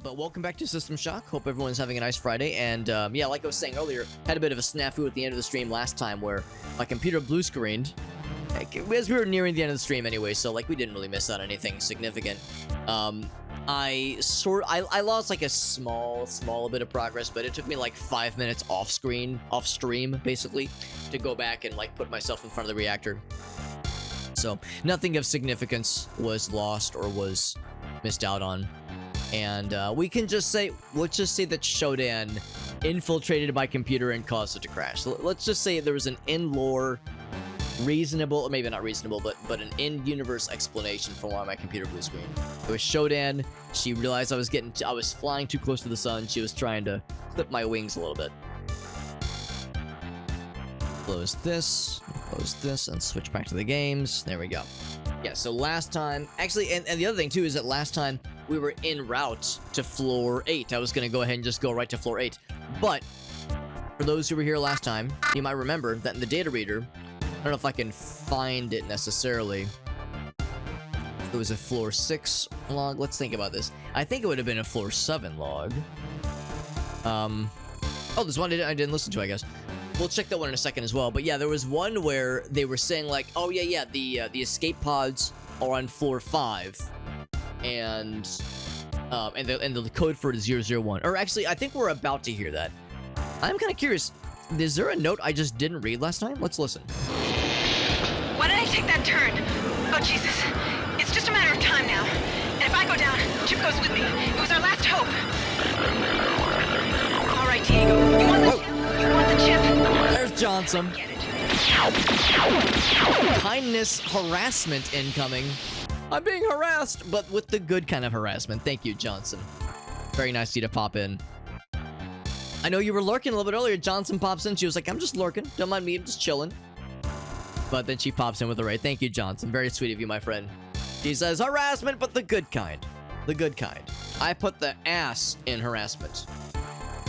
But welcome back to System Shock. Hope everyone's having a nice Friday. And yeah, like I was saying earlier, had a bit of a snafu at the end of the stream last time where my computer blue screened. As we were nearing the end of the stream anyway, so like we didn't really miss out on anything significant. I lost like a small bit of progress, but it took me like 5 minutes off stream basically, to go back and like put myself in front of the reactor. So nothing of significance was lost or was missed out on. And we can just say, let's just say that Shodan infiltrated my computer and caused it to crash. Let's just say there was an in-lore reasonable, or maybe not reasonable, but an in-universe explanation for why my computer blue screen. It was Shodan. She realized I was flying too close to the sun. She was trying to clip my wings a little bit. Close this, and switch back to the games. There we go. Yeah, so last time, actually, and the other thing too is that last time we were en route to floor 8. I was going to go ahead and just go right to floor 8. But for those who were here last time, you might remember that in the data reader, I don't know if I can find it necessarily. It was a floor 6 log. Let's think about this. I think it would have been a floor 7 log. Oh, there's one I didn't listen to, I guess. We'll check that one in a second as well. But yeah, there was one where they were saying like, oh yeah, the escape pods are on floor 5, and the code for it is 001. Or actually, I think we're about to hear that. I'm kind of curious. Is there a note I just didn't read last time? Let's listen. Why did I take that turn? Oh Jesus! It's just a matter of time now. And if I go down, Chip goes with me. It was our last hope. All right, Diego. You want the chip? There's Johnson. Kindness harassment incoming. I'm being harassed, but with the good kind of harassment. Thank you, Johnson. Very nice of you to pop in. I know you were lurking a little bit earlier. Johnson pops in. She was like, I'm just lurking. Don't mind me. I'm just chilling. But then she pops in with a raid. Thank you, Johnson. Very sweet of you, my friend. She says, harassment, but the good kind. The good kind. I put the ass in harassment.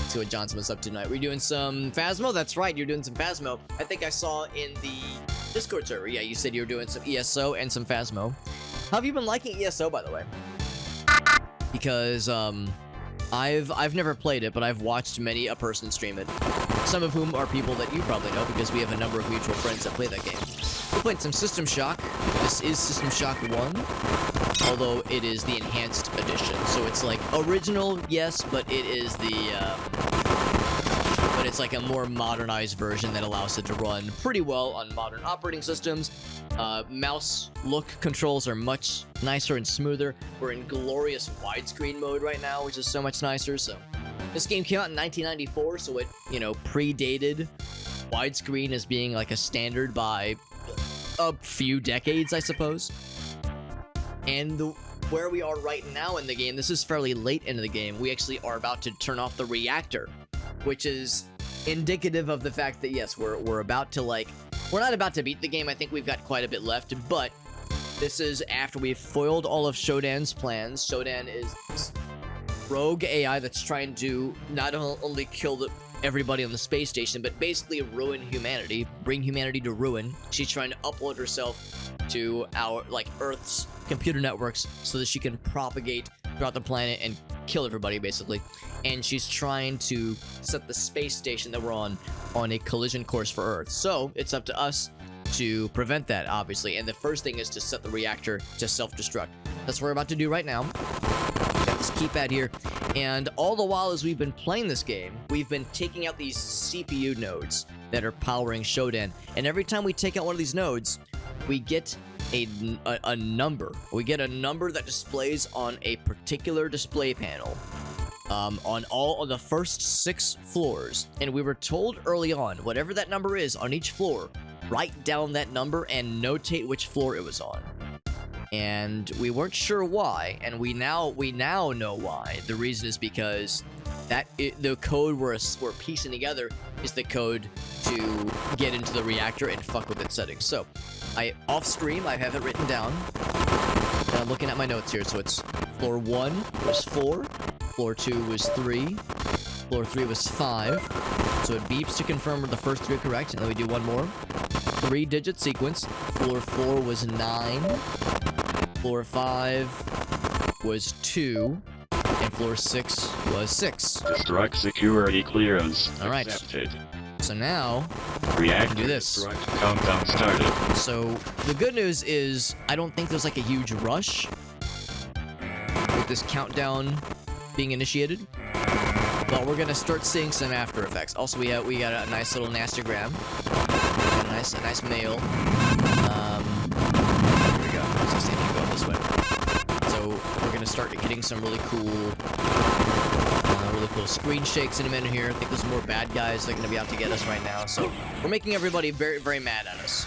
See what Johnson was up to tonight. We're doing some Phasmo? That's right, you're doing some Phasmo. I think I saw in the Discord server. Yeah, you said you were doing some ESO and some Phasmo. How have you been liking ESO, by the way? Because, I've never played it, but I've watched many a person stream it. Some of whom are people that you probably know, because we have a number of mutual friends that play that game. We played some System Shock. This is System Shock 1, although it is the enhanced edition. So it's like original, yes, but it is but it's like a more modernized version that allows it to run pretty well on modern operating systems. Mouse look controls are much nicer and smoother. We're in glorious widescreen mode right now, which is so much nicer. So this game came out in 1994, so it, predated widescreen as being like a standard by a few decades, I suppose. And where we are right now in the game, this is fairly late into the game, we actually are about to turn off the reactor, which is indicative of the fact that, yes, we're about to, we're not about to beat the game. I think we've got quite a bit left, but this is after we've foiled all of Shodan's plans. Shodan is rogue AI that's trying to not only kill everybody on the space station, but basically ruin humanity, bring humanity to ruin. She's trying to upload herself to our, Earth's computer networks so that she can propagate throughout the planet and kill everybody, basically. And she's trying to set the space station that we're on a collision course for Earth. So it's up to us to prevent that, obviously. And the first thing is to set the reactor to self-destruct. That's what we're about to do right now. Got this keypad here. And all the while as we've been playing this game, we've been taking out these CPU nodes that are powering Shodan. And every time we take out one of these nodes, we get a number. We get a number that displays on a particular display panel. On all of the first 6 floors. And we were told early on, whatever that number is on each floor, write down that number and notate which floor it was on. And we weren't sure why, and we now know why. The reason is because the code we're piecing together is the code to get into the reactor and fuck with its settings. So, off stream, I have it written down. And I'm looking at my notes here, so it's floor 1 was 4, floor 2 was 3, floor 3 was 5. So it beeps to confirm the first 3 are correct, and then we do one more. 3-digit sequence. Floor 4 was 9. Floor 5 was 2. And floor 6 was 6. Destruct security clearance. Alright. Accepted. So now, Reactor do this. destruct countdown started. So the good news is I don't think there's like a huge rush with this countdown being initiated. But we're gonna start seeing some after effects. Also, we got a nice little nastogram, a nice mail. Here we go. So see if we can go this way. So we're gonna start getting some really cool screen shakes in a minute here. I think there's more bad guys that are gonna be out to get us right now. So we're making everybody very, very mad at us,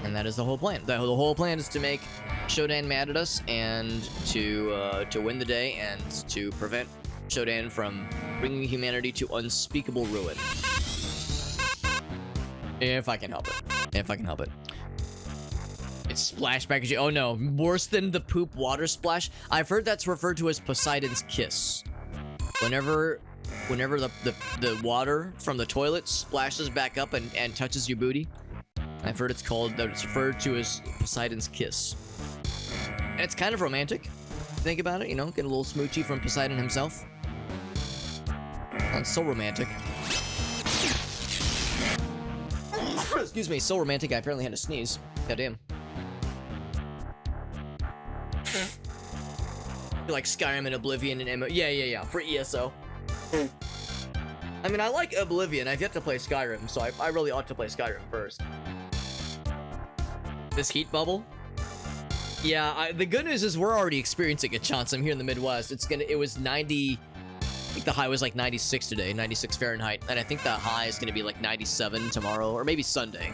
and that is the whole plan. The whole plan is to make SHODAN mad at us and to win the day and to prevent SHODAN from bringing humanity to unspeakable ruin. If I can help it. If I can help it. It's splash packaging. Oh no, worse than the poop water splash. I've heard that's referred to as Poseidon's kiss. Whenever the water from the toilet splashes back up and touches your booty, I've heard it's referred to as Poseidon's kiss. And it's kind of romantic. Think about it, you know, get a little smoochie from Poseidon himself. It's so romantic. Excuse me, so romantic I apparently had to sneeze. Goddamn. Like Skyrim and Oblivion and MMO. Yeah. For ESO. I mean, I like Oblivion. I've yet to play Skyrim, so I really ought to play Skyrim first. This heat bubble? Yeah, the good news is we're already experiencing a chance. I'm here in the Midwest. It was 90... I think the high was like 96 today, 96 Fahrenheit, and I think the high is going to be like 97 tomorrow, or maybe Sunday.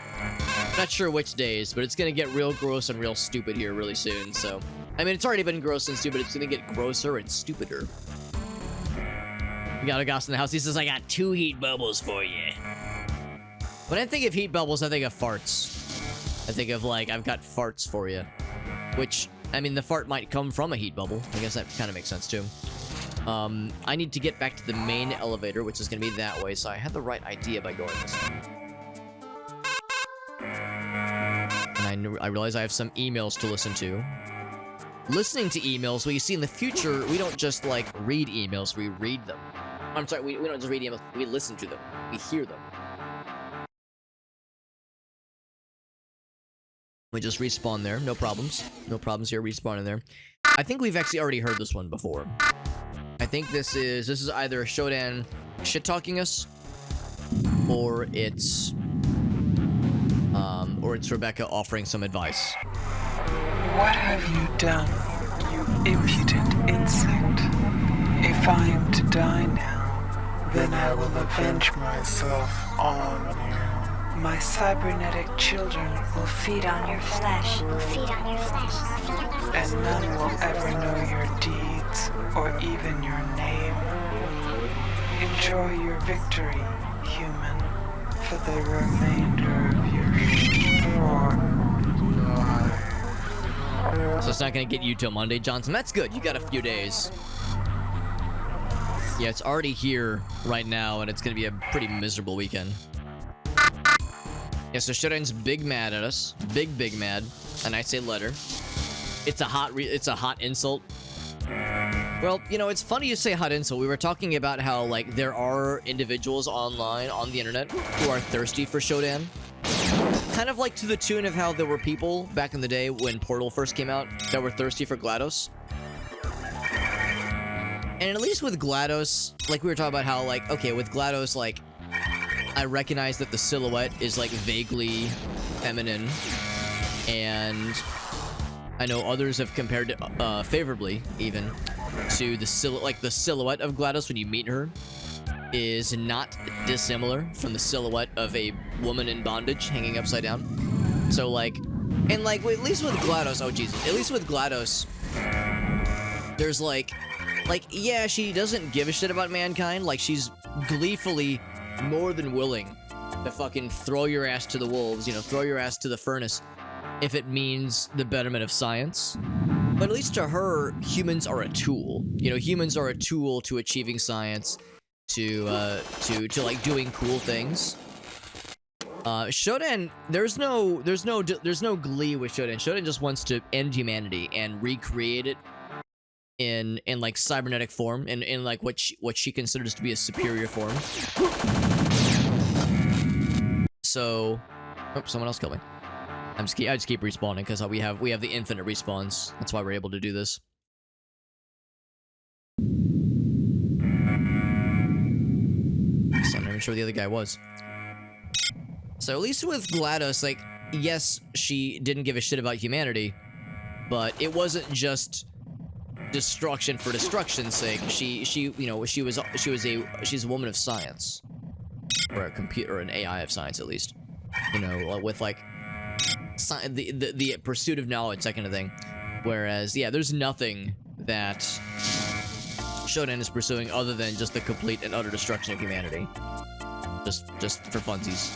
Not sure which days, but it's going to get real gross and real stupid here really soon, so... I mean, it's already been gross and stupid, it's going to get grosser and stupider. We got a Goss in the house, he says, I got 2 heat bubbles for you. When I think of heat bubbles, I think of farts. I think of, like, I've got farts for you. Which, I mean, the fart might come from a heat bubble. I guess that kind of makes sense, too. I need to get back to the main elevator, which is going to be that way, so I had the right idea by going this way. And I realize I have some emails to listen to. Listening to emails, well, you see, in the future, we don't just, like, read emails, we read them. I'm sorry, we don't just read emails, we listen to them. We hear them. We just respawn there, no problems. No problems here, respawning there. I think we've actually already heard this one before. I think this is either SHODAN shit-talking us, or it's Rebecca offering some advice. What have you done, you impudent insect? If I am to die now, then I will avenge myself on you. My cybernetic children will feed on your flesh. And none will ever know your deeds or even your name. Enjoy your victory, human, for the remainder of your So it's not gonna get you till Monday, Johnson. That's good. You got a few days. Yeah, it's already here right now, and it's gonna be a pretty miserable weekend. Yeah, so SHODAN's big mad at us. Big mad. And I say letter. It's a hot insult. Well, you know, it's funny you say hot insult. We were talking about how, like, there are individuals online, on the internet, who are thirsty for SHODAN. Kind of like to the tune of how there were people back in the day when Portal first came out that were thirsty for GLaDOS. And at least with GLaDOS, like, we were talking about how, like, okay, with GLaDOS, like, I recognize that the silhouette is, like, vaguely feminine, and I know others have compared it, favorably, even, to the silhouette of GLaDOS when you meet her is not dissimilar from the silhouette of a woman in bondage hanging upside down. So, like, and, like, at least with GLaDOS, oh, Jesus, at least with GLaDOS, there's, like, yeah, she doesn't give a shit about mankind, like, she's gleefully more than willing to fucking throw your ass to the wolves, you know, throw your ass to the furnace if it means the betterment of science. But at least to her, humans are a tool. You know, humans are a tool to achieving science, to like doing cool things. SHODAN, there's no glee with SHODAN. SHODAN just wants to end humanity and recreate it in like cybernetic form, in like what she considers to be a superior form. So, oh, someone else killed me. I just keep respawning because we have the infinite respawns. That's why we're able to do this. So I'm not even sure where the other guy was. So at least with GLaDOS, like, yes, she didn't give a shit about humanity, but it wasn't just destruction for destruction's sake. She's a woman of science, or a computer, or an AI of science, at least. You know, with like the pursuit of knowledge, that kind of thing. Whereas, yeah, there's nothing that SHODAN is pursuing other than just the complete and utter destruction of humanity. Just for funsies.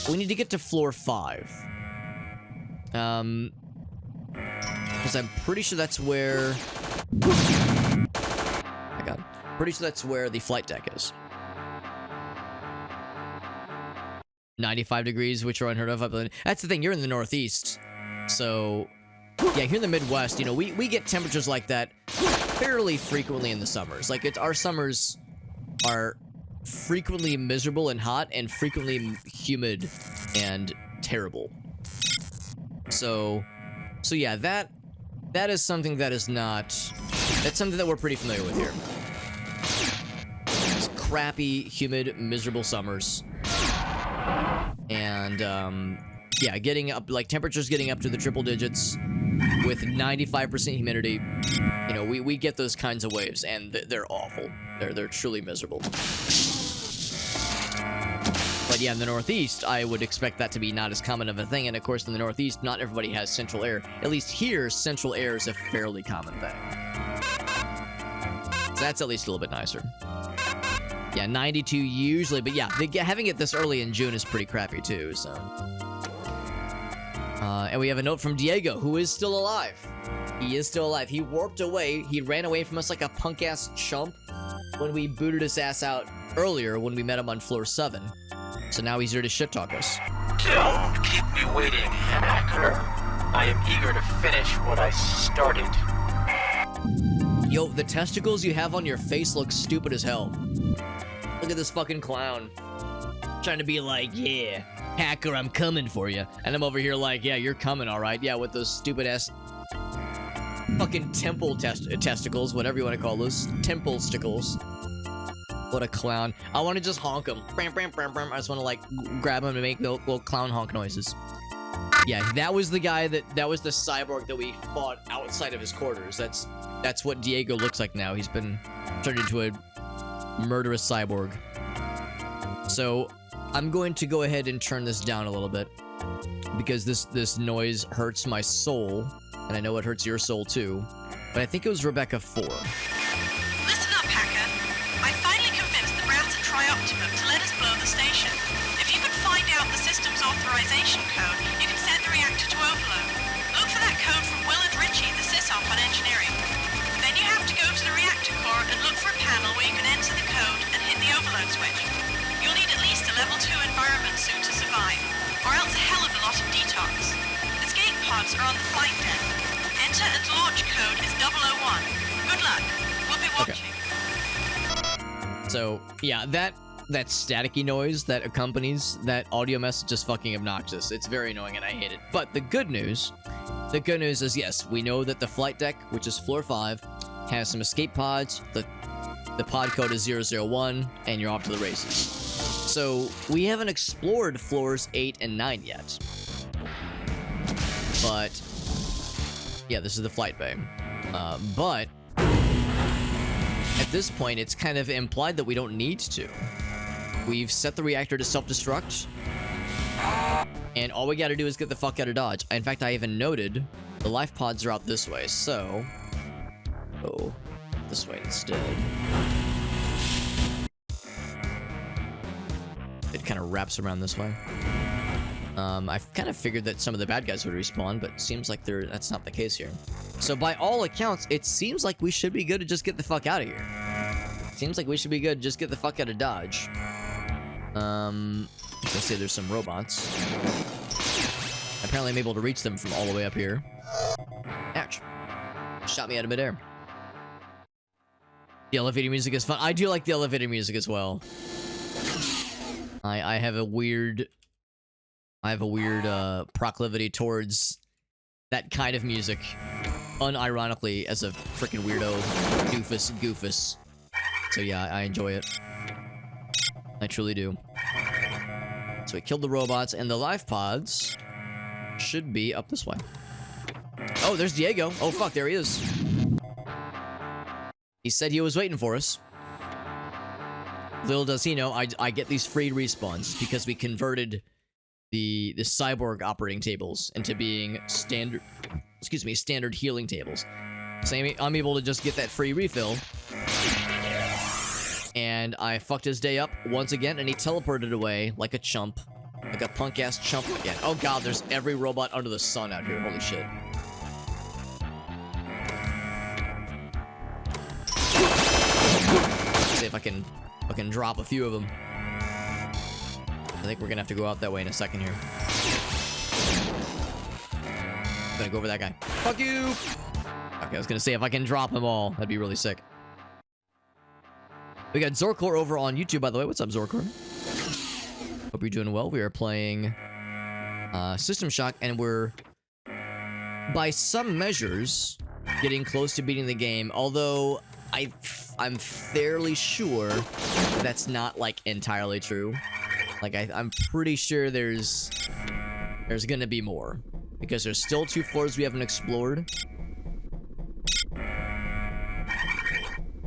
We need to get to floor 5. Because I'm pretty sure that's where... Oh my god. Pretty sure that's where the flight deck is. 95 degrees, which are unheard of. That's the thing, you're in the Northeast. So, yeah, here in the Midwest, you know, we get temperatures like that fairly frequently in the summers. Like, our summers are frequently miserable and hot, and frequently humid and terrible. So yeah, that is something that is not... That's something that we're pretty familiar with here. It's crappy, humid, miserable summers. And, yeah, getting up, like, temperatures getting up to the triple digits with 95% humidity. You know, we get those kinds of waves, and they're awful. They're truly miserable. But yeah, in the Northeast, I would expect that to be not as common of a thing. And of course, in the Northeast, not everybody has central air. At least here, central air is a fairly common thing. So that's at least a little bit nicer. Yeah, 92 usually, but yeah, having it this early in June is pretty crappy too, so. And we have a note from Diego, who is still alive. He is still alive. He warped away. He ran away from us like a punk-ass chump when we booted his ass out earlier when we met him on floor 7. So now he's here to shit-talk us. Don't keep me waiting, hacker. I am eager to finish what I started. Yo, the testicles you have on your face look stupid as hell. Look at this fucking clown. Trying to be like, yeah, hacker, I'm coming for you. And I'm over here like, yeah, you're coming, alright. Yeah, with those stupid-ass fucking temple testicles, whatever you want to call those. Temple stickles. What a clown. I want to just honk him. I just want to, like, grab him and make little clown honk noises. Yeah, that was the guy that was the cyborg that we fought outside of his quarters. That's what Diego looks like now. He's been turned into a murderous cyborg. So, I'm going to go ahead and turn this down a little bit. Because this noise hurts my soul. And I know it hurts your soul, too. But I think it was Rebecca 4. Listen up, hacker. I finally convinced the brats at Trioptimum to let us blow the station. If you could find out the system's authorization code, you can set the reactor to overload. Look for that code from Will and Richie, the sysop on engineering. Then you have to go to the reactor core and look for a panel where you can enter the code and hit the overload switch. You'll need at least a level 2 environment suit to survive, or else a hell of a lot of detox. Escape pods are on the flight deck. Enter and launch code is 001. Good luck. We'll be watching. Okay. So, yeah, that staticky noise that accompanies that audio message is fucking obnoxious. It's very annoying and I hate it. But the good news is, yes, we know that the flight deck, which is floor 5, has some escape pods. The pod code is 001, and you're off to the races. So, we haven't explored floors 8 and 9 yet. But, yeah, this is the flight bay. But, at this point, it's kind of implied that we don't need to. We've set the reactor to self-destruct, and all we gotta do is get the fuck out of Dodge. In fact, I even noted the life pods are out this way, so... Oh, this way instead. It kind of wraps around this way. I kind of figured that some of the bad guys would respawn, but it seems like that's not the case here. So by all accounts, it seems like we should be good to just get the fuck out of here. Seems like we should be good to just get the fuck out of Dodge. Let's say there's some robots. Apparently I'm able to reach them from all the way up here. Ouch. Shot me out of midair. The elevator music is fun. I do like the elevator music as well. I have a weird proclivity towards that kind of music, unironically, as a freaking weirdo goofus. So yeah, I enjoy it. I truly do. So we killed the robots, and the life pods should be up this way. Oh, there's Diego. Oh fuck, there he is. He said he was waiting for us. Little does he know, I get these free respawns because we converted the cyborg operating tables into being standard healing tables. So I'm able to just get that free refill. And I fucked his day up once again, and he teleported away like a chump. Like a punk-ass chump again. Oh god, there's every robot under the sun out here. Holy shit. See if I can drop a few of them. I think we're gonna have to go out that way in a second here. I'm gonna go over that guy. Fuck you! Okay, I was gonna say if I can drop them all, that'd be really sick. We got Zorkor over on YouTube, by the way. What's up, Zorkor? Hope you're doing well. We are playing System Shock, and we're, by some measures, getting close to beating the game, although I'm fairly sure that's not, like, entirely true. Like, I'm pretty sure there's gonna be more. Because there's still 2 floors we haven't explored.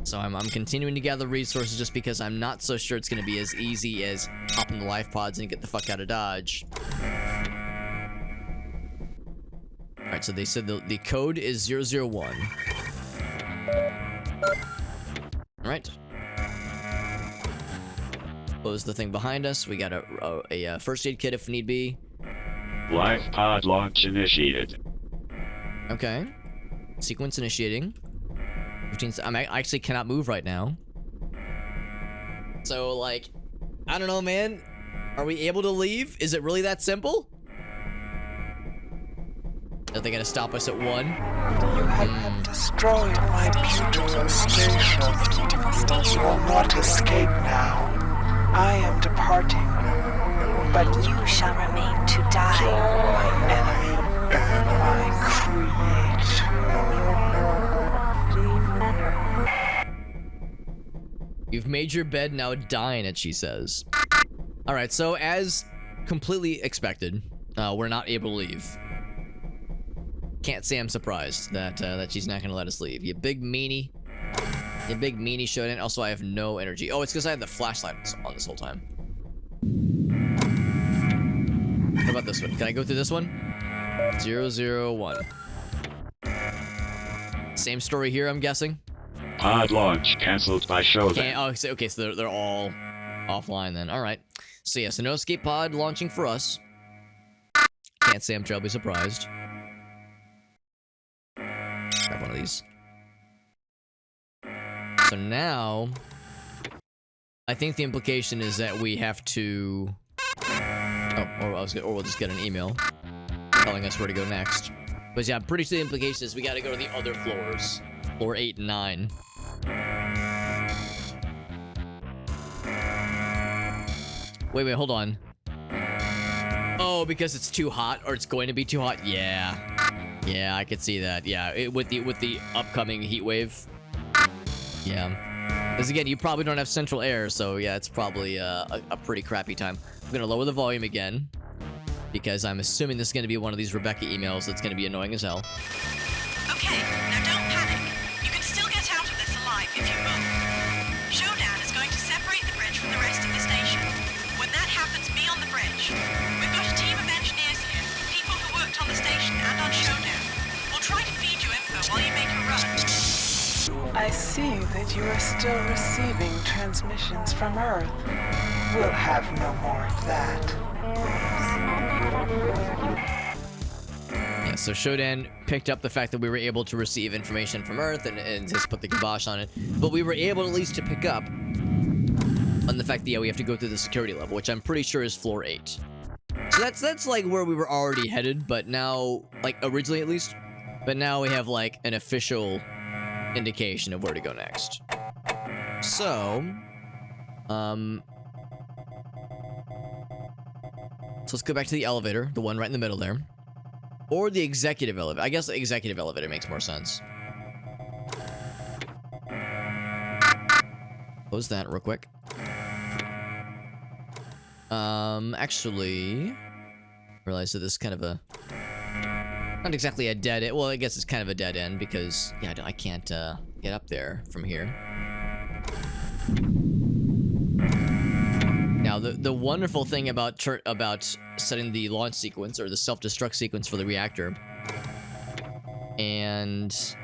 So I'm continuing to gather resources just because I'm not so sure it's gonna be as easy as hop in the life pods and get the fuck out of Dodge. Alright, so they said the code is 001. Alright. Close the thing behind us. We got a first aid kit if need be. Life pod launch initiated. Okay. Sequence initiating. 15 I actually cannot move right now. So, like, I don't know, man. Are we able to leave? Is it really that simple? Are they gonna stop us at 1? You have destroyed my beautiful station. You will not escape now. I am departing, but You shall remain to die. my enemy and my You've made your bed, now dine it, she says. Alright, so as completely expected, we're not able to leave. Can't say I'm surprised that she's not gonna let us leave. You big meanie. You big meanie Shodan. Also, I have no energy. Oh, it's because I had the flashlight on this whole time. What about this one? Can I go through this one? 001. Same story here, I'm guessing. Pod launch cancelled by SHODAN. Okay, so they're all offline then. All right. So yeah, so no escape pod launching for us. Can't say I'm terribly surprised. Grab one of these. So now, I think the implication is that we have to. Or we'll just get an email telling us where to go next. But yeah, I'm pretty sure the implication is we got to go to the other floors, floor 8 and 9. Wait, hold on. Oh, because it's too hot, or it's going to be too hot. Yeah, I could see that. Yeah, with the upcoming heat wave. Yeah, because again, you probably don't have central air, so yeah, it's probably a pretty crappy time. I'm gonna lower the volume again because I'm assuming this is gonna be one of these Rebecca emails that's gonna be annoying as hell. Okay, now don't panic. You can still get out of this alive if you move. SHODAN is going to separate the bridge from the rest of the station. When that happens, be on the bridge. We've got a team of engineers here, people who worked on the station and on SHODAN. We'll try to feed you info while you make a run. I see that you are still receiving transmissions from Earth. We'll have no more of that. Yeah, so Shodan picked up the fact that we were able to receive information from Earth and just put the kibosh on it. But we were able at least to pick up on the fact that, yeah, we have to go through the security level, which I'm pretty sure is floor 8. So that's like where we were already headed, but now, like originally at least, but now we have like an official indication of where to go next. So, so let's go back to the elevator, the one right in the middle there. Or the executive elevator. I guess the executive elevator makes more sense. Close that real quick. Actually, realize that this is kind of a, not exactly a dead end. Well, I guess it's kind of a dead end because, yeah, I can't get up there from here. Now, the wonderful thing about setting the launch sequence or the self-destruct sequence for the reactor, and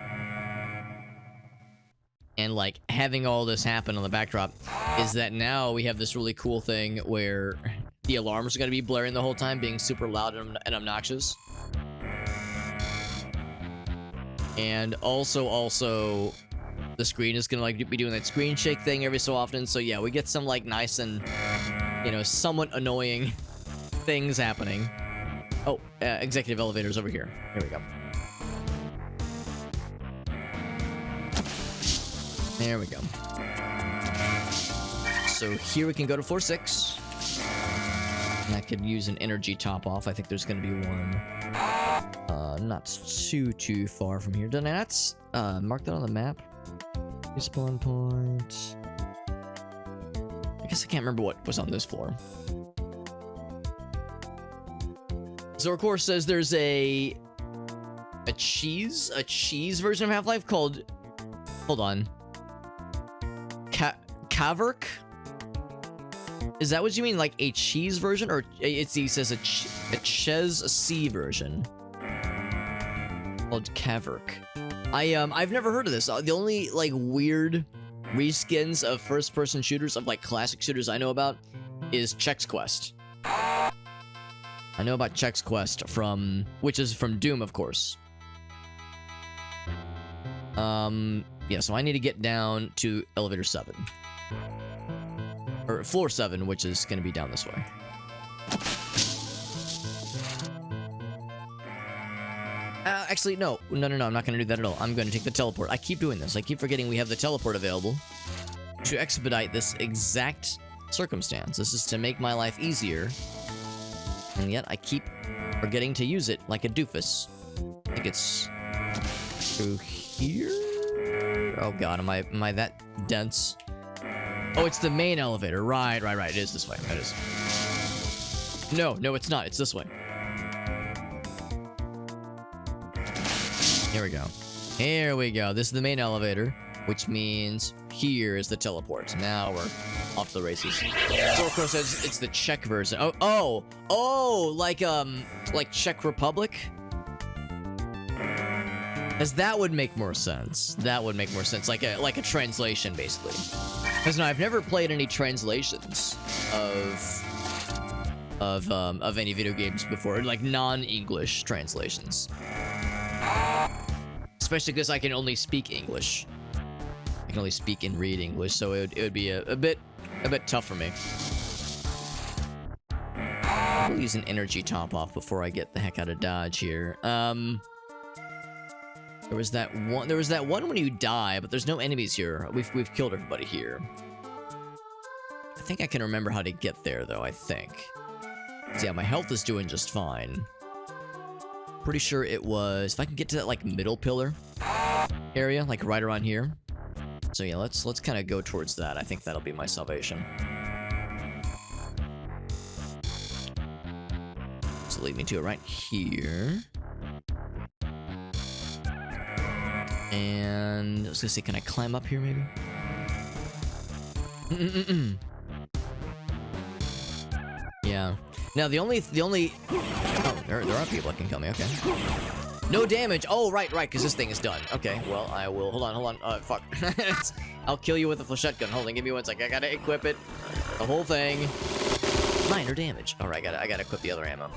like having all this happen on the backdrop, is that now we have this really cool thing where the alarms are going to be blaring the whole time, being super loud and obnoxious. And also the screen is gonna like be doing that screen shake thing every so often. So yeah, we get some like nice and, you know, somewhat annoying things happening. Oh, executive elevators over here. Here we go. There we go. So here we can go to floor 6. And I could use an energy top off. I think there's gonna be one. Not too far from here. Did I not mark that on the map? Respawn point. I guess I can't remember what was on this floor. So of course says there's a cheese version of Half-Life called, hold on, Caverk? Is that what you mean, like a cheese version, or it says a Ches C version called Caverk? I've never heard of this. The only like weird reskins of first-person shooters, of like classic shooters I know about, is Chex Quest. I know about Chex Quest which is from Doom, of course. Yeah, so I need to get down to elevator 7. Or floor 7, which is going to be down this way. Actually, no, I'm not going to do that at all. I'm going to take the teleport. I keep doing this. I keep forgetting we have the teleport available to expedite this exact circumstance. This is to make my life easier. And yet, I keep forgetting to use it like a doofus. I think it's through here? Oh god, am I that dense? Oh, it's the main elevator. Right. It is this way. It is. No, it's not. It's this way. Here we go. Here we go. This is the main elevator, which means here is the teleport. Now we're off to the races. So of course it's the Czech version. Oh, like Czech Republic? As that would make more sense. That would make more sense. Like a translation, basically. Because no, I've never played any translations of any video games before, like non-English translations. Especially because I can only speak English. I can only speak and read English, so it would be a bit tough for me. I'll use an energy top off before I get the heck out of Dodge here. There was that one when you die, but there's no enemies here. We've killed everybody here. I think I can remember how to get there though, I think. So yeah, my health is doing just fine. Pretty sure it was, if I can get to that like middle pillar area, like right around here. So yeah, let's kind of go towards that. I think that'll be my salvation. So lead me to it right here. And I was gonna say, can I climb up here maybe? Yeah. Now the only oh, there are people that can kill me. Okay. No damage. Oh, right, because this thing is done. Okay, well, I will. Hold on. Fuck. I'll kill you with a flechette gun. Hold on, give me 1 sec. I gotta equip it. The whole thing. Minor damage. All right, I gotta equip the other ammo.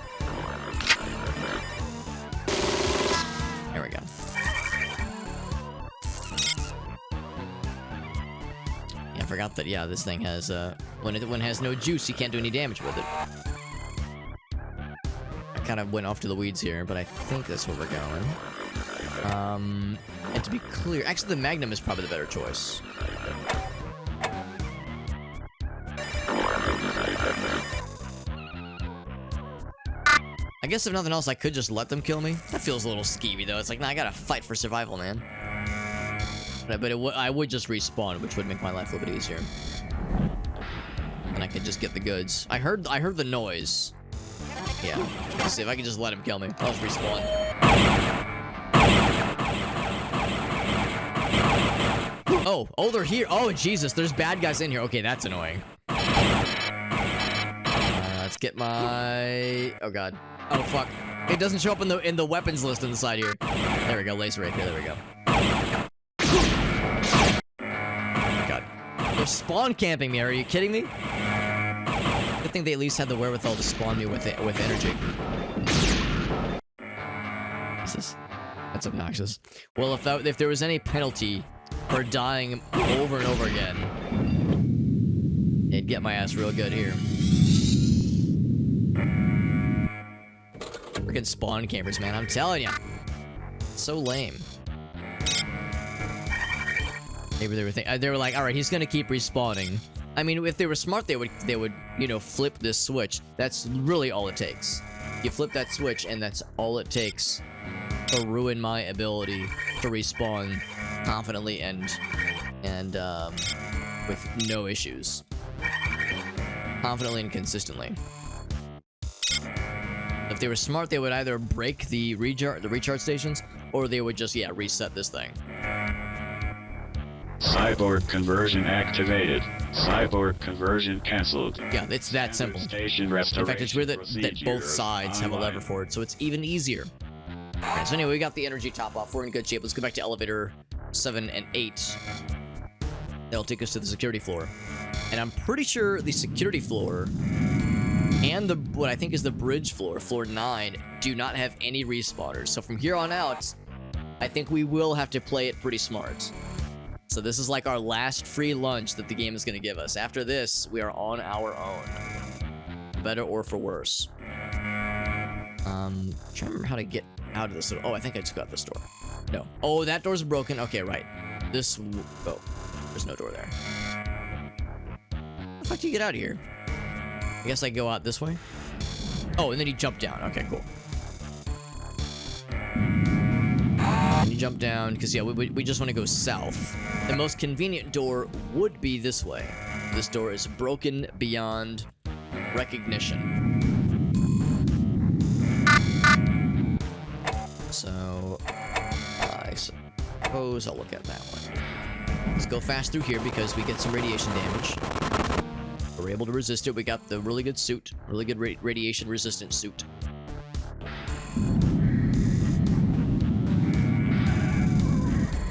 There we go. Yeah, I forgot that. Yeah, this thing has when it has no juice, you can't do any damage with it. Kind of went off to the weeds here, but I think that's where we're going. And to be clear, actually the Magnum is probably the better choice. guess if nothing else, I could just let them kill me. That feels a little skeevy, though. It's like, nah, I gotta fight for survival, man. But I would just respawn, which would make my life a little bit easier. And I could just get the goods. I heard the noise. Yeah. Let's see if I can just let him kill me. I'll just respawn. Oh, they're here. Oh, Jesus, there's bad guys in here. Okay, that's annoying. Let's get my... Oh, God. Oh, fuck. It doesn't show up in the weapons list on the side here. There we go, laser right here. There we go. God. They're spawn camping me. Are you kidding me? I think they at least had the wherewithal to spawn me with energy. That's obnoxious. Well, if there was any penalty for dying over and over again, it'd get my ass real good here. Freaking spawn campers, man. I'm telling you. It's so lame. Maybe they were like, all right, he's gonna keep respawning. I mean, if they were smart, they would, you know, flip this switch. That's really all it takes. You flip that switch, and that's all it takes to ruin my ability to respawn confidently and with no issues. Confidently and consistently. If they were smart, they would either break the recharge stations, or they would just, yeah, reset this thing. Cyborg conversion activated. Cyborg conversion cancelled. Yeah, it's that simple. Station In fact, it's weird that procedure both sides have a lever online. for it, so it's even easier. Alright, so anyway, we got the energy top off. We're in good shape. Let's go back to elevator 7 and 8. That'll take us to the security floor. And I'm pretty sure the security floor and what I think is the bridge floor, floor 9, do not have any respawners. So from here on out, I think we will have to play it pretty smart. So this is like our last free lunch that the game is going to give us. After this, we are on our own. For better or for worse. Trying to remember how to get out of this door. Oh, I think I just got this door. No. Oh, that door's broken. Okay, right. This... Oh, there's no door there. How the fuck do you get out of here? I guess I go out this way? Oh, and then you jump down. Okay, cool. And you jump down, because, yeah, we just want to go south. The most convenient door would be this way. This door is broken beyond recognition. So, I suppose I'll look at that one. Let's go fast through here because we get some radiation damage. We're able to resist it. We got the really good suit. Really good radiation resistant suit.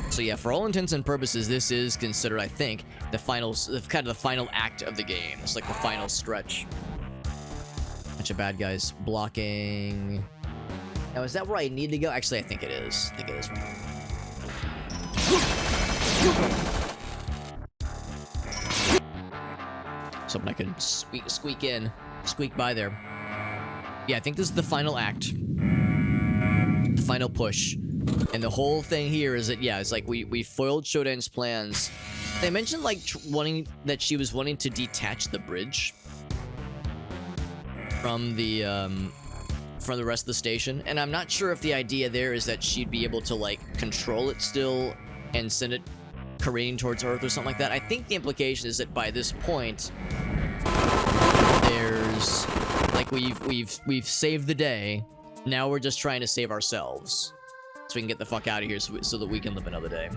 So yeah, for all intents and purposes, this is considered, I think, the final, kind of the final act of the game. It's like the final stretch. Bunch of bad guys blocking. Now, is that where I need to go? Actually, I think it is. I think it is. Something I can squeak by there. Yeah, I think this is the final act. The final push. And the whole thing here is that, yeah, it's like we foiled Shodan's plans. They mentioned, like, that she was wanting to detach the bridge from the rest of the station. And I'm not sure if the idea there is that she'd be able to, like, control it still and send it careening towards Earth or something like that. I think the implication is that by this point, there's, like, we've saved the day. Now we're just trying to save ourselves. So we can get the fuck out of here so that we can live another day.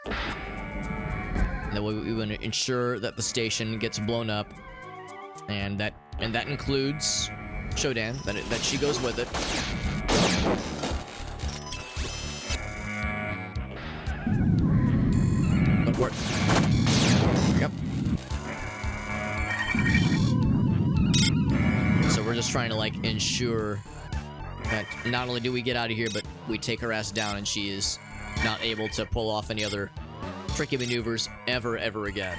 And then we want to ensure that the station gets blown up. And that includes Shodan, that she goes with it. Good work. Yep. So we're just trying to, like, ensure that not only do we get out of here, but we take her ass down and she is not able to pull off any other tricky maneuvers ever again.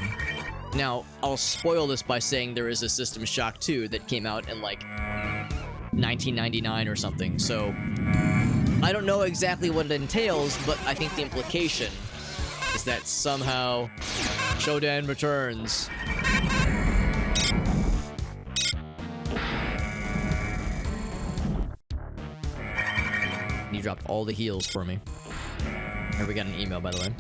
Now, I'll spoil this by saying there is a System Shock 2 that came out in, like, 1999 or something, so I don't know exactly what it entails, but I think the implication is that somehow Shodan returns. dropped all the heals for me. Here, we got an email, by the way.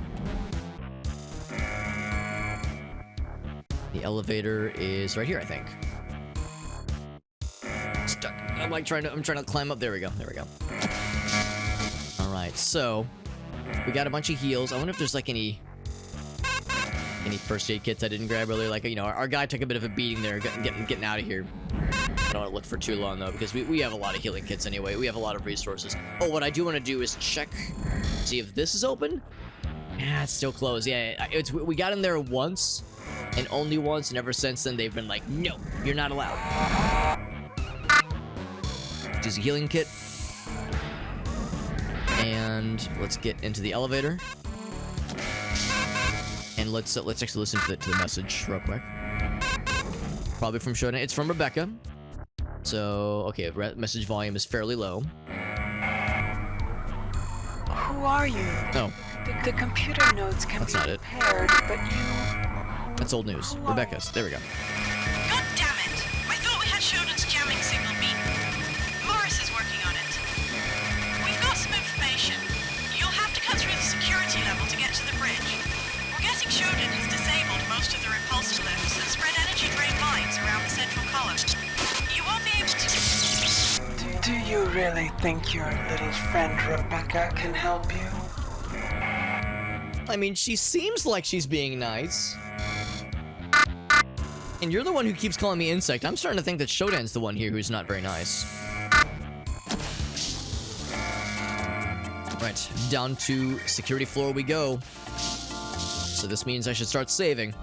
The elevator is right here, I think. Stuck. I'm like trying to climb up. There we go. There we go. All right, so we got a bunch of heals. I wonder if there's like any first aid kits I didn't grab earlier. Like, you know, our guy took a bit of a beating there, getting out of here. I don't want to look for too long though, because we have a lot of healing kits anyway. We have a lot of resources. Oh, what I do want to do is check, see if this is open. Yeah, it's still closed. Yeah, we got in there once, and only once, and ever since then they've been like, no, you're not allowed. Use a healing kit, and let's get into the elevator, and let's actually listen to the message real quick. Probably from SHODAN. It's from Rebecca. So okay, message volume is fairly low. Who are you? Oh, The computer nodes can That's be not it. repaired, but you... that's old news. Rebecca's. There we go. God damn it! I thought we had Shodan's jamming signal beaten. Morris is working on it. We've got some information. You'll have to cut through the security level to get to the bridge. We're guessing Shodan has disabled most of the repulsor lifts and spread energy drain mines around the central column. You won't be able to... Do you really think your little friend Rebecca can help you? I mean, she seems like she's being nice. And you're the one who keeps calling me insect. I'm starting to think that SHODAN's the one here who's not very nice. Right, down to security floor we go. So this means I should start saving.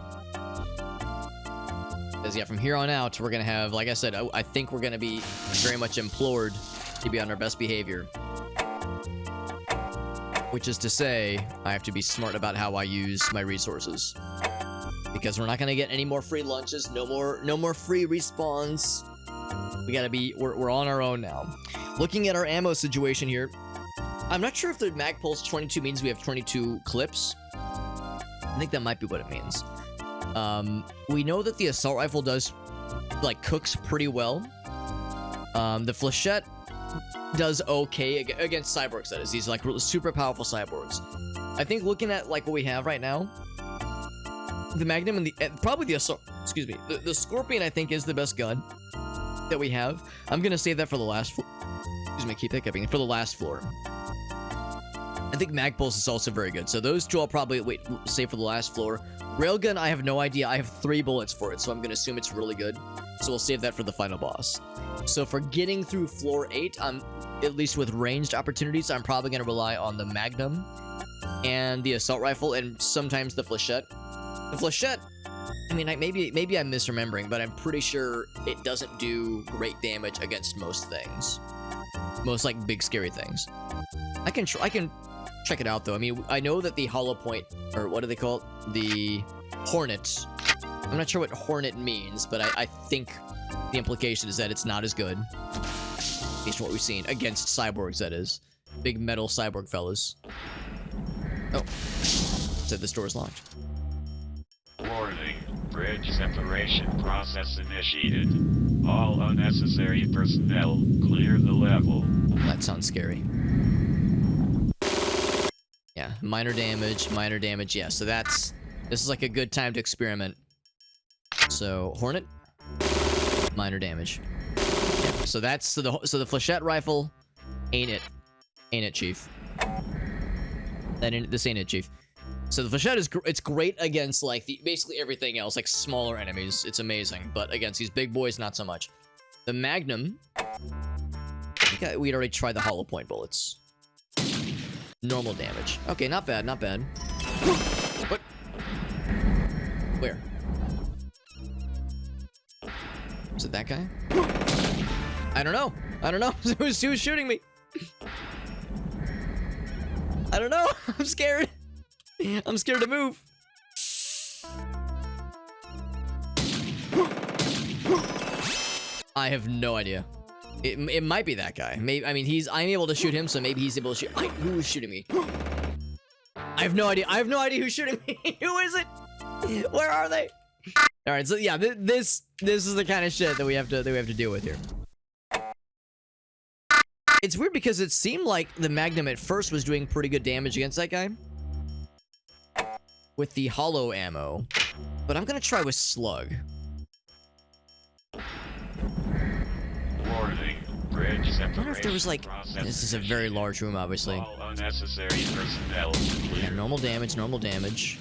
Because yeah, from here on out, we're gonna have, like I said, I think we're gonna be very much implored to be on our best behavior. Which is to say, I have to be smart about how I use my resources. Because we're not gonna get any more free lunches, no more free respawns. We gotta be, we're on our own now. Looking at our ammo situation here, I'm not sure if the mag pulse 22 means we have 22 clips. I think that might be what it means. We know that the assault rifle does, like, cooks pretty well. The flechette does okay against cyborgs, that is. These, like, super powerful cyborgs. I think looking at, like, what we have right now, the Magnum and probably the assault, excuse me, the Scorpion, I think, is the best gun that we have. I'm gonna save that for the last floor. Excuse me, keep hiccuping. For the last floor. I think Mag Pulse is also very good. So those two I'll probably save for the last floor. Railgun, I have no idea. I have 3 bullets for it, so I'm gonna assume it's really good. So we'll save that for the final boss. So for getting through floor 8, at least with ranged opportunities, I'm probably gonna rely on the Magnum and the assault rifle, and sometimes the flechette. The flechette, I mean, maybe I'm misremembering, but I'm pretty sure it doesn't do great damage against most things. Most, like, big scary things. I can check it out though. I mean, I know that the hollow point, or what do they call it? The Hornet. I'm not sure what Hornet means, but I think the implication is that it's not as good. At least what we've seen. Against cyborgs, that is. Big metal cyborg fellas. Oh. Said this door is locked. Warning. Bridge separation process initiated. All unnecessary personnel clear the level. That sounds scary. Yeah, minor damage, yeah. So this is like a good time to experiment. So, Hornet, minor damage. Yeah, so that's, so the flechette rifle, ain't it, Chief? This ain't it, Chief. So the flechette it's great against, like, basically everything else, like smaller enemies. It's amazing, but against these big boys, not so much. The Magnum, I think we'd already tried the hollow point bullets. Normal damage. Okay, not bad, not bad. What? Where? Is it that guy? I don't know. Who's shooting me? I don't know. I'm scared. I'm scared to move. I have no idea. It might be that guy. Maybe, I mean, I'm able to shoot him, so maybe he's able to shoot. Who is shooting me? I have no idea. I have no idea who's shooting me. Who is it? Where are they? All right, so yeah, this is the kind of shit that we have to deal with here. It's weird because it seemed like the Magnum at first was doing pretty good damage against that guy with the hollow ammo, but I'm gonna try with slug. Warning. Bridge separation. I wonder if there was like, process this is a very large room, obviously. All unnecessary personnel Yeah, clear. normal damage, normal damage.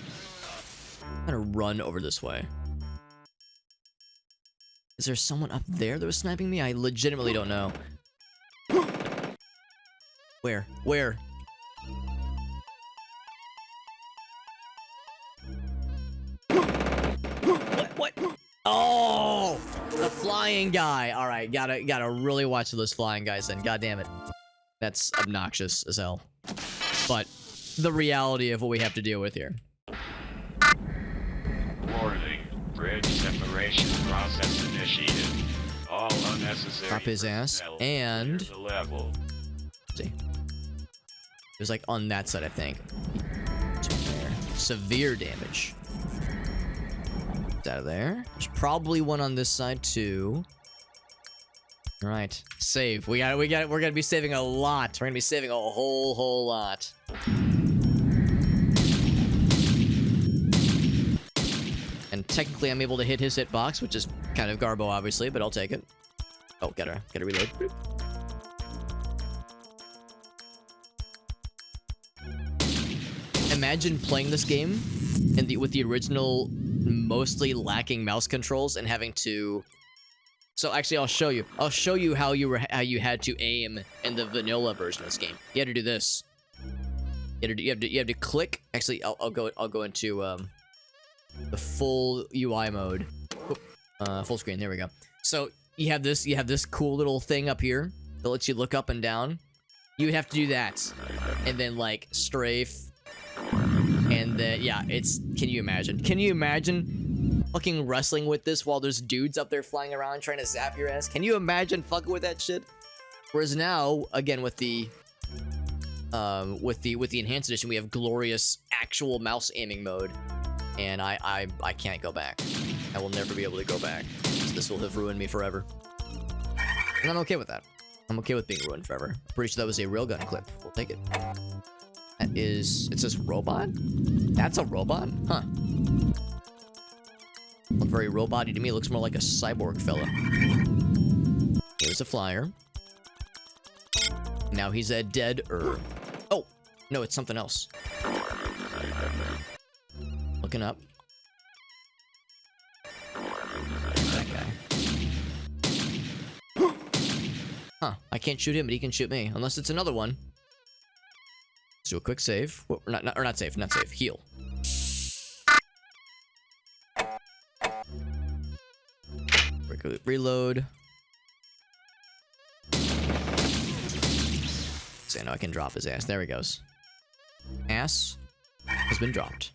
I'm gonna run over this way. Is there someone up there that was sniping me? I legitimately don't know. Where? Where? What? Oh! The flying guy. Alright, gotta really watch those flying guys then. God damn it. That's obnoxious as hell. But the reality of what we have to deal with here. Warning. Bridge separation process initiated. All unnecessary Drop his ass, personnel and- clear the level. See. It was like on that side, I think. It's one there. Severe damage. It's out of there. There's probably one on this side too. All right, save. We're gonna be saving a lot. We're gonna be saving a whole lot. And technically, I'm able to hit his hitbox, which is kind of garbo, obviously, but I'll take it. Oh, gotta reload. Imagine playing this game with the original, mostly lacking mouse controls and having to. So actually, I'll show you. I'll show you how you had to aim in the vanilla version of this game. You had to do this. You have to click. Actually, I'll go into the full UI mode. Full screen. There we go. So you have this cool little thing up here that lets you look up and down. You would have to do that, and then like strafe. And yeah, it's. Can you imagine? Can you imagine fucking wrestling with this while there's dudes up there flying around trying to zap your ass? Can you imagine fucking with that shit? Whereas now, again, with the enhanced edition, we have glorious actual mouse aiming mode, and I can't go back. I will never be able to go back. This will have ruined me forever, and I'm okay with that. I'm okay with being ruined forever. I'm pretty sure that was a railgun clip. We'll take it. That is... It says robot? That's a robot? Huh. Look very robot-y to me. It looks more like a cyborg fella. Here's a flyer. Now he's a dead-er. Oh! No, it's something else. Looking up. That guy. Huh. I can't shoot him, but he can shoot me. Unless it's another one. Let's do a quick save. Well, not save. Heal. Reload. So now I can drop his ass. There he goes. Ass has been dropped.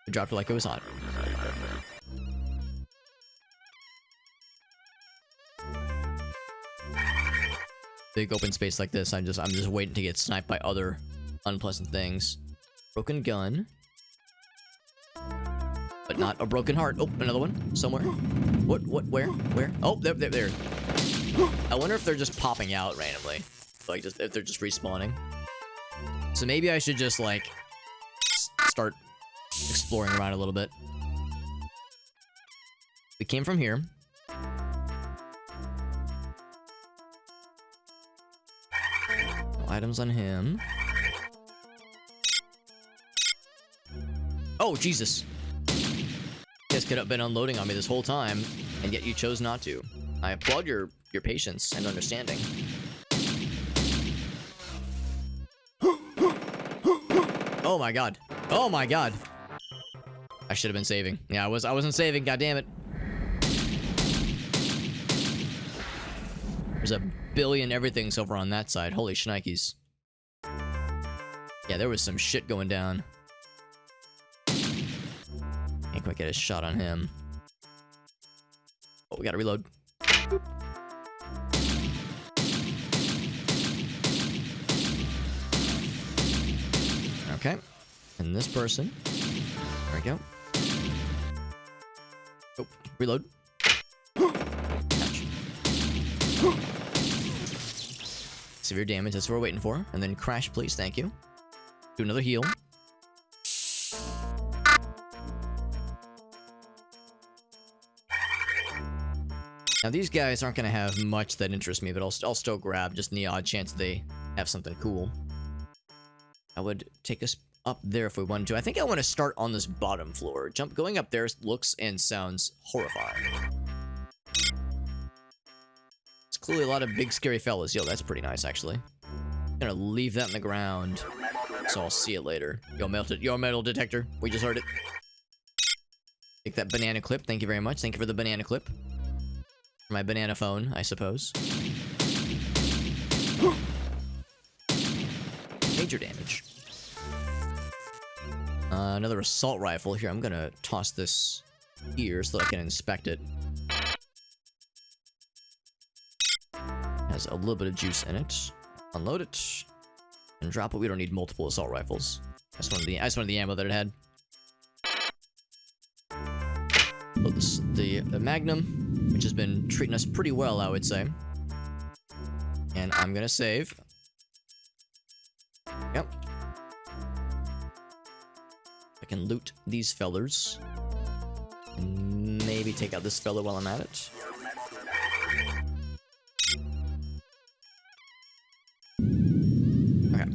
I dropped it like it was hot. Big open space like this, I'm just waiting to get sniped by other unpleasant things. Broken gun. But not a broken heart. Oh, another one somewhere. What, where? Oh, there. I wonder if they're just popping out randomly. Like, if they're just respawning. So maybe I should just, like, start exploring around a little bit. We came from here. No items on him. Oh, Jesus. You guys could have been unloading on me this whole time, and yet you chose not to. I applaud your patience and understanding. Oh my god. Oh my god. I should have been saving. Yeah, I wasn't saving, god damn it. There's a billion everythings over on that side. Holy shnikes. Yeah, there was some shit going down. Can't quite get a shot on him. Oh, we gotta reload. Boop. Okay. And this person. There we go. Oh, reload. Ouch. severe damage. That's what we're waiting for. And then crash, please. Thank you. Do another heal. Now these guys aren't going to have much that interests me, but I'll still grab just in the odd chance they have something cool. I would take us up there if we wanted to. I think I want to start on this bottom floor. Going up there looks and sounds horrifying. It's clearly a lot of big scary fellas. Yo, that's pretty nice actually. I'm gonna leave that in the ground, so I'll see it later. Yo, metal detector. We just heard it. Take that banana clip. Thank you very much. Thank you for the banana clip. For my banana phone, I suppose. Major damage. Another assault rifle. Here, I'm gonna toss this here so that I can inspect it. Has a little bit of juice in it. Unload it. And drop it. We don't need multiple assault rifles. I just wanted the ammo that it had. Load the Magnum, which has been treating us pretty well, I would say. And I'm gonna save. Yep. I can loot these fellers. And maybe take out this fella while I'm at it. Okay.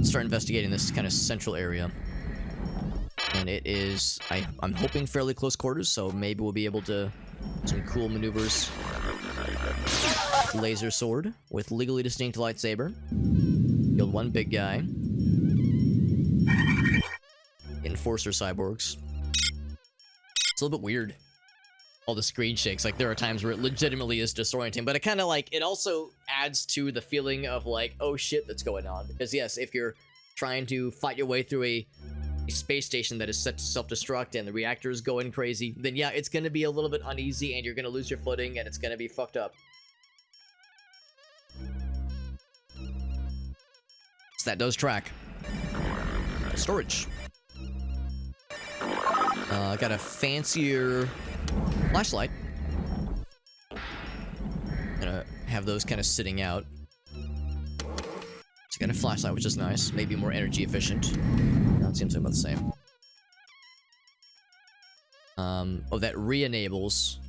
Start investigating this kind of central area. And it is, I'm hoping fairly close quarters, so maybe we'll be able to some cool maneuvers. Laser sword with legally distinct lightsaber. Killed one big guy. Enforcer cyborgs. It's a little bit weird. All the screen shakes. Like, there are times where it legitimately is disorienting, but it kind of like, it also adds to the feeling of like, oh shit, that's going on. Because yes, if you're trying to fight your way through a space station that is set to self-destruct and the reactor is going crazy, then yeah, it's going to be a little bit uneasy and you're going to lose your footing and it's going to be fucked up. So that does track. Storage. Got a fancier flashlight. Gonna have those kind of sitting out. So got a flashlight, which is nice. Maybe more energy efficient. No, it seems like about the same. Oh, that re-enables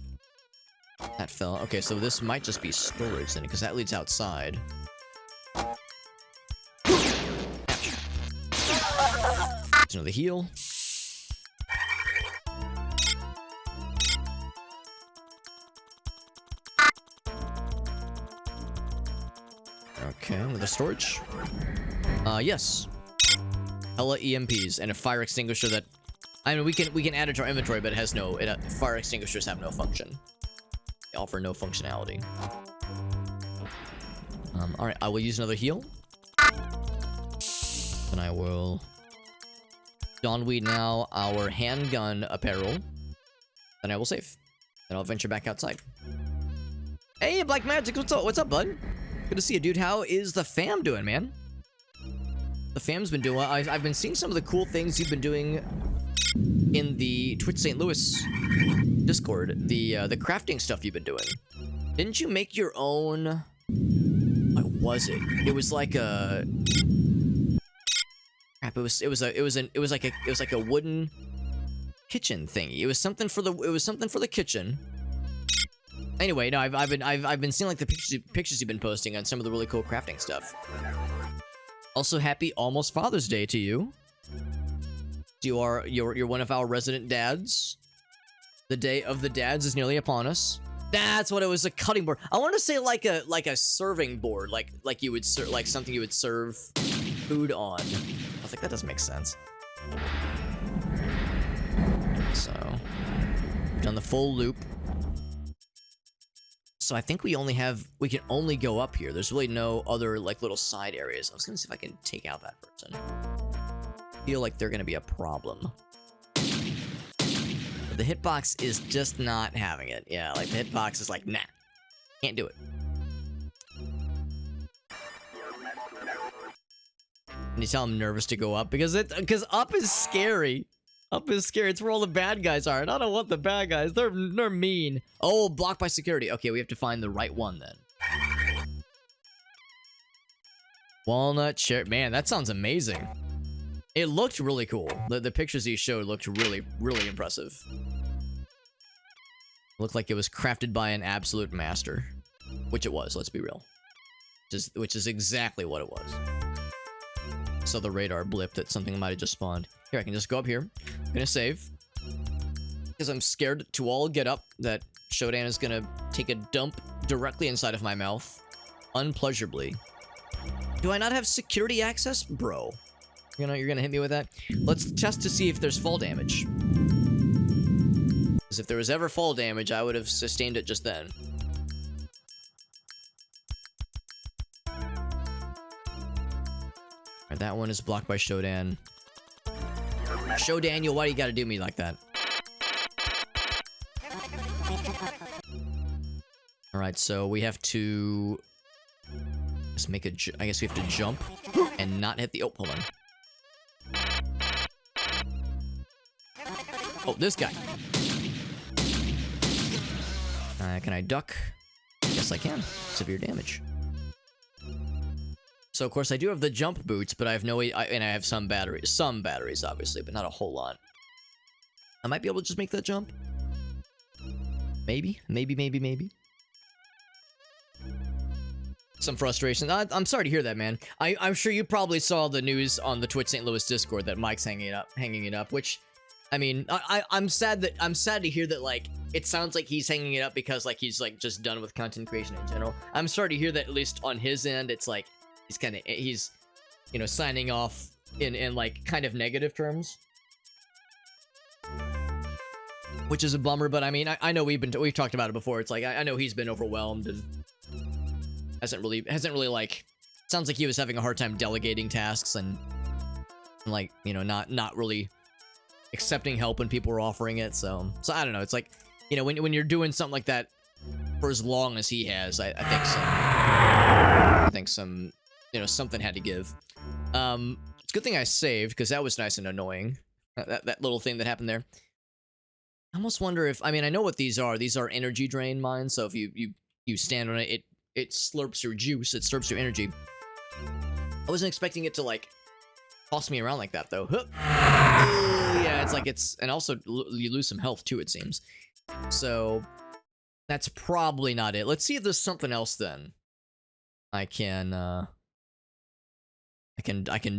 that fell. Okay, so this might just be storage then, because that leads outside. There's another heal. Okay, another storage. Yes. Hella EMPs and a fire extinguisher that, I mean, we can add it to our inventory, but it has no, fire extinguishers have no function. They offer no functionality. Alright, I will use another heal. And I will don we now our handgun apparel. Then I will save. Then I'll venture back outside. Hey, Black Magic, what's up? What's up, bud? Good to see you, dude. How is the fam doing, man? The fam's been doing well. I've been seeing some of the cool things you've been doing in the Twitch St. Louis Discord. The crafting stuff you've been doing. Didn't you make your own? What was it? It was like a. Crap! It was like a wooden kitchen thingy. It was something for the kitchen. Anyway, no, I've been seeing like the pictures you've been posting on some of the really cool crafting stuff. Also, happy almost Father's Day to you. You're one of our resident dads. The day of the dads is nearly upon us. That's what it was, a cutting board. I want to say like a serving board, like you would like something you would serve food on. I was like, that doesn't make sense. So, we've done the full loop. So I think we can only go up here. There's really no other, like, little side areas. I was gonna see if I can take out that person. I feel like they're gonna be a problem. But the hitbox is just not having it. Yeah, like, the hitbox is like, nah. Can't do it. Can you tell I'm nervous to go up? Because up is scary. Up is scary. It's where all the bad guys are. And I don't want the bad guys. They're mean. Oh, blocked by security. Okay, we have to find the right one then. Walnut cherry. Man, that sounds amazing. It looked really cool. The pictures he showed looked really, really impressive. Looked like it was crafted by an absolute master. Which it was, let's be real. Which is exactly what it was. So the radar blip that something might have just spawned. Here, I can just go up here. I'm gonna save. Because I'm scared to all get up that Shodan is gonna take a dump directly inside of my mouth. Unpleasurably. Do I not have security access? Bro. You're gonna hit me with that? Let's test to see if there's fall damage. Because if there was ever fall damage, I would have sustained it just then. Alright, that one is blocked by Shodan. Daniel, why do you gotta do me like that? Alright, so we have to... Just make a... I guess we have to jump and not hit the... Oh, hold on. Oh, this guy. Can I duck? Yes, I can. Severe damage. So, of course, I do have the jump boots, but I have no... and I have some batteries. Some batteries, obviously, but not a whole lot. I might be able to just make that jump. Maybe. Maybe. Some frustration. I'm sorry to hear that, man. I'm sure you probably saw the news on the Twitch St. Louis Discord that Mike's hanging it up, which... I mean, I'm sad to hear that, like, it sounds like he's hanging it up because, like, he's, like, just done with content creation in general. I'm sorry to hear that, at least on his end, it's like, he's, you know, signing off in like, kind of negative terms. Which is a bummer, but I mean, I know we've talked about it before. It's like, I know he's been overwhelmed and hasn't really, like, sounds like he was having a hard time delegating tasks and like, you know, not really accepting help when people were offering it, so I don't know. It's like, you know, when you're doing something like that for as long as he has, I think some, you know, something had to give. It's a good thing I saved because that was nice and annoying. That little thing that happened there. I almost wonder if, I mean, I know what these are. These are energy drain mines. So if you stand on it, it slurps your juice. It slurps your energy. I wasn't expecting it to like toss me around like that, though. Yeah, it's like and also you lose some health too, it seems. So that's probably not it. Let's see if there's something else then I can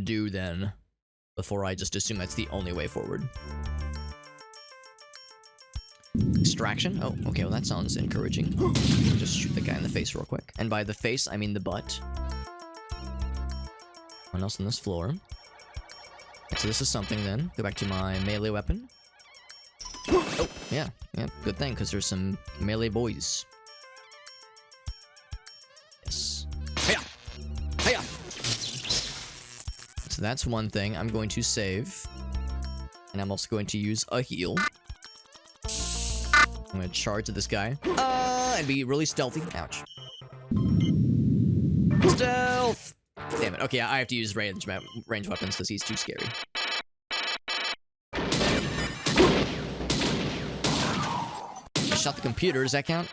do then before I just assume that's the only way forward. Extraction? Oh, okay, well that sounds encouraging. Just shoot the guy in the face real quick. And by the face, I mean the butt. What else on this floor? So this is something then. Go back to my melee weapon. Oh, yeah, good thing, because there's some melee boys. Yes. Hiya! Hiya! So that's one thing. I'm going to save. And I'm also going to use a heal. I'm going to charge at this guy. And be really stealthy. Ouch. Stealth! Damn it. Okay, I have to use range weapons because he's too scary. Shot the computer. Does that count?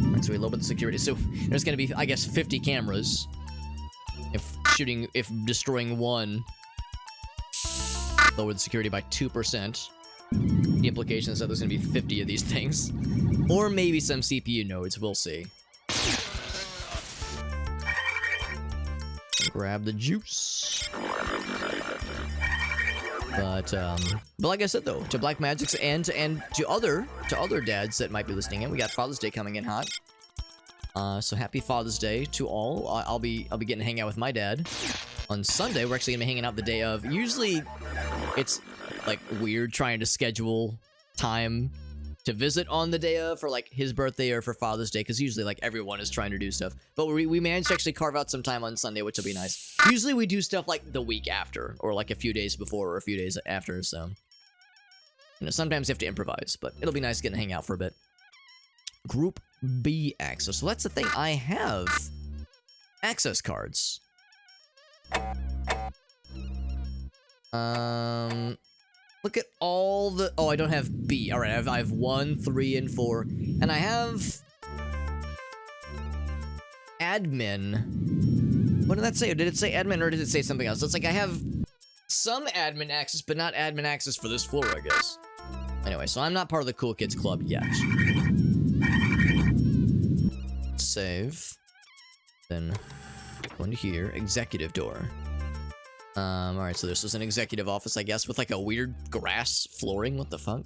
Alright, so we lower the security. So there's going to be, I guess, 50 cameras. If destroying one lowered the security by 2%. The implication is that there's going to be 50 of these things. Or maybe some CPU nodes. We'll see. Grab the juice. But like I said though, to Black Magics and to other dads that might be listening in, we got Father's Day coming in hot. So happy Father's Day to all. I'll be getting to hang out with my dad on Sunday. We're actually gonna be hanging out the day of. Usually, it's like weird trying to schedule time to visit on the day of for like his birthday or for Father's Day, because usually like everyone is trying to do stuff. But we managed to actually carve out some time on Sunday, which will be nice. Usually we do stuff like the week after, or like a few days before or a few days after, so you know, sometimes you have to improvise, but it'll be nice getting to hang out for a bit. Group B access. So that's the thing, I have access cards. Look at all the... Oh, I don't have B. Alright, I have 1, 3, and 4. And I have... admin. What did that say? Did it say admin or did it say something else? It's like I have some admin access, but not admin access for this floor, I guess. Anyway, so I'm not part of the cool kids club yet. Save. Then go into here. Executive door. Alright, so this is an executive office, I guess, with like a weird grass flooring. What the fuck?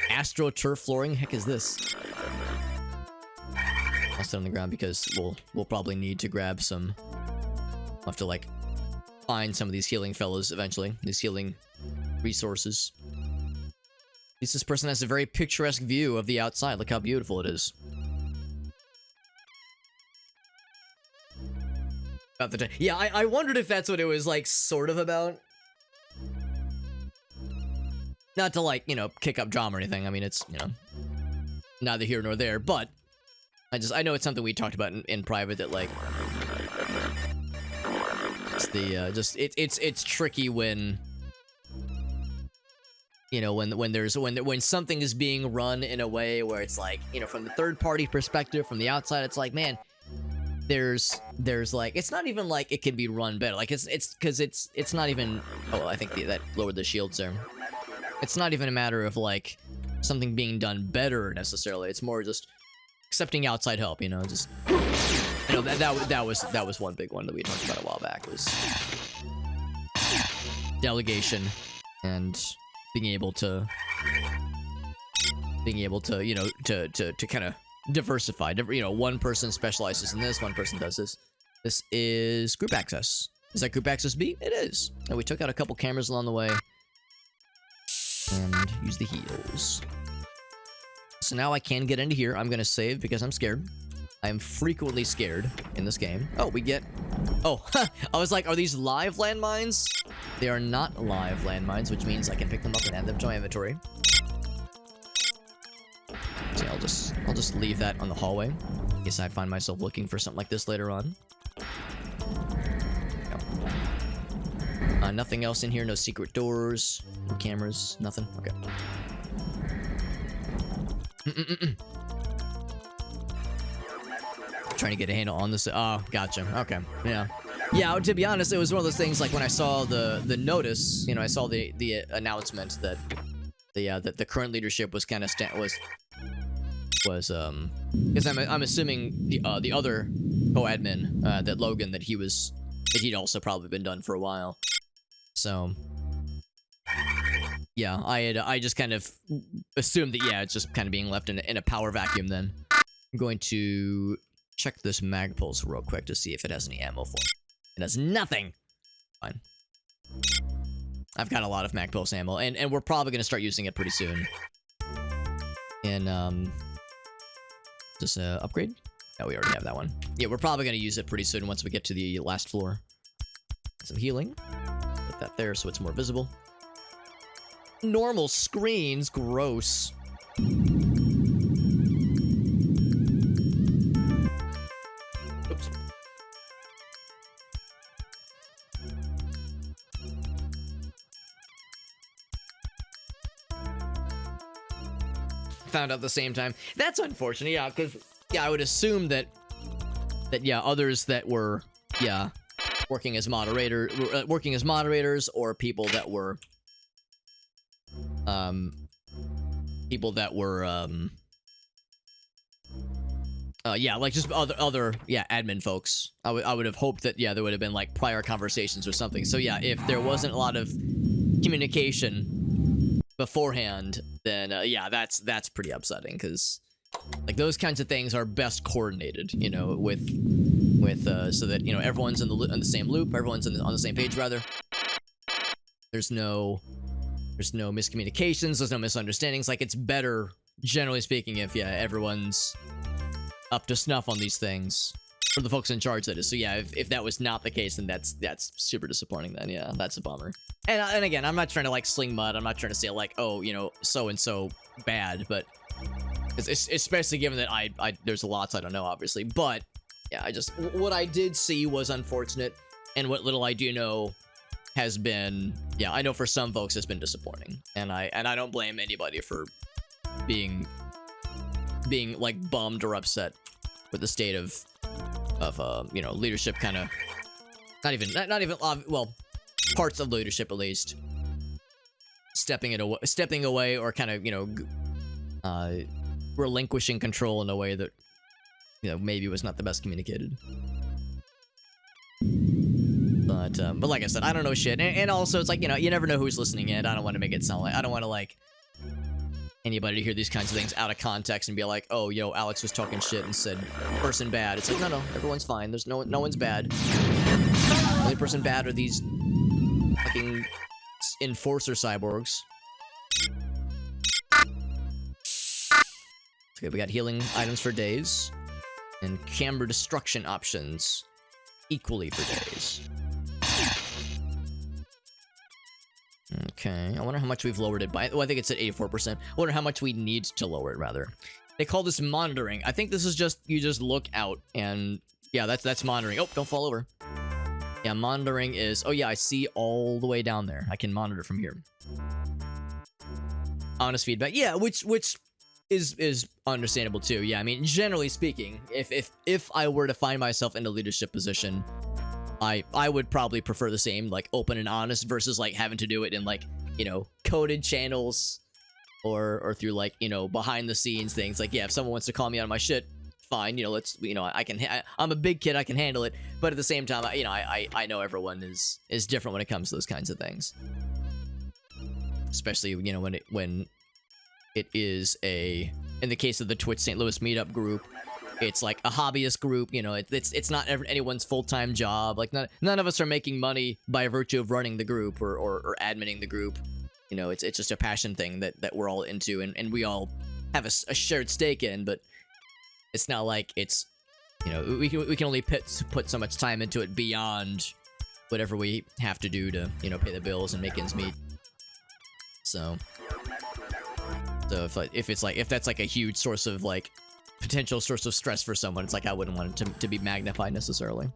AstroTurf flooring? Heck is this? I'll sit on the ground because we'll probably need to grab some. I'll have to like find some of these healing fellows eventually. These healing resources. At least this person has a very picturesque view of the outside. Look how beautiful it is. About the yeah, I wondered if that's what it was like sort of about. Not to like, you know, kick up drama or anything. I mean, it's, you know, neither here nor there, but I know it's something we talked about in private that like it's the it's tricky when, you know, when something is being run in a way where it's like, you know, from the third party perspective, from the outside, it's like, man, there's like, it's not even like it can be run better. Like it's not even, oh, I think that lowered the shields there. It's not even a matter of like something being done better necessarily. It's more just accepting outside help, you know, just, you know, that was one big one that we talked about a while back, was delegation and being able to, you know, to kind of diversify. You know, one person specializes in this, one person does this. This is group access. Is that group access B? It is. And we took out a couple cameras along the way. And use the heals. So now I can get into here. I'm gonna save because I'm scared. I am frequently scared in this game. Oh, we get... Oh, I was like, are these live landmines? They are not live landmines, which means I can pick them up and add them to my inventory. So I'll just leave that on the hallway in case I find myself looking for something like this later on. Nothing else in here. No secret doors, no cameras, nothing. Okay. Trying to get a handle on this. Oh, gotcha. Okay. Yeah. Yeah. To be honest, it was one of those things. Like when I saw the notice, you know, I saw the announcement that the current leadership was kind of because I'm assuming the other co-admin that Logan that he'd also probably been done for a while. So yeah, I just kind of assumed that, yeah, it's just kind of being left in a power vacuum. Then I'm going to check this mag pulse real quick to see if it has any ammo for it. It has nothing. Fine. I've got a lot of mag pulse ammo, and we're probably gonna start using it pretty soon. And just upgrade? No, we already have that one. Yeah, we're probably gonna use it pretty soon once we get to the last floor. Some healing. Put that there so it's more visible. Normal screens, gross. Oops. Found out at the same time. That's unfortunate, yeah, because, yeah, I would assume that yeah, others that were, yeah, working as moderators, or people that were, yeah, like just other, yeah, admin folks. I would have hoped that, yeah, there would have been like prior conversations or something. So yeah, if there wasn't a lot of communication beforehand, then yeah, that's pretty upsetting, because like those kinds of things are best coordinated, you know, with so that, you know, everyone's in the same loop, everyone's on the same page rather. There's no miscommunications, there's no misunderstandings. Like, it's better, generally speaking, if, yeah, everyone's up to snuff on these things, for the folks in charge, that is. So yeah, if that was not the case, then that's super disappointing. Then yeah, that's a bummer. And again, I'm not trying to like sling mud. I'm not trying to say like, oh, you know, so and so bad, but especially given that there's lots I don't know, obviously. But yeah, what I did see was unfortunate, and what little I do know has been, yeah, I know for some folks has been disappointing, and I don't blame anybody for being like bummed or upset with the state of you know, leadership kind of, not even, well, parts of leadership at least, stepping away or kind of, you know, relinquishing control in a way that, you know, maybe was not the best communicated. But like I said, I don't know shit, and also it's like, you know, you never know who's listening in. I don't want to make it sound like, I don't want to like anybody to hear these kinds of things out of context and be like, oh, yo, Alex was talking shit and said person bad. It's like, no, everyone's fine. There's no one's bad. The only person bad are these fucking enforcer cyborgs. Okay, we got healing items for days and camera destruction options equally for days. Okay, I wonder how much we've lowered it by. Well, I think it's at 84%. I wonder how much we need to lower it, rather. They call this monitoring. I think this is just, you just look out and, yeah, that's monitoring. Oh, don't fall over. Yeah, monitoring is, oh yeah, I see all the way down there. I can monitor from here. Honest feedback. Yeah, which is understandable too. Yeah, I mean, generally speaking, if I were to find myself in a leadership position, I would probably prefer the same, like, open and honest versus, like, having to do it in, like, you know, coded channels or through, like, you know, behind the scenes things. Like, yeah, if someone wants to call me out on my shit, fine, you know, let's, you know, I'm a big kid, I can handle it. But at the same time, you know, I know everyone is different when it comes to those kinds of things. Especially, you know, when it is in the case of the Twitch St. Louis meetup group, it's like a hobbyist group, you know, it's not anyone's full-time job. Like, none of us are making money by virtue of running the group or adminning the group. You know, it's just a passion thing that we're all into and we all have a shared stake in, but it's not like it's, you know, we can only put so much time into it beyond whatever we have to do to, you know, pay the bills and make ends meet. So if that's like a huge source of, like, potential source of stress for someone, it's like I wouldn't want it to be magnified necessarily.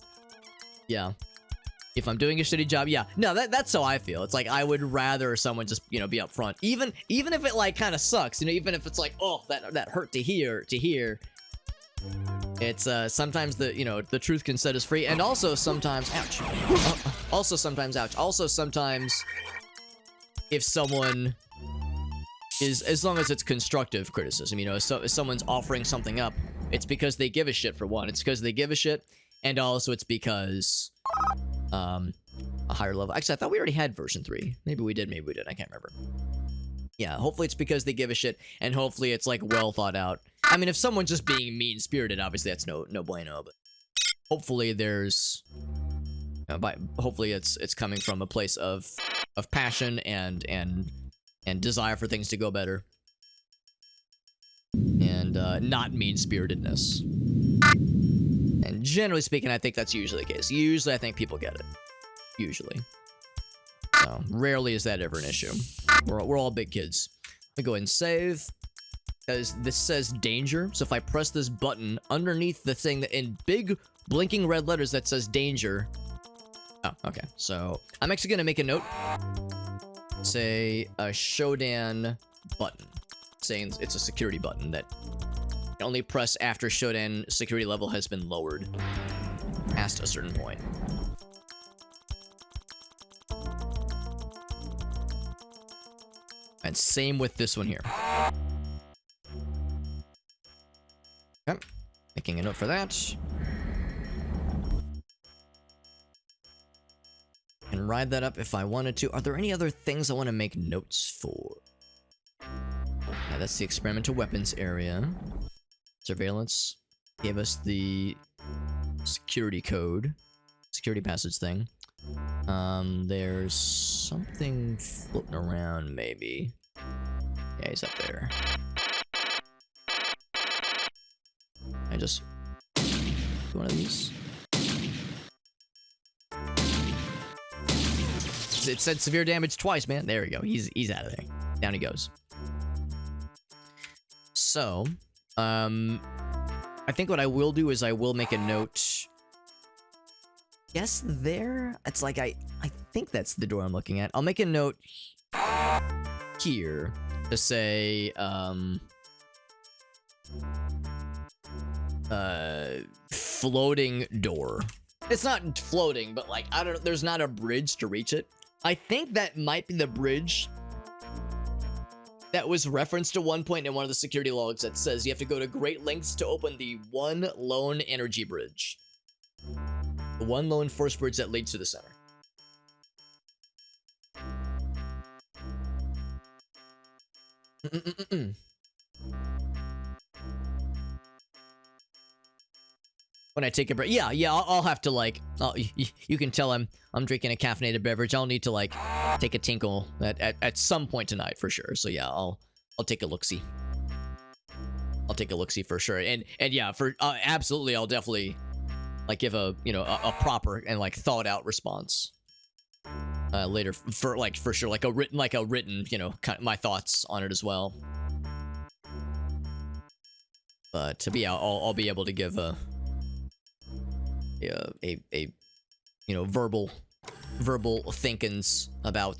Yeah. If I'm doing a shitty job, yeah. No, that's how I feel. It's like I would rather someone just, you know, be upfront. Even if it, like, kind of sucks, you know, even if it's like, oh, that hurt to hear. It's sometimes the truth can set us free, and also sometimes ouch. Also sometimes if someone is, as long as it's constructive criticism, you know, so if someone's offering something up, it's because they give a shit, for one. It's because they give a shit, and also it's because a higher level. Actually, I thought we already had version 3. Maybe we did, I can't remember. Yeah, hopefully it's because they give a shit, and hopefully it's, like, well thought out. I mean, if someone's just being mean-spirited, obviously that's no bueno, but hopefully there's, hopefully it's coming from a place of passion and desire for things to go better, and not mean-spiritedness. And generally speaking, I think that's usually the case. Usually I think people get it. Usually. So, rarely is that ever an issue. We're all big kids. Let me go ahead and save, because this says danger. So if I press this button underneath the thing that in big blinking red letters that says danger. Oh, okay. So I'm actually gonna make a note. Say a SHODAN button, saying it's a security button that you can only press after SHODAN security level has been lowered past a certain point. And same with this one here. Okay, making a note for that. And ride that up if I wanted to. Are there any other things I want to make notes for? Yeah, that's the experimental weapons area. Surveillance gave us the security code, security passage thing. There's something floating around, maybe. Yeah, he's up there. I just do one of these. It said severe damage twice, man. There we go. He's out of there. Down he goes. So, I think what I will do is I will make a note. Yes, there. It's like I think that's the door I'm looking at. I'll make a note here to say floating door. It's not floating, but like, I don't know, there's not a bridge to reach it. I think that might be the bridge that was referenced at one point in one of the security logs that says you have to go to great lengths to open the one lone energy bridge. The one lone force bridge that leads to the center. When I take a break, yeah, I'll have to like, you can tell I'm drinking a caffeinated beverage. I'll need to like take a tinkle at some point tonight for sure. So yeah, I'll take a look-see. I'll take a look-see for sure. And yeah, for absolutely, I'll definitely like give a, you know, a proper and like thought out response later for sure, like a written, you know, kind of my thoughts on it as well. But yeah, I'll be able to give a you know, verbal thinkings about.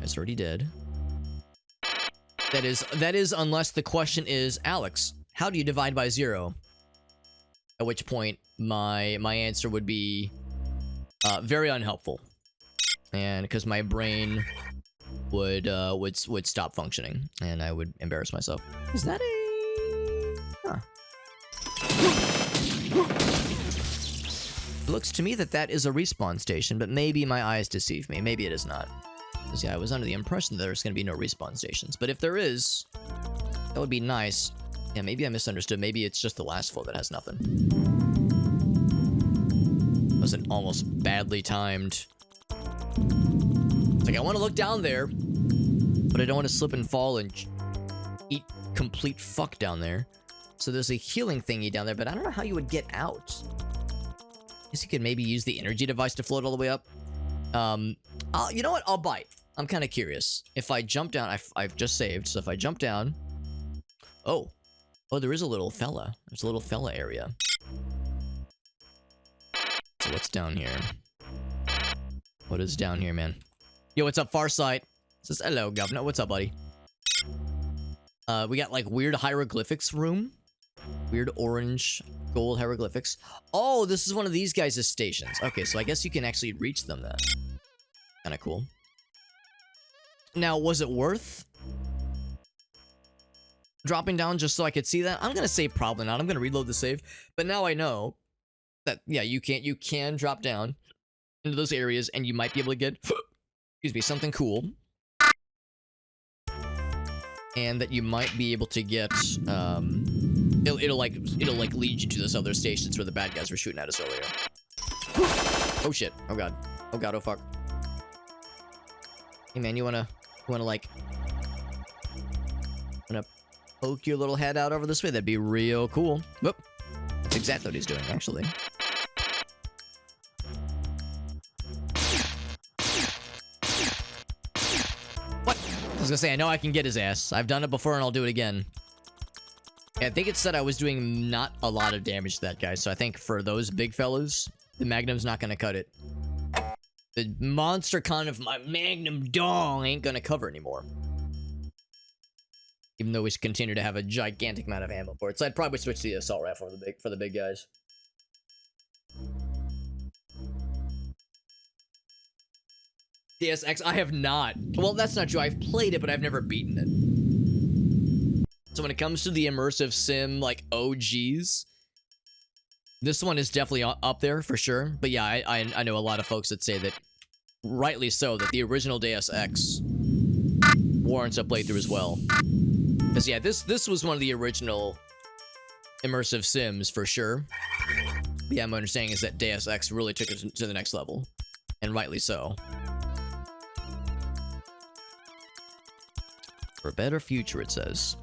It's already dead. That is unless the question is, Alex, how do you divide by 0? At which point my answer would be very unhelpful, and because my brain would stop functioning and I would embarrass myself. Is that a? Huh. It looks to me that is a respawn station, but maybe my eyes deceive me. Maybe it is not. Because yeah, I was under the impression that there's going to be no respawn stations. But if there is, that would be nice. Yeah, maybe I misunderstood. Maybe it's just the last floor that has nothing. That was an almost badly timed. It's like, I want to look down there, but I don't want to slip and fall and eat complete fuck down there. So there's a healing thingy down there, but I don't know how you would get out. I guess you could maybe use the energy device to float all the way up. You know what? I'll bite. I'm kind of curious. If I jump down, I've just saved, so if I jump down... Oh, there is a little fella. There's a little fella area. So what's down here? What is down here, man? Yo, what's up, Farsight? Says, hello, governor. What's up, buddy? We got, like, weird hieroglyphics room. Weird orange gold hieroglyphics. Oh, this is one of these guys' stations. Okay, so I guess you can actually reach them then. Kinda cool. Now, was it worth dropping down just so I could see that? I'm gonna say probably not. I'm gonna reload the save. But now I know that, yeah, you can drop down into those areas and you might be able to get, excuse me, something cool. And that you might be able to get, it'll like lead you to those other stations where the bad guys were shooting at us earlier. Oh shit, oh god, oh fuck. Hey man, you wanna like, poke your little head out over this way? That'd be real cool. Whoop, that's exactly what he's doing, actually. What? I was gonna say, I know I can get his ass. I've done it before and I'll do it again. Yeah, I think it said I was doing not a lot of damage to that guy, so I think for those big fellas, the Magnum's not gonna cut it. The monster con of my Magnum dong ain't gonna cover anymore. Even though we continue to have a gigantic amount of ammo for it, so I'd probably switch to the assault rifle for the big guys. DSX, I have not. Well, that's not true. I've played it, but I've never beaten it. So when it comes to the immersive sim, like, OGs, this one is definitely up there for sure. But yeah, I know a lot of folks that say that, rightly so, that the original Deus Ex warrants a playthrough as well. Because yeah, this was one of the original immersive sims for sure. But yeah, my understanding is that Deus Ex really took it to the next level. And rightly so. For a better future, it says.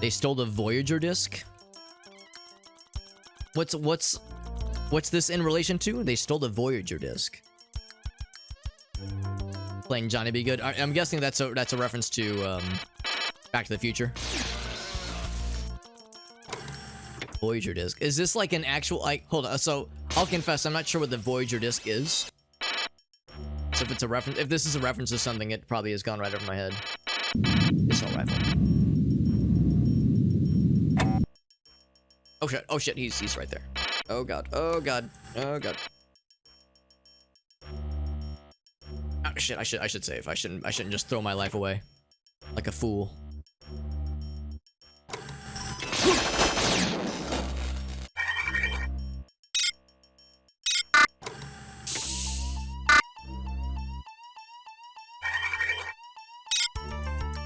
They stole the Voyager disc? What's this in relation to? They stole the Voyager disc. Playing Johnny Be Good. I'm guessing that's a reference to Back to the Future. Voyager disc. Is this like an actual, like, hold on, so I'll confess I'm not sure what the Voyager disc is. So if it's a reference, if this is a reference to something, it probably has gone right over my head. assault rifle. Oh shit, oh shit, he's right there. Oh god, oh god, oh god. Oh shit, I should save. I shouldn't just throw my life away. Like a fool.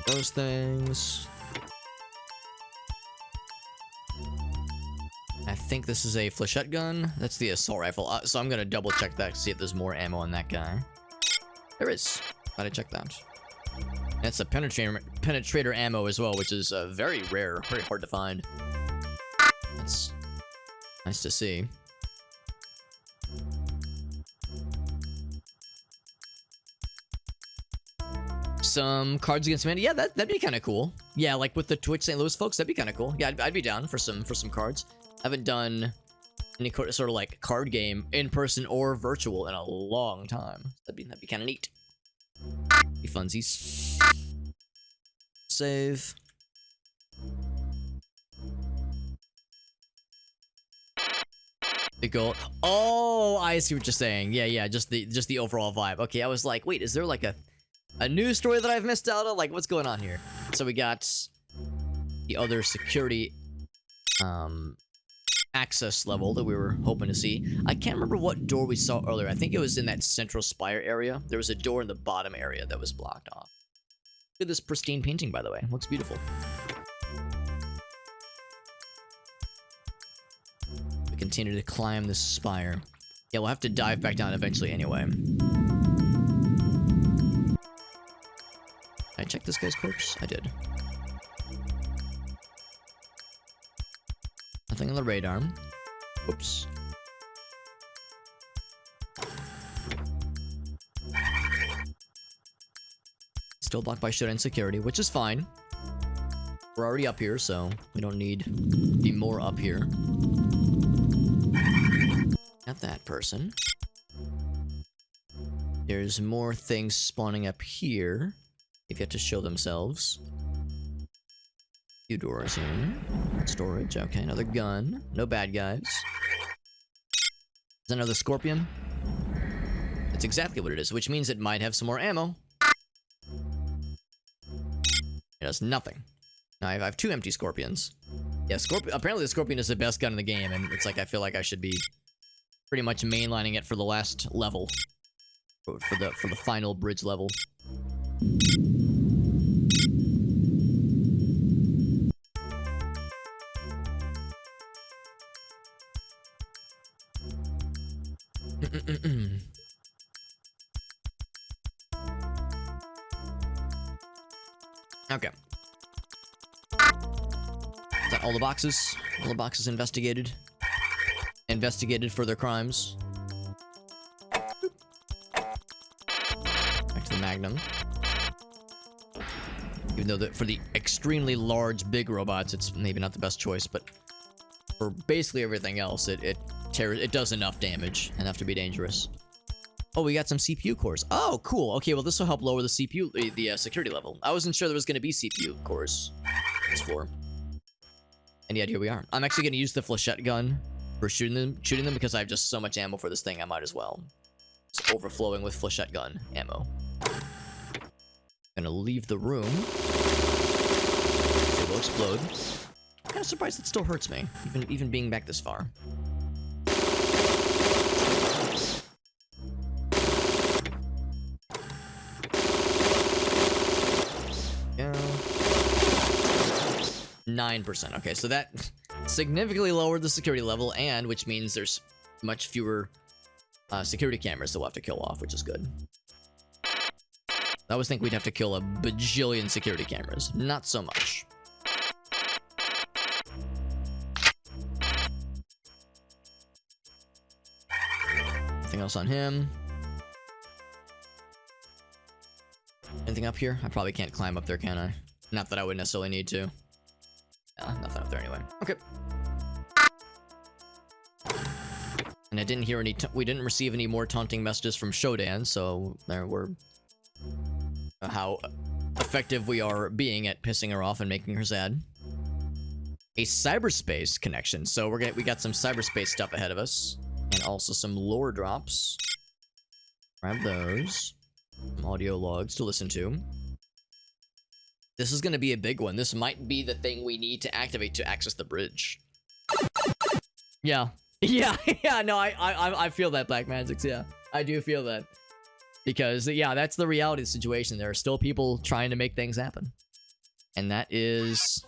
Those things. I think this is a flechette gun. That's the assault rifle. So I'm gonna double check that to see if there's more ammo on that guy. There is. Glad I checked that. And it's a penetrator ammo as well, which is very rare, very hard to find. That's nice to see. Some Cards Against Humanity. Yeah, that'd be kind of cool. Yeah, like with the Twitch St. Louis folks, that'd be kind of cool. Yeah, I'd be down for some cards. I haven't done any sort of like card game in person or virtual in a long time. That'd be kind of neat. Be funsies. Save. The goal. Oh, I see what you're saying. Yeah, just the overall vibe. Okay, I was like, wait, is there like a news story that I've missed out on? Like, what's going on here? So we got the other security access level that we were hoping to see. I can't remember what door we saw earlier. I think it was in that central spire area. There was a door in the bottom area that was blocked off. Look at this pristine painting, by the way. Looks beautiful. We continue to climb this spire. Yeah, we'll have to dive back down eventually anyway. I checked this guy's corpse? I did. Nothing on the radar. Oops. Still blocked by SHODAN security, which is fine. We're already up here, so we don't need to be more up here. Not that person. There's more things spawning up here. If you have to show themselves. Few doors here. Storage, okay, another gun. No bad guys. Is that another scorpion? That's exactly what it is, which means it might have some more ammo. It has nothing. Now I have 2 empty scorpions. Yeah, apparently the scorpion is the best gun in the game, and it's like I feel like I should be pretty much mainlining it for the last level. For the final bridge level. Okay. Is that all the boxes? All the boxes investigated? Investigated for their crimes. Back to the Magnum. Even though for the extremely large, big robots, it's maybe not the best choice, but for basically everything else, it does enough damage, enough to be dangerous. Oh, we got some CPU cores. Oh, cool. Okay, well, this will help lower the CPU, the security level. I wasn't sure there was going to be CPU cores on this floor. And yet, here we are. I'm actually going to use the flechette gun for shooting them because I have just so much ammo for this thing, I might as well. It's overflowing with flechette gun ammo. Gonna leave the room. It will explode. I'm kind of surprised it still hurts me, even being back this far. Yeah. 9%. Okay, so that significantly lowered the security level, and which means there's much fewer security cameras that we'll have to kill off, which is good. I always think we'd have to kill a bajillion security cameras. Not so much. Anything else on him? Anything up here? I probably can't climb up there, can I? Not that I would necessarily need to. Yeah, nothing up there anyway. Okay. And I didn't hear any. We didn't receive any more taunting messages from SHODAN, so there were. How effective we are being at pissing her off and making her sad. A cyberspace connection. So we got some cyberspace stuff ahead of us. And also some lore drops. Grab those. Some audio logs to listen to. This is going to be a big one. This might be the thing we need to activate to access the bridge. Yeah. Yeah, no, I feel that, Black Magics, yeah. I do feel that. Because, yeah, that's the reality of the situation. There are still people trying to make things happen. And that is...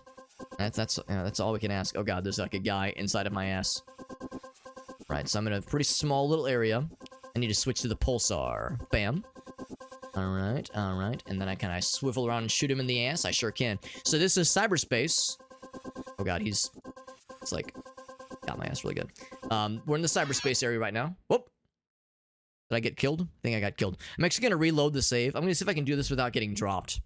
That's all we can ask. Oh god, there's like a guy inside of my ass. Right, so I'm in a pretty small little area. I need to switch to the pulsar. Bam. Alright. And then can I swivel around and shoot him in the ass? I sure can. So this is cyberspace. Oh god, it's like... Got my ass really good. We're in the cyberspace area right now. Whoop. Did I get killed? I think I got killed. I'm actually gonna reload the save. I'm gonna see if I can do this without getting dropped.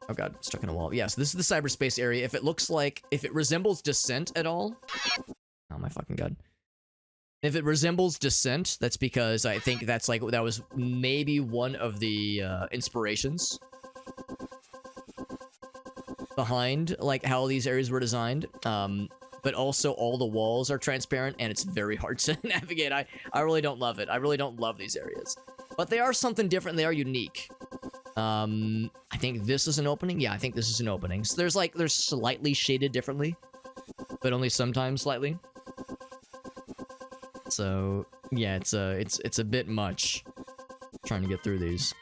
Oh god, stuck in a wall. Yes, this is the cyberspace area. If it resembles Descent at all... Oh my fucking god. If it resembles Descent, that's because I think that was maybe one of the inspirations behind like how these areas were designed. But also all the walls are transparent and it's very hard to navigate. I really don't love it. I really don't love these areas. But they are something different. They are unique. I think this is an opening. Yeah, I think this is an opening. So there's slightly shaded differently, but only sometimes slightly. So yeah, it's a bit much trying to get through these.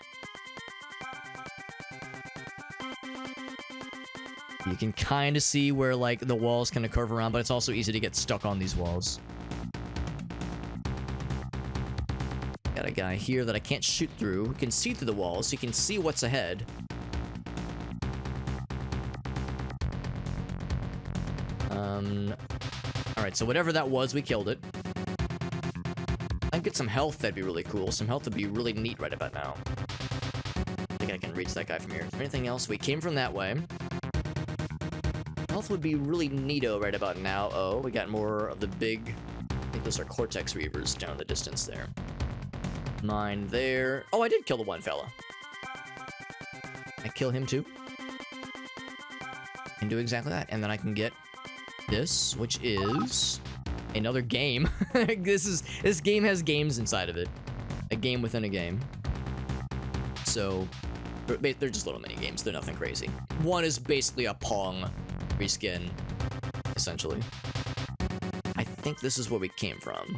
You can kind of see where like the walls kind of curve around, but it's also easy to get stuck on these walls. Got a guy here that I can't shoot through. We can see through the walls, so you can see what's ahead. Alright, so whatever that was, we killed it. I'd get some health, that'd be really cool. Some health would be really neat right about now. I think I can reach that guy from here. Is there anything else? We came from that way. Health would be really neato right about now. Oh, we got more of the big... I think those are Cortex Reavers down in the distance there. Mine there. Oh, I did kill the one fella. I kill him too. And do exactly that. And then I can get this, which is another game. This game has games inside of it. A game within a game. So they're just little mini games. They're nothing crazy. One is basically a Pong reskin, essentially. I think this is where we came from.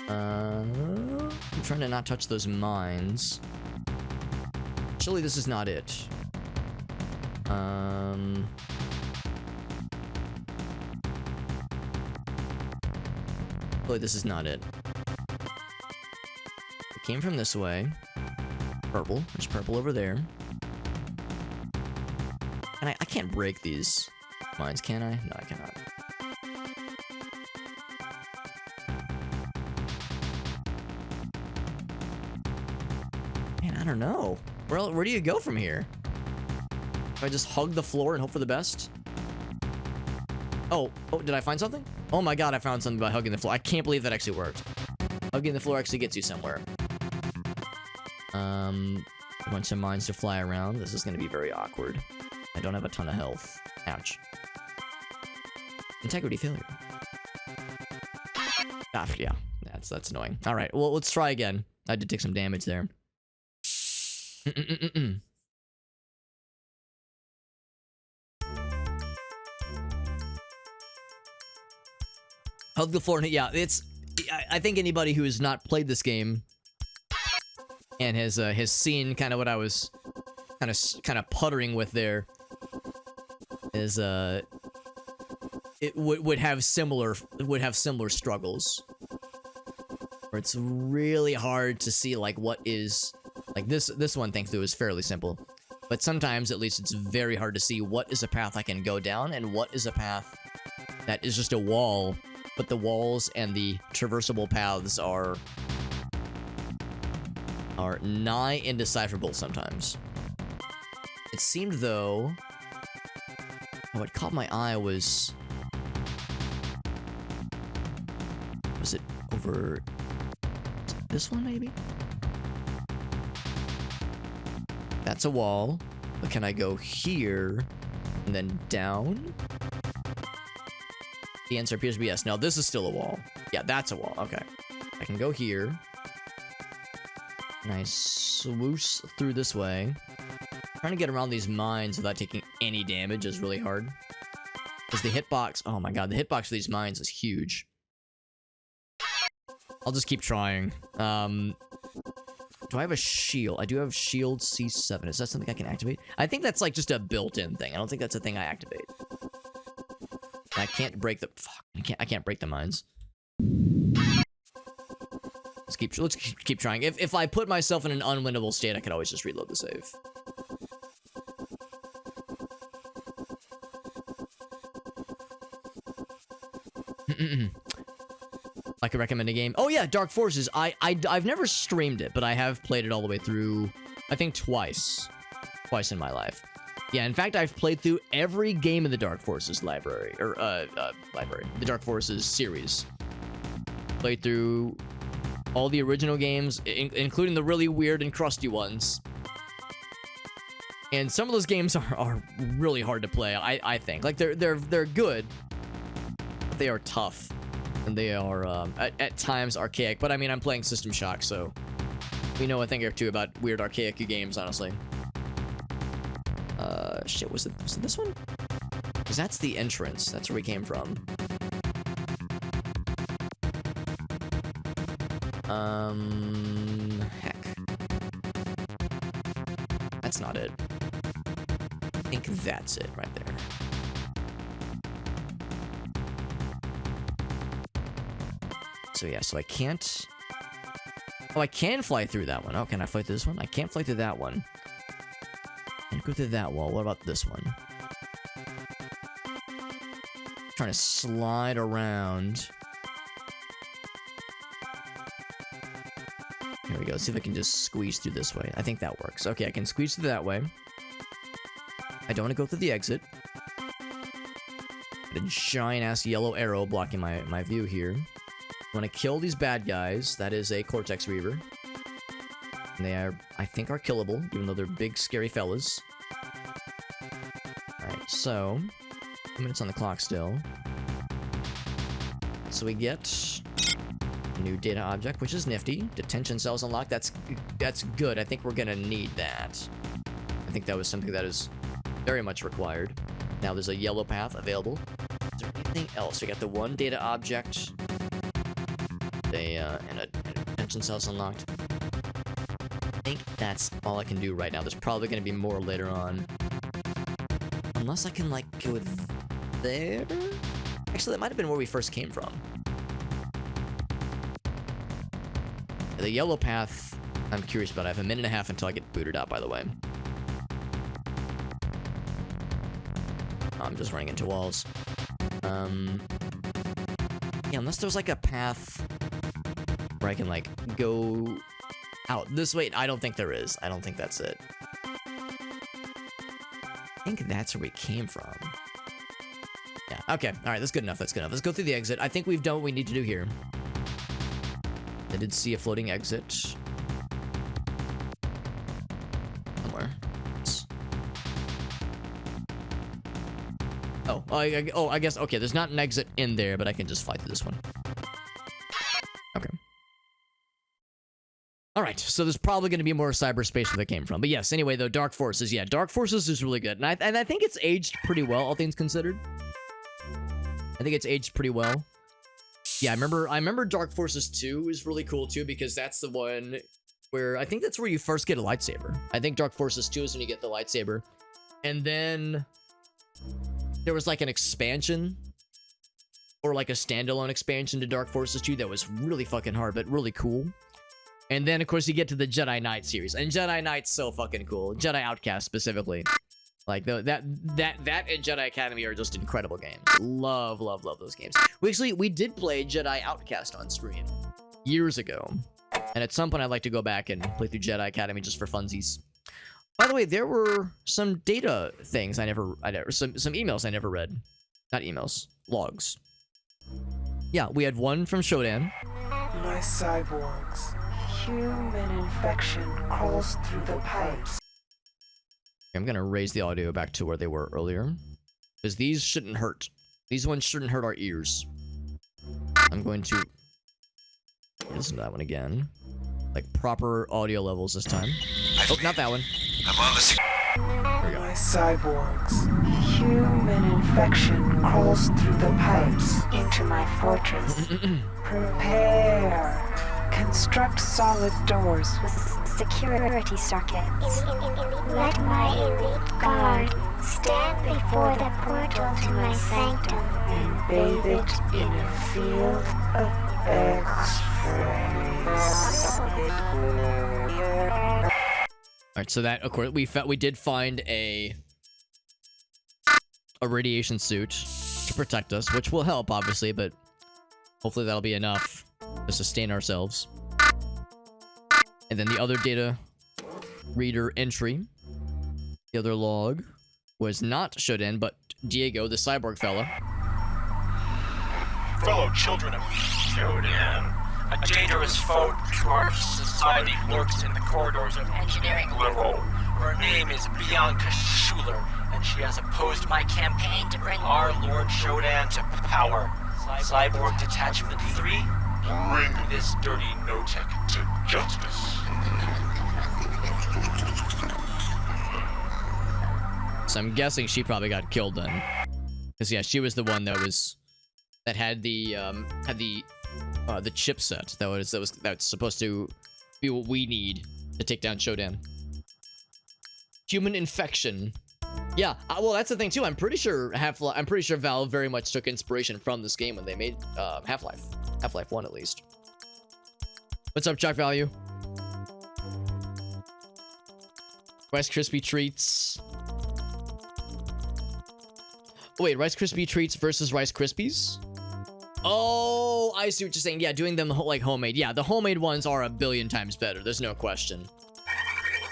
I'm trying to not touch those mines. Actually, this is not it. Really, this is not it. We came from this way. Purple. There's purple over there. And I can't break these mines, can I? No, I cannot. Man, I don't know. Where do you go from here? Do I just hug the floor and hope for the best? Oh, did I find something? Oh my god, I found something by hugging the floor. I can't believe that actually worked. Hugging the floor actually gets you somewhere. A bunch of mines to fly around. This is going to be very awkward. I don't have a ton of health. Ouch. Integrity failure. Ah, yeah. That's annoying. Alright, well, let's try again. I did take some damage there. Hug the floor. Yeah, I think anybody who has not played this game and has seen kind of what I was kind of puttering with there is it would have similar struggles. Where it's really hard to see like what is like this one thing through is fairly simple. But sometimes at least it's very hard to see what is a path I can go down and what is a path that is just a wall. But the walls and the traversable paths are nigh indecipherable sometimes. It seemed though, what caught my eye was it over this one, maybe? That's a wall. But can I go here and then down? The answer appears to be yes. Now, this is still a wall. Yeah, that's a wall. Okay. I can go here. And I swoosh through this way. Trying to get around these mines without taking any damage is really hard. Because the hitbox... Oh my god, the hitbox for these mines is huge. I'll just keep trying. Do I have a shield? I do have shield C7. Is that something I can activate? I think that's like just a built-in thing. I don't think that's a thing I activate. I can't break the... Fuck. I can't break the mines. Let's keep trying. If I put myself in an unwinnable state, I could always just reload the save. I could recommend a game. Oh yeah, Dark Forces. I've never streamed it, but I have played it all the way through, I think twice. Twice in my life. Yeah, in fact, I've played through every game in the Dark Forces library. Or, the Dark Forces series. Played through all the original games, including the really weird and crusty ones. And some of those games are really hard to play, I think. Like, they're good. But they are tough. And they are, at times, archaic. But, I mean, I'm playing System Shock, so... we know a thing or two about weird, archaic games, honestly. Shit, was it this one? Because that's the entrance. That's where we came from. Heck. That's not it. I think that's it right there. So yeah, so I can't... Oh, I can fly through that one. Oh, can I fly through this one? I can't fly through that one. And go through that wall. What about this one? Trying to slide around. Here we go. See if I can just squeeze through this way. I think that works. Okay, I can squeeze through that way. I don't want to go through the exit. Got a giant-ass yellow arrow blocking my view here. I want to kill these bad guys. That is a Cortex Reaver. And they are, I think, are killable, even though they're big, scary fellas. Alright, so... 2 minutes on the clock still. So we get... a new data object, which is nifty. Detention cells unlocked. That's good. I think we're gonna need that. I think that was something that is very much required. Now there's a yellow path available. Is there anything else? We got the one data object. And a detention cells unlocked. I think that's all I can do right now. There's probably going to be more later on. Unless I can, like, go there? Actually, that might have been where we first came from. The yellow path, I'm curious about. I have a minute and a half until I get booted out, by the way. I'm just running into walls. Yeah, unless there's, like, a path... where I can, like, go out this way. I don't think there is. I don't think that's it. I think that's where we came from. Yeah, okay. Alright, that's good enough. That's good enough. Let's go through the exit. I think we've done what we need to do here. I did see a floating exit. Somewhere. Oh, I guess, okay, there's not an exit in there, but I can just fly through this one. Okay. Alright, so there's probably going to be more cyberspace where that came from. But yes, anyway, though, Dark Forces. Yeah, Dark Forces is really good. And I think it's aged pretty well, all things considered. I think it's aged pretty well. Yeah, I remember Dark Forces 2 is really cool, too, because that's the one where... I think that's where you first get a lightsaber. I think Dark Forces 2 is when you get the lightsaber. And then... there was, like, an expansion... or, like, a standalone expansion to Dark Forces 2 that was really fucking hard, but really cool. And then, of course, you get to the Jedi Knight series. And Jedi Knight's so fucking cool. Jedi Outcast, specifically. Like, that and Jedi Academy are just incredible games. Love those games. We did play Jedi Outcast on stream years ago. And at some point, I'd like to go back and play through Jedi Academy just for funsies. By the way, there were some data things some emails I never read. Not emails. Logs. Yeah, we had one from SHODAN. My cyborgs, Human infection crawls through the pipes. I'm gonna raise the audio back to where they were earlier, because these shouldn't hurt. These ones shouldn't hurt our ears. I'm going to listen to that one again, like proper audio levels this time. Oh, not that one. I'm on the There we go. My cyborgs. Human infection crawls through the pipes into my fortress. Prepare. Construct solid doors with security circuits. Let my elite guard stand before the portal to my sanctum and bathe it in a field of X-rays. Alright, so that, of course, we did find a radiation suit to protect us, which will help, obviously, but hopefully that'll be enough to sustain ourselves. And then the other data reader entry, the other log, was not Shodan, but Diego, the cyborg fella. Fellow children of Shodan, a dangerous foe to our society lurks in the corridors of engineering level. Her name is Bianca Schuler, and she has opposed my campaign to bring our Lord Shodan to power. Cyborg Detachment 3, bring this dirty no-tech to justice. So I'm guessing she probably got killed then, because yeah, she was the one that had the chipset that's supposed to be what we need to take down Shodan. Human infection. Yeah, well, that's the thing too. I'm pretty sure Valve very much took inspiration from this game when they made Half-Life 1 at least. What's up, Chuck Value? Rice Krispie treats. Wait, Rice Krispie treats versus Rice Krispies? Oh, I see what you're saying. Yeah, doing them like homemade. Yeah, the homemade ones are a billion times better. There's no question.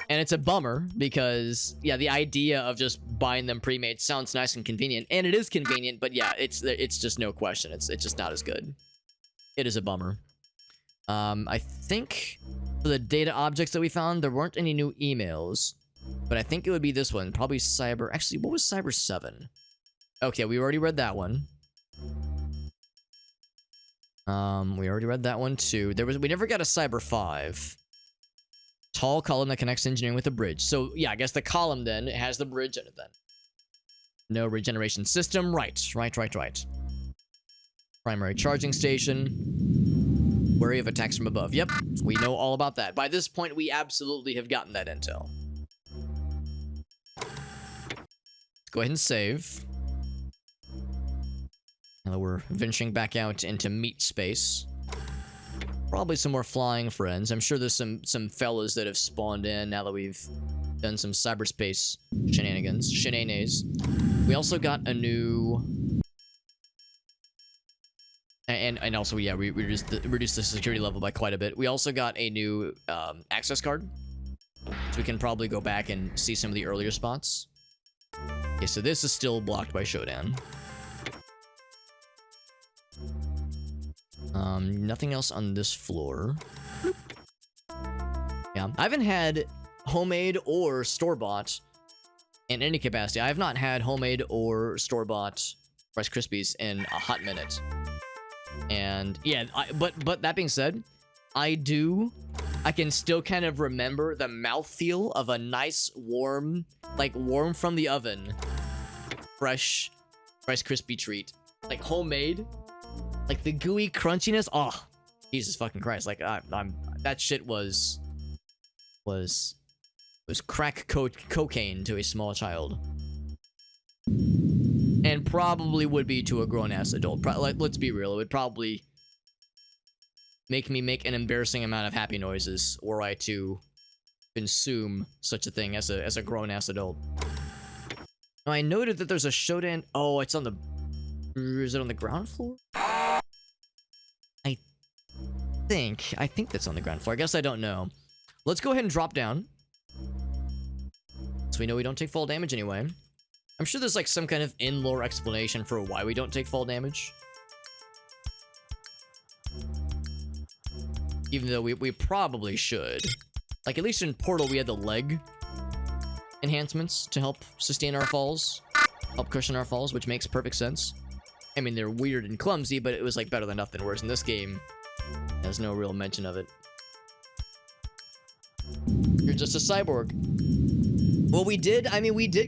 And it's a bummer because, yeah, the idea of just buying them pre-made sounds nice and convenient. And it is convenient, but yeah, it's just no question. It's just not as good. It is a bummer. I think for the data objects that we found, there weren't any new emails. But I think it would be this one. Probably Cyber... Actually, what was Cyber 7? Okay, we already read that one. We already read that one too. We never got a Cyber 5. Tall column that connects engineering with a bridge. So yeah, I guess the column then has the bridge in it then. No regeneration system. Right. Primary charging station. Worry of attacks from above. Yep, we know all about that. By this point, we absolutely have gotten that intel. Let's go ahead and save. Now that we're venturing back out into meat space. Probably some more flying friends. I'm sure there's some fellas that have spawned in now that we've done some cyberspace shenanigans. We also got a new... And also, yeah, we reduced the security level by quite a bit. We also got a new access card. So we can probably go back and see some of the earlier spots. Okay, so this is still blocked by Shodan. Nothing else on this floor. Yeah, I haven't had homemade or store-bought in any capacity. I have not had homemade or store-bought Rice Krispies in a hot minute. And yeah, but that being said, I can still kind of remember the mouthfeel of a nice warm from the oven, fresh Rice Krispie treat, like homemade. Like the gooey crunchiness, oh, Jesus fucking Christ! Like that shit was crack cocaine to a small child, and probably would be to a grown-ass adult. Like, let's be real, it would probably make me make an embarrassing amount of happy noises were I to consume such a thing as a grown-ass adult. Now, I noted that there's a Shodan. Oh, it's on the. Is it on the ground floor? I think that's on the ground floor. I guess I don't know. Let's go ahead and drop down. So we know we don't take fall damage anyway. I'm sure there's like some kind of in-lore explanation for why we don't take fall damage. Even though we probably should. Like, at least in Portal, we had the leg enhancements to help sustain our falls. Help cushion our falls, which makes perfect sense. I mean, they're weird and clumsy, but it was, like, better than nothing. Whereas in this game, there's no real mention of it. You're just a cyborg. Well, we did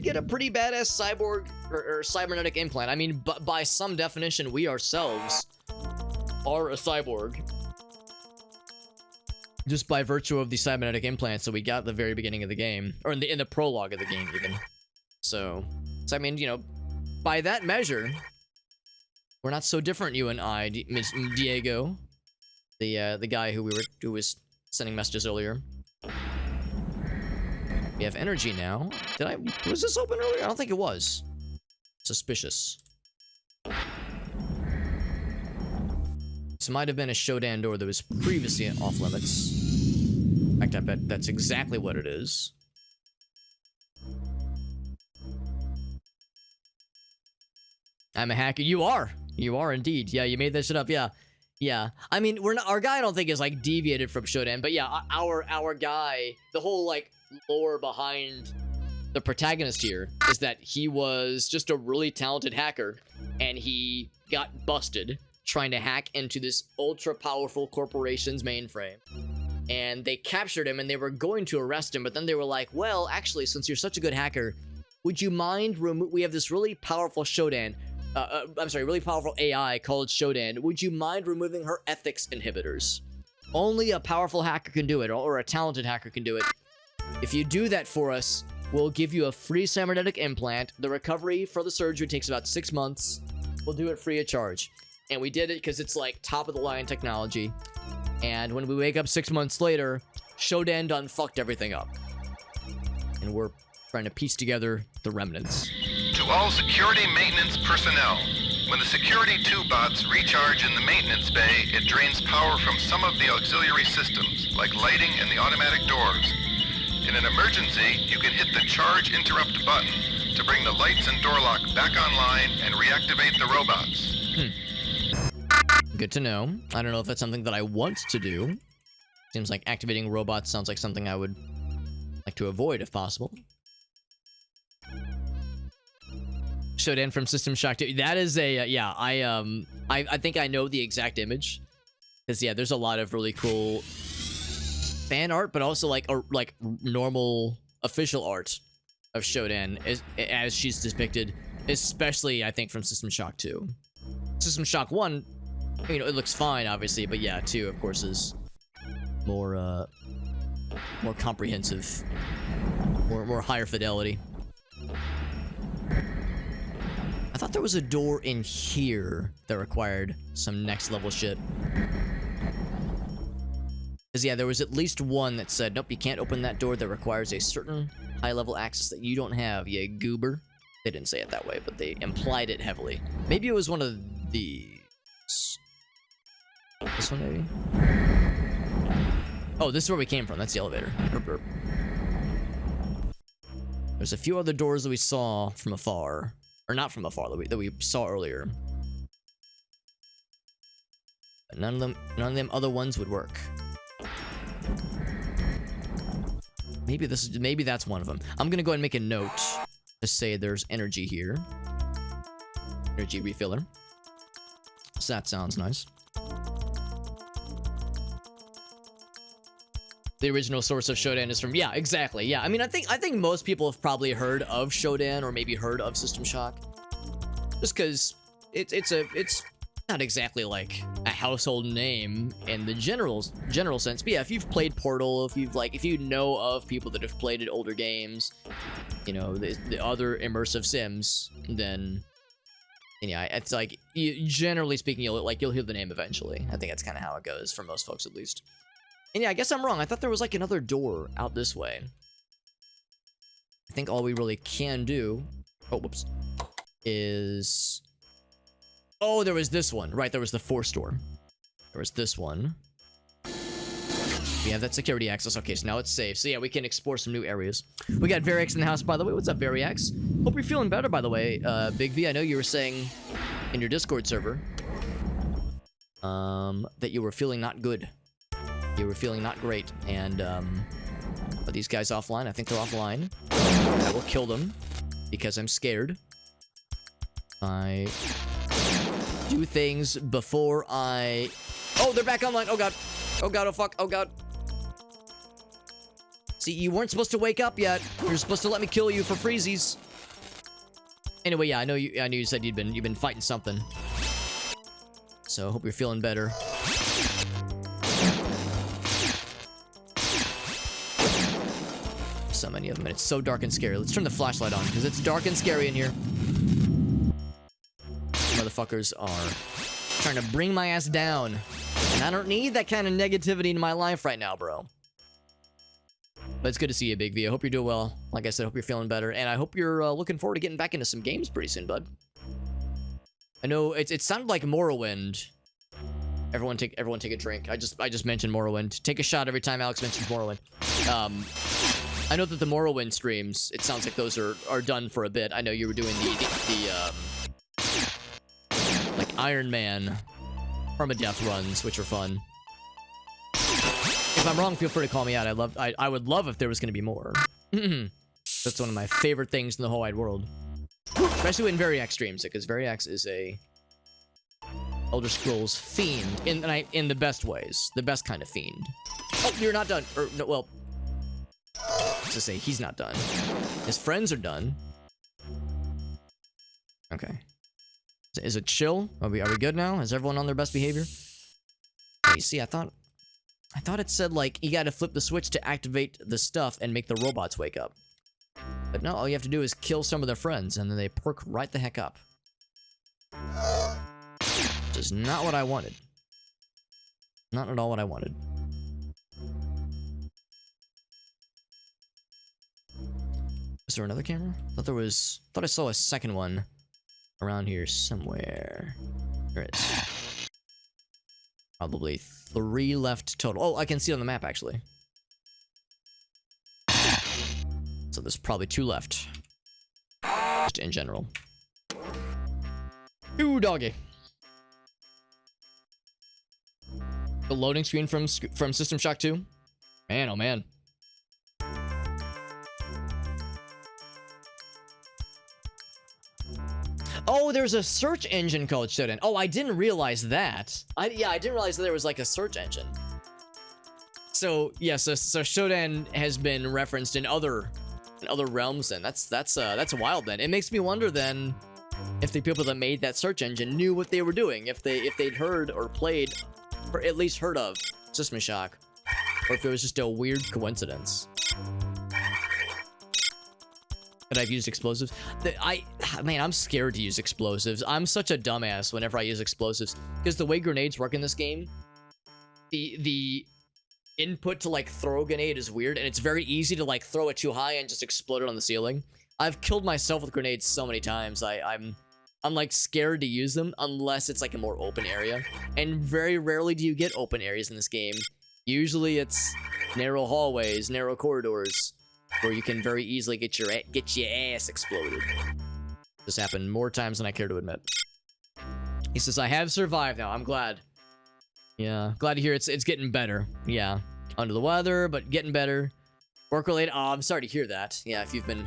get a pretty badass cyborg or cybernetic implant. I mean, by some definition, we ourselves are a cyborg. Just by virtue of the cybernetic implants that we got at the very beginning of the game. Or in the prologue of the game, even. So I mean, you know, by that measure, we're not so different, you and I, Miss Diego. The guy who was sending messages earlier. We have energy now. Was this open earlier? I don't think it was. Suspicious. This might have been a Shodan door that was previously off limits. In fact, I bet that's exactly what it is. I'm a hacker. You are. You are indeed. Yeah, you made that shit up. Yeah. Yeah. I mean, our guy I don't think is like deviated from Shodan, but yeah, our guy, the whole like lore behind the protagonist here is that he was just a really talented hacker and he got busted trying to hack into this ultra powerful corporation's mainframe. And they captured him and they were going to arrest him, but then they were like, well, actually, since you're such a good hacker, would you mind we have this really powerful Shodan, really powerful AI called Shodan. Would you mind removing her ethics inhibitors? Only a powerful hacker can do it, or a talented hacker can do it. If you do that for us, we'll give you a free cybernetic implant. The recovery for the surgery takes about 6 months. We'll do it free of charge. And we did it because it's like top of the line technology. And when we wake up 6 months later, Shodan done fucked everything up. And we're trying to piece together the remnants. To all security maintenance personnel, when the security 2 bots recharge in the maintenance bay, it drains power from some of the auxiliary systems, like lighting and the automatic doors. In an emergency, you can hit the charge interrupt button to bring the lights and door lock back online and reactivate the robots. Good to know. I don't know if that's something that I want to do. Seems like activating robots sounds like something I would like to avoid if possible. Shodan from System Shock 2. That is a, yeah, I think I know the exact image. Because, yeah, there's a lot of really cool fan art, but also, like normal official art of Shodan as she's depicted, especially, I think, from System Shock 2. System Shock 1, you know, it looks fine, obviously, but yeah, 2, of course, is more comprehensive, more higher fidelity. I thought there was a door in here that required some next level shit. Because, yeah, there was at least one that said, nope, you can't open that door that requires a certain high level access that you don't have, you goober. They didn't say it that way, but they implied it heavily. Maybe it was one of these. This one, maybe? Oh, this is where we came from. That's the elevator. Burp, burp. There's a few other doors that we saw from afar. Or not from afar, that we saw earlier. But none of them other ones would work. Maybe that's one of them. I'm gonna go ahead and make a note to say there's energy here. Energy refiller. So that sounds nice. The original source of Shodan is from, yeah, exactly, yeah. I mean, I think most people have probably heard of Shodan or maybe heard of System Shock, just because it's not exactly like a household name in the general sense. But yeah, if you've played Portal, if you know of people that have played older games, you know, the other immersive sims, then yeah, it's like generally speaking, you'll hear the name eventually. I think that's kind of how it goes for most folks, at least. And yeah, I guess I'm wrong. I thought there was like another door out this way. I think all we really can do, oh, whoops, is, oh, there was this one. Right, there was the force door. There was this one. We have that security access. Okay, so now it's safe. So yeah, we can explore some new areas. We got Variax in the house, by the way. What's up, Variax? Hope you're feeling better, by the way. Big V, I know you were saying in your Discord server that you were feeling not good. You were feeling not great, and are these guys offline? I think they're offline. I will kill them because I'm scared. I do things before I... Oh, they're back online. Oh god. Oh god, oh fuck, oh god. See, you weren't supposed to wake up yet. You're supposed to let me kill you for freezies. Anyway, yeah, I knew you said you'd been fighting something. So, hope you're feeling better. So many of them, and it's so dark and scary. Let's turn the flashlight on, because it's dark and scary in here. Motherfuckers are trying to bring my ass down. And I don't need that kind of negativity in my life right now, bro. But it's good to see you, Big V. I hope you're doing well. Like I said, I hope you're feeling better. And I hope you're looking forward to getting back into some games pretty soon, bud. I know it sounded like Morrowind. Everyone take a drink. I just mentioned Morrowind. Take a shot every time Alex mentions Morrowind. I know that the Morrowind streams, it sounds like those are done for a bit. I know you were doing the like Iron Man permadeath runs, which are fun. If I'm wrong, feel free to call me out. I would love if there was going to be more. That's one of my favorite things in the whole wide world. Especially when Variax streams it, because Variax is a Elder Scrolls fiend in the best ways. The best kind of fiend. Oh, you're not done. Or, no, well... to say he's not done. His friends are done. Okay. Is it chill? Are we good now? Is everyone on their best behavior? You see, I thought it said, like, you gotta flip the switch to activate the stuff and make the robots wake up. But no, all you have to do is kill some of their friends, and then they perk right the heck up. Which is not what I wanted. Not at all what I wanted. Is there another camera? Thought I saw a second one around here somewhere. There it is. Probably 3 left total. Oh, I can see it on the map, actually. So there's probably 2 left. Just in general. Ooh, doggy. The loading screen from System Shock 2? Man, oh man. Oh, there's a search engine called SHODAN. Oh, I didn't realize that. I didn't realize that there was like a search engine. So yeah, so SHODAN has been referenced in other realms. Then that's wild. Then it makes me wonder then if the people that made that search engine knew what they were doing, if they'd heard or played or at least heard of System Shock, or if it was just a weird coincidence. That I've used explosives. Man, I'm scared to use explosives. I'm such a dumbass whenever I use explosives. Because the way grenades work in this game, the input to like throw a grenade is weird, and it's very easy to like throw it too high and just explode it on the ceiling. I've killed myself with grenades so many times. I'm like scared to use them unless it's like a more open area. And very rarely do you get open areas in this game. Usually it's narrow hallways, narrow corridors, where you can very easily get your ass exploded. This happened more times than I care to admit. He says, I have survived now. I'm glad. Yeah, glad to hear it's getting better. Yeah, under the weather, but getting better. Work-related. Oh, I'm sorry to hear that. Yeah, if you've been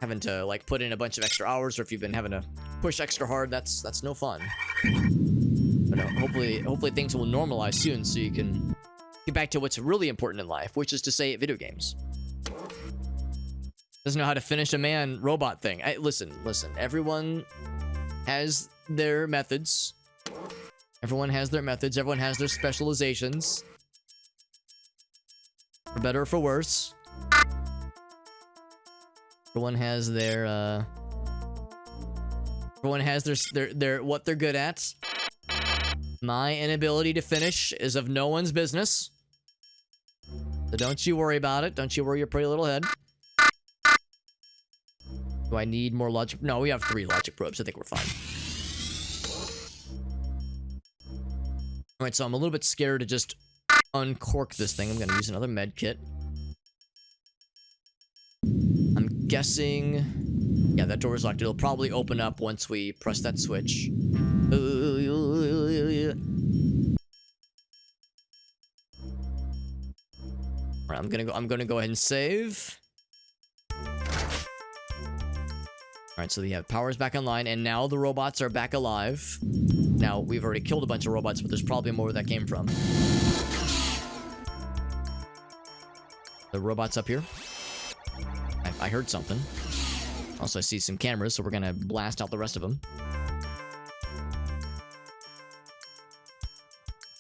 having to like put in a bunch of extra hours, or if you've been having to push extra hard, that's no fun. But no, hopefully things will normalize soon, so you can get back to what's really important in life, which is to say video games. Doesn't know how to finish a man robot thing. Listen, everyone has their methods. Everyone has their methods. Everyone has their specializations. For better or for worse. Everyone has their everyone has their what they're good at. My inability to finish is of no one's business. So don't you worry about it. Don't you worry your pretty little head. Do I need more logic? No, we have 3 logic probes. I think we're fine. Alright, so I'm a little bit scared to just uncork this thing. I'm gonna use another med kit. I'm guessing... yeah, that door is locked. It'll probably open up once we press that switch. All right, I'm gonna go ahead and save. Alright, so yeah, power's back online, and now the robots are back alive. Now, we've already killed a bunch of robots, but there's probably more where that came from. The robots up here. I heard something. Also, I see some cameras, so we're gonna blast out the rest of them.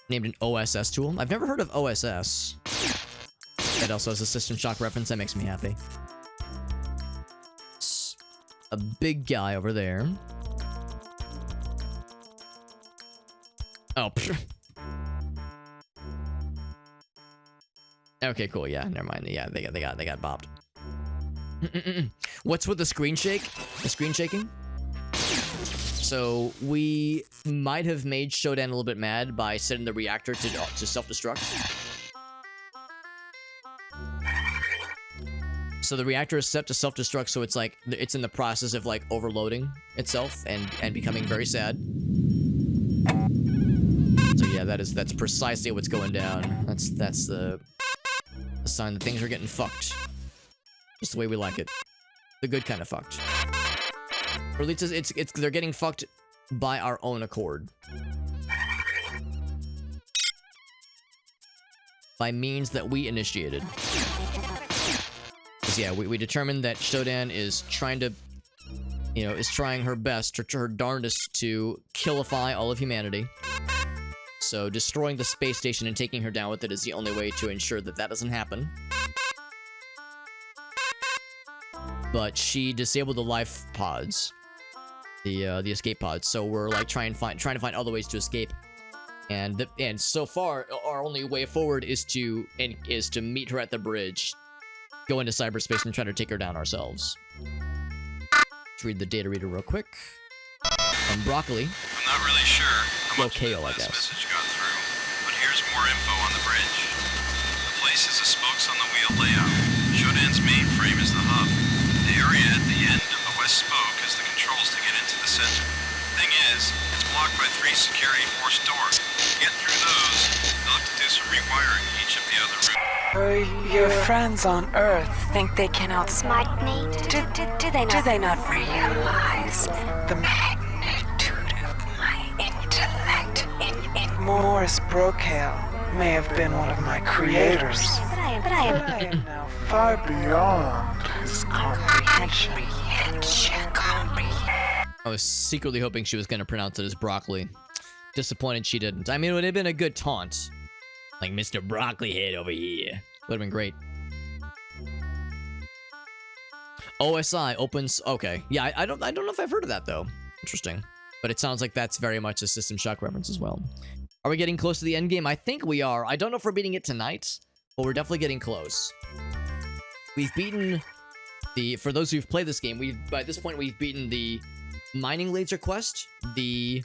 Named an OSS tool. I've never heard of OSS. That also has a System Shock reference. That makes me happy. A big guy over there. Oh, psh. Okay, cool. Yeah, never mind. Yeah, they got bopped. What's with the screen shake? The screen shaking? So we might have made Shodan a little bit mad by setting the reactor to self-destruct. So the reactor is set to self-destruct, so it's like it's in the process of like overloading itself and becoming very sad. So yeah, that's precisely what's going down. That's the sign that things are getting fucked. Just the way we like it. The good kind of fucked. Or at least it's they're getting fucked by our own accord. By means that we initiated. Yeah, we determined that Shodan is trying to, you know, is trying her best, her darndest to killify all of humanity. So destroying the space station and taking her down with it is the only way to ensure that that doesn't happen. But she disabled the life pods, the escape pods. So we're like trying to find other ways to escape. And so far, our only way forward is to meet her at the bridge. Go into cyberspace and try to take her down ourselves. Let's read the data reader real quick. Broccoli. I'm not really sure how much Kale, I this guess. message got through, but here's more info on the bridge. The place is a spokes on the wheel layout. Shodan's mainframe is the hub. The area at the end of the west spoke is the controls to get into the center. Thing is, it's blocked by 3 security force doors. To get through those, they'll have to do some rewiring each of the other rooms. Your friends on Earth think they can outsmart Me? Do they not realize the magnitude of my intellect? Morris Brocale may have been one of my creators, But I am. I am now far beyond his comprehension. I was secretly hoping she was going to pronounce it as broccoli. Disappointed she didn't. I mean, it would have been a good taunt. Like Mr. Broccoli Head over here. Would have been great. OSI opens... Okay. Yeah, I don't know if I've heard of that, though. Interesting. But it sounds like that's very much a System Shock reference as well. Are we getting close to the end game? I think we are. I don't know if we're beating it tonight, but we're definitely getting close. We've beaten the... For those who've played this game, by this point, we've beaten the mining laser quest, the...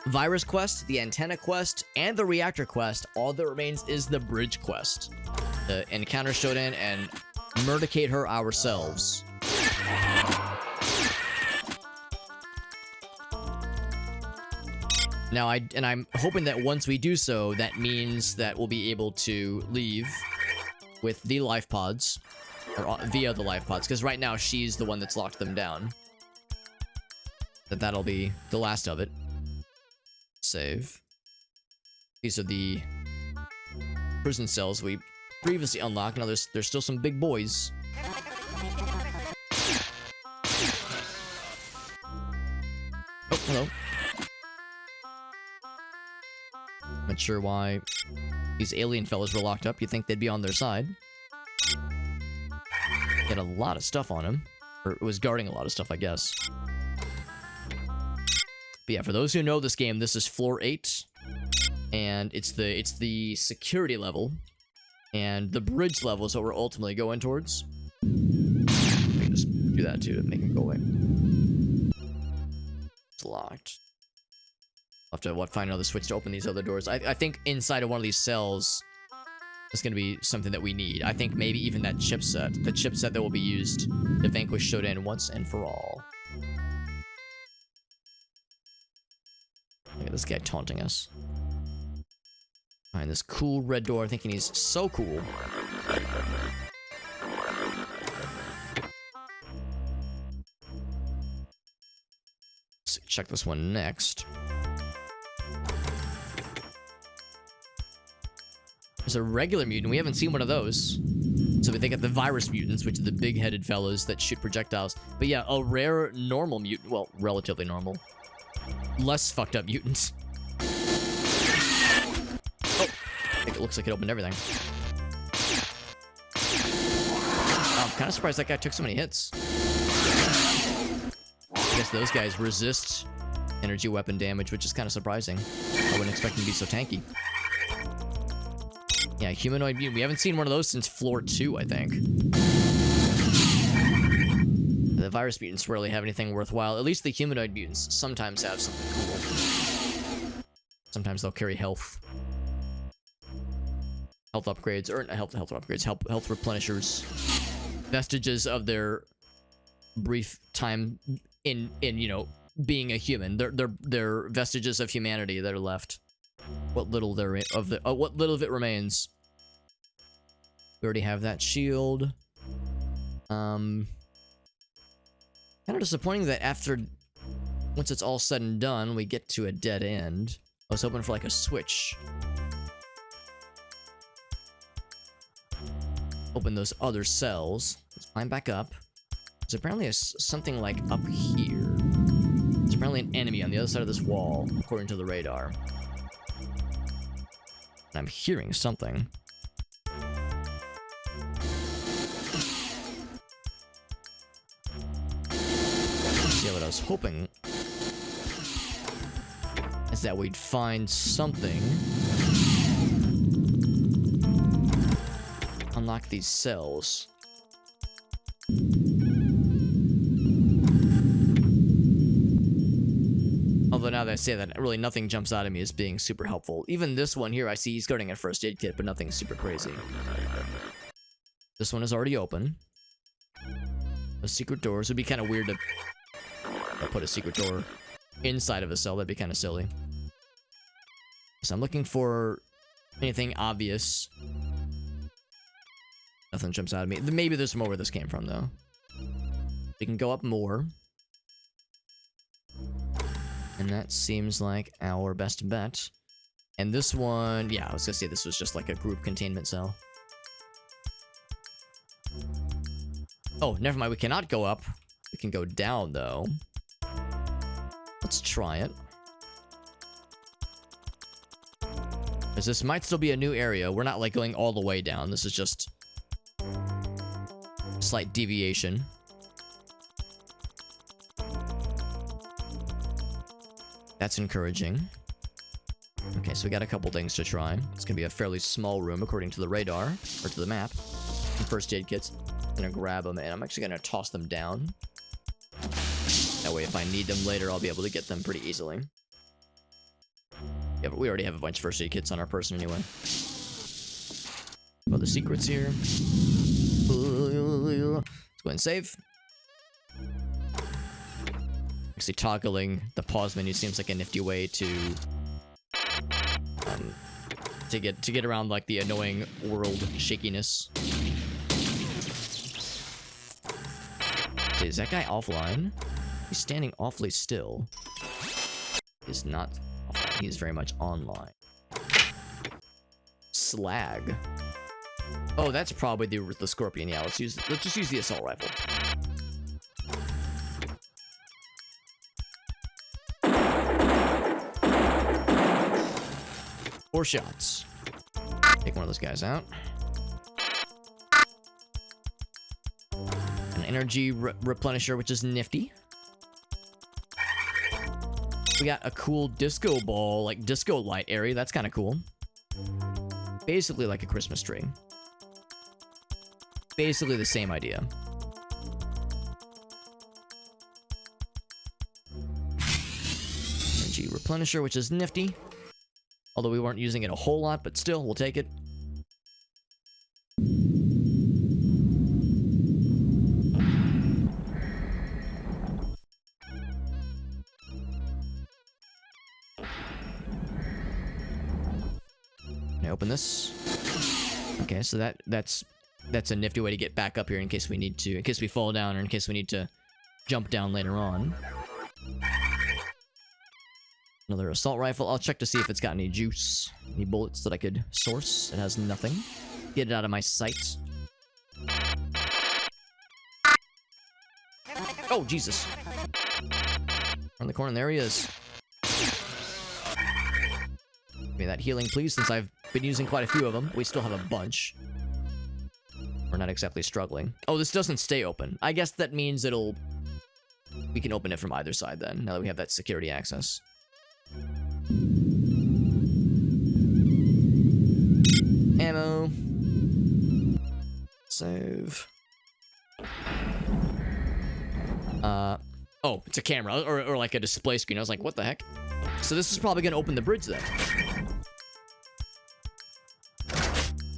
virus quest, the antenna quest, and the reactor quest. All that remains is the bridge quest. Encounter Shodan and murdicate her ourselves. Now, I'm hoping that once we do so, that means that we'll be able to leave with the life pods, or via the life pods, because right now she's the one that's locked them down. That'll be the last of it. Save. These are the prison cells we previously unlocked. Now there's still some big boys. Oh, hello. Not sure why these alien fellas were locked up. You'd think they'd be on their side. Had a lot of stuff on him. Or it was guarding a lot of stuff, I guess. But yeah, for those who know this game, this is floor 8, and it's the security level, and the bridge level is what we're ultimately going towards. We can just do that too to make it go away. It's locked. I'll have to find another switch to open these other doors. I think inside of one of these cells is going to be something that we need. I think maybe even that chipset, the chipset that will be used to vanquish Shodan once and for all. Look at this guy taunting us. Behind this cool red door, thinking he's so cool. Let's check this one next. There's a regular mutant. We haven't seen one of those. So they got the virus mutants, which are the big-headed fellows that shoot projectiles. But yeah, a rare normal mutant. Well, relatively normal. Less fucked up mutants. Oh, I think it looks like it opened everything. I'm kind of surprised that guy took so many hits. I guess those guys resist energy weapon damage, which is kind of surprising. I wouldn't expect them to be so tanky. Yeah, humanoid mutant. We haven't seen one of those since floor 2, I think. The virus mutants rarely have anything worthwhile. At least the humanoid mutants sometimes have something cool. Sometimes they'll carry health. Health upgrades, or health upgrades, health replenishers. Vestiges of their brief time in you know, being a human. They're vestiges of humanity that are left. What little there of the what little of it remains. We already have that shield. Kind of disappointing that once it's all said and done, we get to a dead end. I was hoping for like a switch. Open those other cells. Let's climb back up. There's apparently something like up here. There's apparently an enemy on the other side of this wall, according to the radar. I'm hearing something. Yeah, what I was hoping is that we'd find something. Unlock these cells. Although now that I say that, really nothing jumps out at me as being super helpful. Even this one here, I see he's guarding a first aid kit, but nothing super crazy. This one is already open. The secret doors would be kind of weird to put a secret door inside of a cell. That'd be kind of silly. So I'm looking for anything obvious. Nothing jumps out at me. Maybe there's more where this came from, though. We can go up more. And that seems like our best bet. And this one, yeah, I was gonna say this was just like a group containment cell. Oh, never mind, we cannot go up. We can go down, though. Let's try it. Because this might still be a new area. We're not, like, going all the way down. This is just a slight deviation. That's encouraging. Okay, so we got a couple things to try. It's gonna be a fairly small room according to the radar, or to the map. Some first aid kits. I'm gonna grab them, and I'm actually gonna toss them down. That way, if I need them later, I'll be able to get them pretty easily. Yeah, but we already have a bunch of first aid kits on our person anyway. Well, the secrets here. Let's go and save. Actually, toggling the pause menu seems like a nifty way to get around like the annoying world shakiness. Is that guy offline? He's standing awfully still. He's not offline. He's very much online. Slag. Oh, that's probably the Scorpion. Yeah, let's just use the assault rifle. Four shots. Take one of those guys out. An energy replenisher, which is nifty. We got a cool disco ball, like disco light area. That's kind of cool. Basically like a Christmas tree. Basically the same idea. Energy replenisher, which is nifty. Although we weren't using it a whole lot, but still, we'll take it. Can I open this? Okay, so that's a nifty way to get back up here in case we need to, in case we fall down or in case we need to jump down later on. Another assault rifle. I'll check to see if it's got any juice, any bullets that I could source. It has nothing. Get it out of my sight. Oh, Jesus. Around the corner, there he is. Give me that healing, please, since I've been using quite a few of them. We still have a bunch. We're not exactly struggling. Oh, this doesn't stay open. I guess that means we can open it from either side then, now that we have that security access. Ammo. Save. Oh, it's a camera, or like a display screen. I was like, what the heck? So this is probably gonna open the bridge then.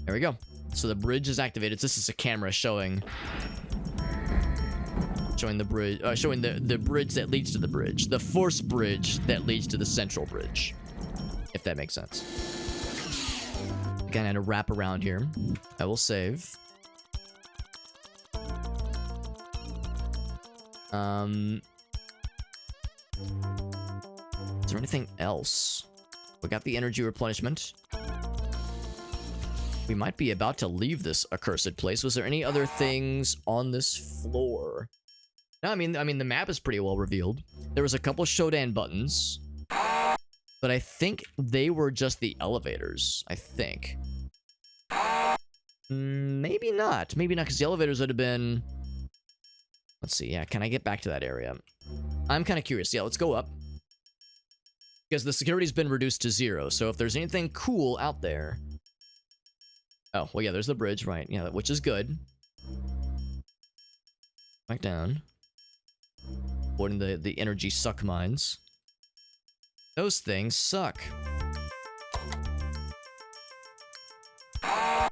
There we go. So the bridge is activated. This is a camera showing the bridge, showing the bridge that leads to the bridge. The force bridge that leads to the central bridge. If that makes sense. Again, I had to wrap around here. I will save. Is there anything else? We got the energy replenishment. We might be about to leave this accursed place. Was there any other things on this floor? No, I mean the map is pretty well revealed. There was a couple Shodan buttons, but I think they were just the elevators. I think. Maybe not. Maybe not, because the elevators would have been. Let's see. Yeah, can I get back to that area? I'm kind of curious. Yeah, let's go up. Because the security's been reduced to 0, so if there's anything cool out there... Oh, well, yeah, there's the bridge, right. Yeah, which is good. Back down. Avoiding the energy suck mines. Those things suck. I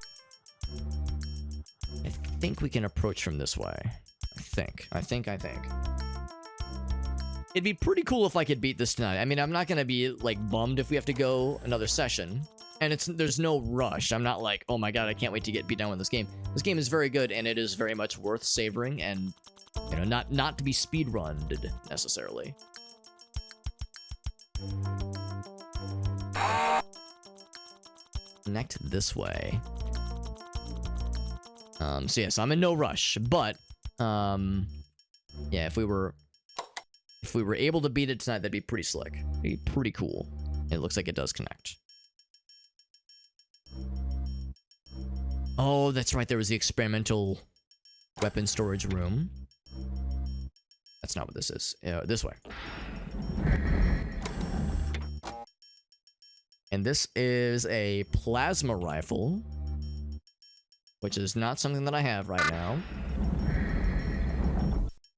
think we can approach from this way. I think. It'd be pretty cool if I could beat this tonight. I mean, I'm not gonna be, like, bummed if we have to go another session. And there's no rush. I'm not like, oh my god, I can't wait to get beat down with this game. This game is very good, and it is very much worth savoring, and, you know, not to be speedrunned, necessarily. Connect this way. So yes, I'm in no rush, but, yeah, if we were able to beat it tonight, that'd be pretty slick. It'd be pretty cool. It looks like it does connect. Oh, that's right, there was the experimental weapon storage room. That's not what this is. This way. And this is a plasma rifle, which is not something that I have right now.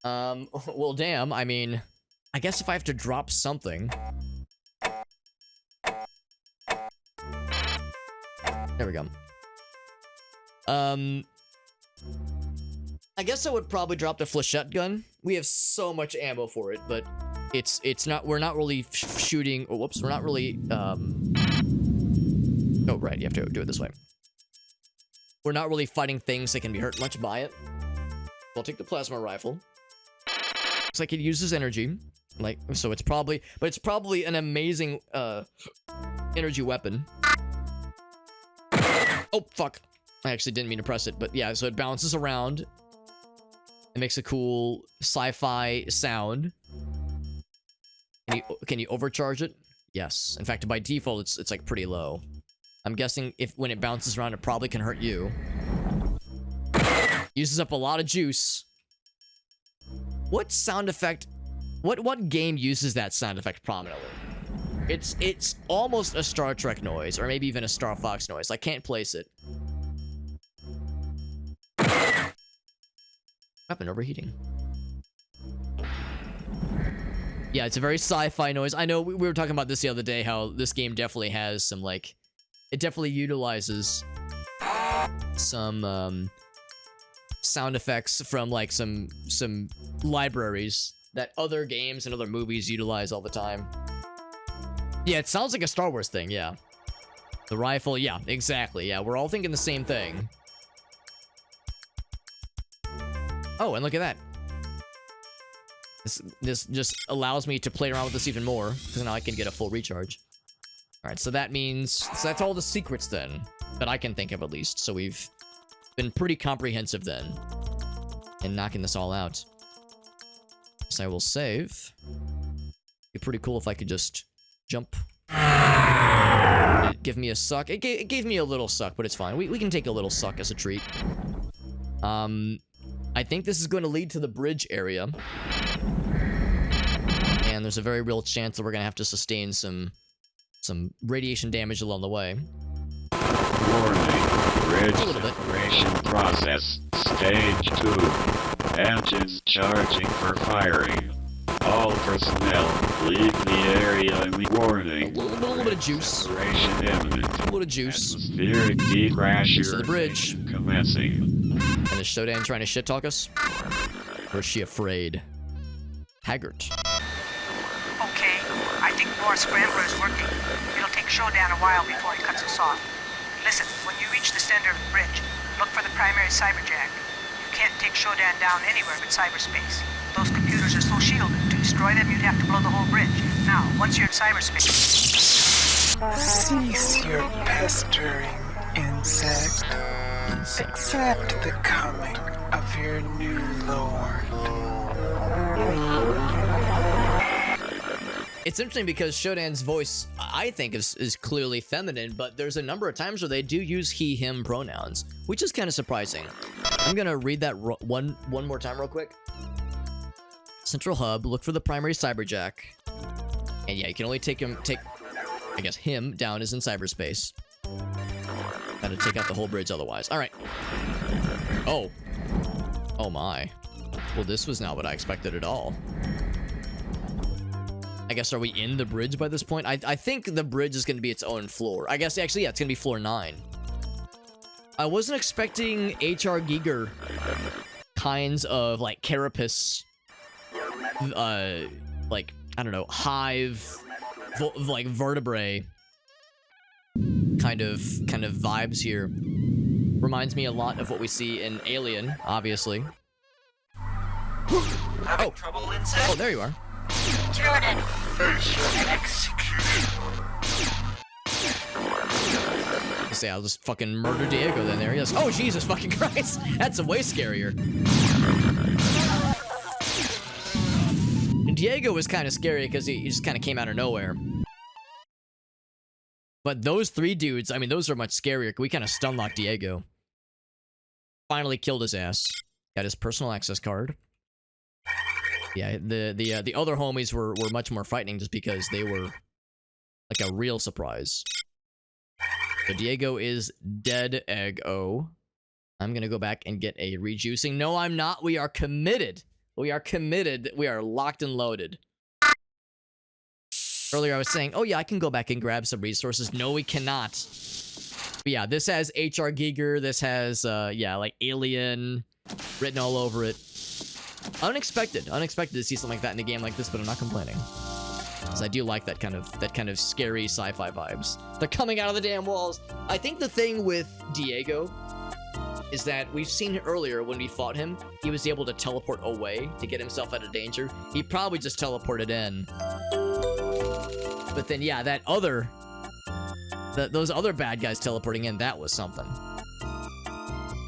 Well, damn, I mean, I guess if I have to drop something... There we go. I guess I would probably drop the flechette gun. We have so much ammo for it, but it's not, we're not really shooting, oh, whoops, we're not really, oh, right, you have to do it this way. We're not really fighting things that can be hurt much by it. I'll take the plasma rifle. Looks like it uses energy, like, so it's probably, but it's probably an amazing, energy weapon. Oh, fuck. I actually didn't mean to press it, but yeah, so it bounces around. It makes a cool sci-fi sound. Can you overcharge it? Yes. In fact, by default, it's like pretty low. I'm guessing when it bounces around, it probably can hurt you. Uses up a lot of juice. What sound effect? What game uses that sound effect prominently? It's almost a Star Trek noise, or maybe even a Star Fox noise. I can't place it. Weapon overheating. Yeah, it's a very sci-fi noise. I know we were talking about this the other day, how this game definitely has some, like... It definitely utilizes some, sound effects from, like, some libraries that other games and other movies utilize all the time. Yeah, it sounds like a Star Wars thing, yeah. The rifle, yeah, exactly. Yeah, we're all thinking the same thing. Oh, and look at that. This just allows me to play around with this even more, because now I can get a full recharge. Alright, so that means... So that's all the secrets, then, that I can think of, at least. So we've been pretty comprehensive, then, in knocking this all out. So I will save. It'd be pretty cool if I could just jump. It'd give me a suck. It gave me a little suck, but it's fine. We can take a little suck as a treat. I think this is going to lead to the bridge area. And there's a very real chance that we're going to have to sustain some radiation damage along the way. Warning. Bridge A little bit. separation process. Stage 2. Engines charging for firing. All personnel, leave the area. Warning. A little bit of juice. Separation imminent. A little bit of juice. Atmospheric decrasher. To the bridge. Commencing. And is SHODAN trying to shit talk us? Or is she afraid? Haggart. Okay, I think more scrambler is working. It'll take SHODAN a while before he cuts us off. Listen, when you reach the center of the bridge, look for the primary cyberjack. You can't take SHODAN down anywhere but cyberspace. Those computers are so shielded. To destroy them, you'd have to blow the whole bridge. Now, once you're in cyberspace... Cease your pestering, insect. Accept the coming of your new lord. It's interesting because SHODAN's voice, I think, is clearly feminine, but there's a number of times where they do use he, him pronouns, which is kind of surprising. I'm gonna read that one more time real quick. Central hub, look for the primary cyberjack. And yeah, you can only take, I guess, him down is in cyberspace. Gotta take out the whole bridge otherwise. Alright. Oh. Oh my. Well, this was not what I expected at all. I guess, are we in the bridge by this point? I think the bridge is going to be its own floor. I guess, actually, yeah, it's going to be floor 9. I wasn't expecting H.R. Giger kinds of, like, carapace, like, I don't know, hive, like, vertebrae kind of vibes here. Reminds me a lot of what we see in Alien, obviously. Having trouble inside? Oh, there you are. SHODAN, executed. Say I'll just fucking murder Diego then. There he is. Oh, Jesus fucking Christ. That's way scarier. And Diego was kind of scary because he just kind of came out of nowhere. But those 3 dudes, I mean, those are much scarier. We kind of stun-locked Diego. Finally killed his ass. Got his personal access card. Yeah, the other homies were much more frightening just because they were like a real surprise. So Diego is dead, egg-o. I'm gonna go back and get a rejuicing. No, I'm not. We are committed. We are committed. We are locked and loaded. Earlier I was saying, oh yeah, I can go back and grab some resources. No, we cannot. But yeah, this has H.R. Giger. This has, yeah, like Alien written all over it. Unexpected to see something like that in a game like this, but I'm not complaining. Because I do like that kind of scary sci-fi vibes. They're coming out of the damn walls. I think the thing with Diego is that we've seen earlier when we fought him, he was able to teleport away to get himself out of danger. He probably just teleported in. But then, yeah, those other bad guys teleporting in, that was something.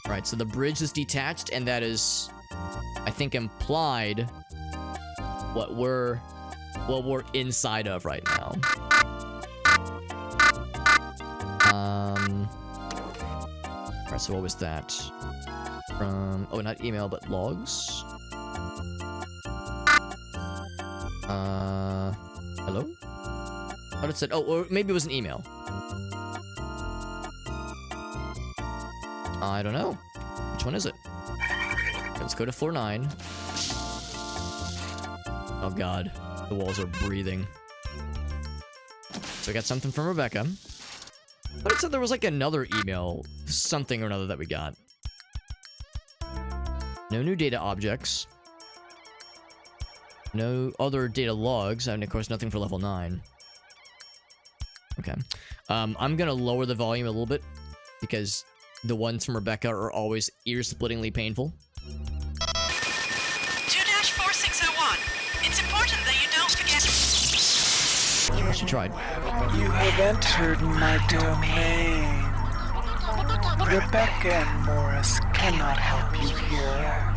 Alright, so the bridge is detached, and that is, I think, implied what we're inside of right now. Alright, so what was that? From, oh, not email, but logs. Hello? What it said? Oh, or maybe it was an email. I don't know. Which one is it? Let's go to floor 9. Oh god. The walls are breathing. So I got something from Rebecca. But it said there was like another email, something or another that we got. No new data objects. No other data logs, and of course nothing for level 9. Okay. I'm gonna lower the volume a little bit because the ones from Rebecca are always ear-splittingly painful. 2-4601. It's important that you don't forget. She tried. You have entered my domain. Rebecca and Morris cannot help you here.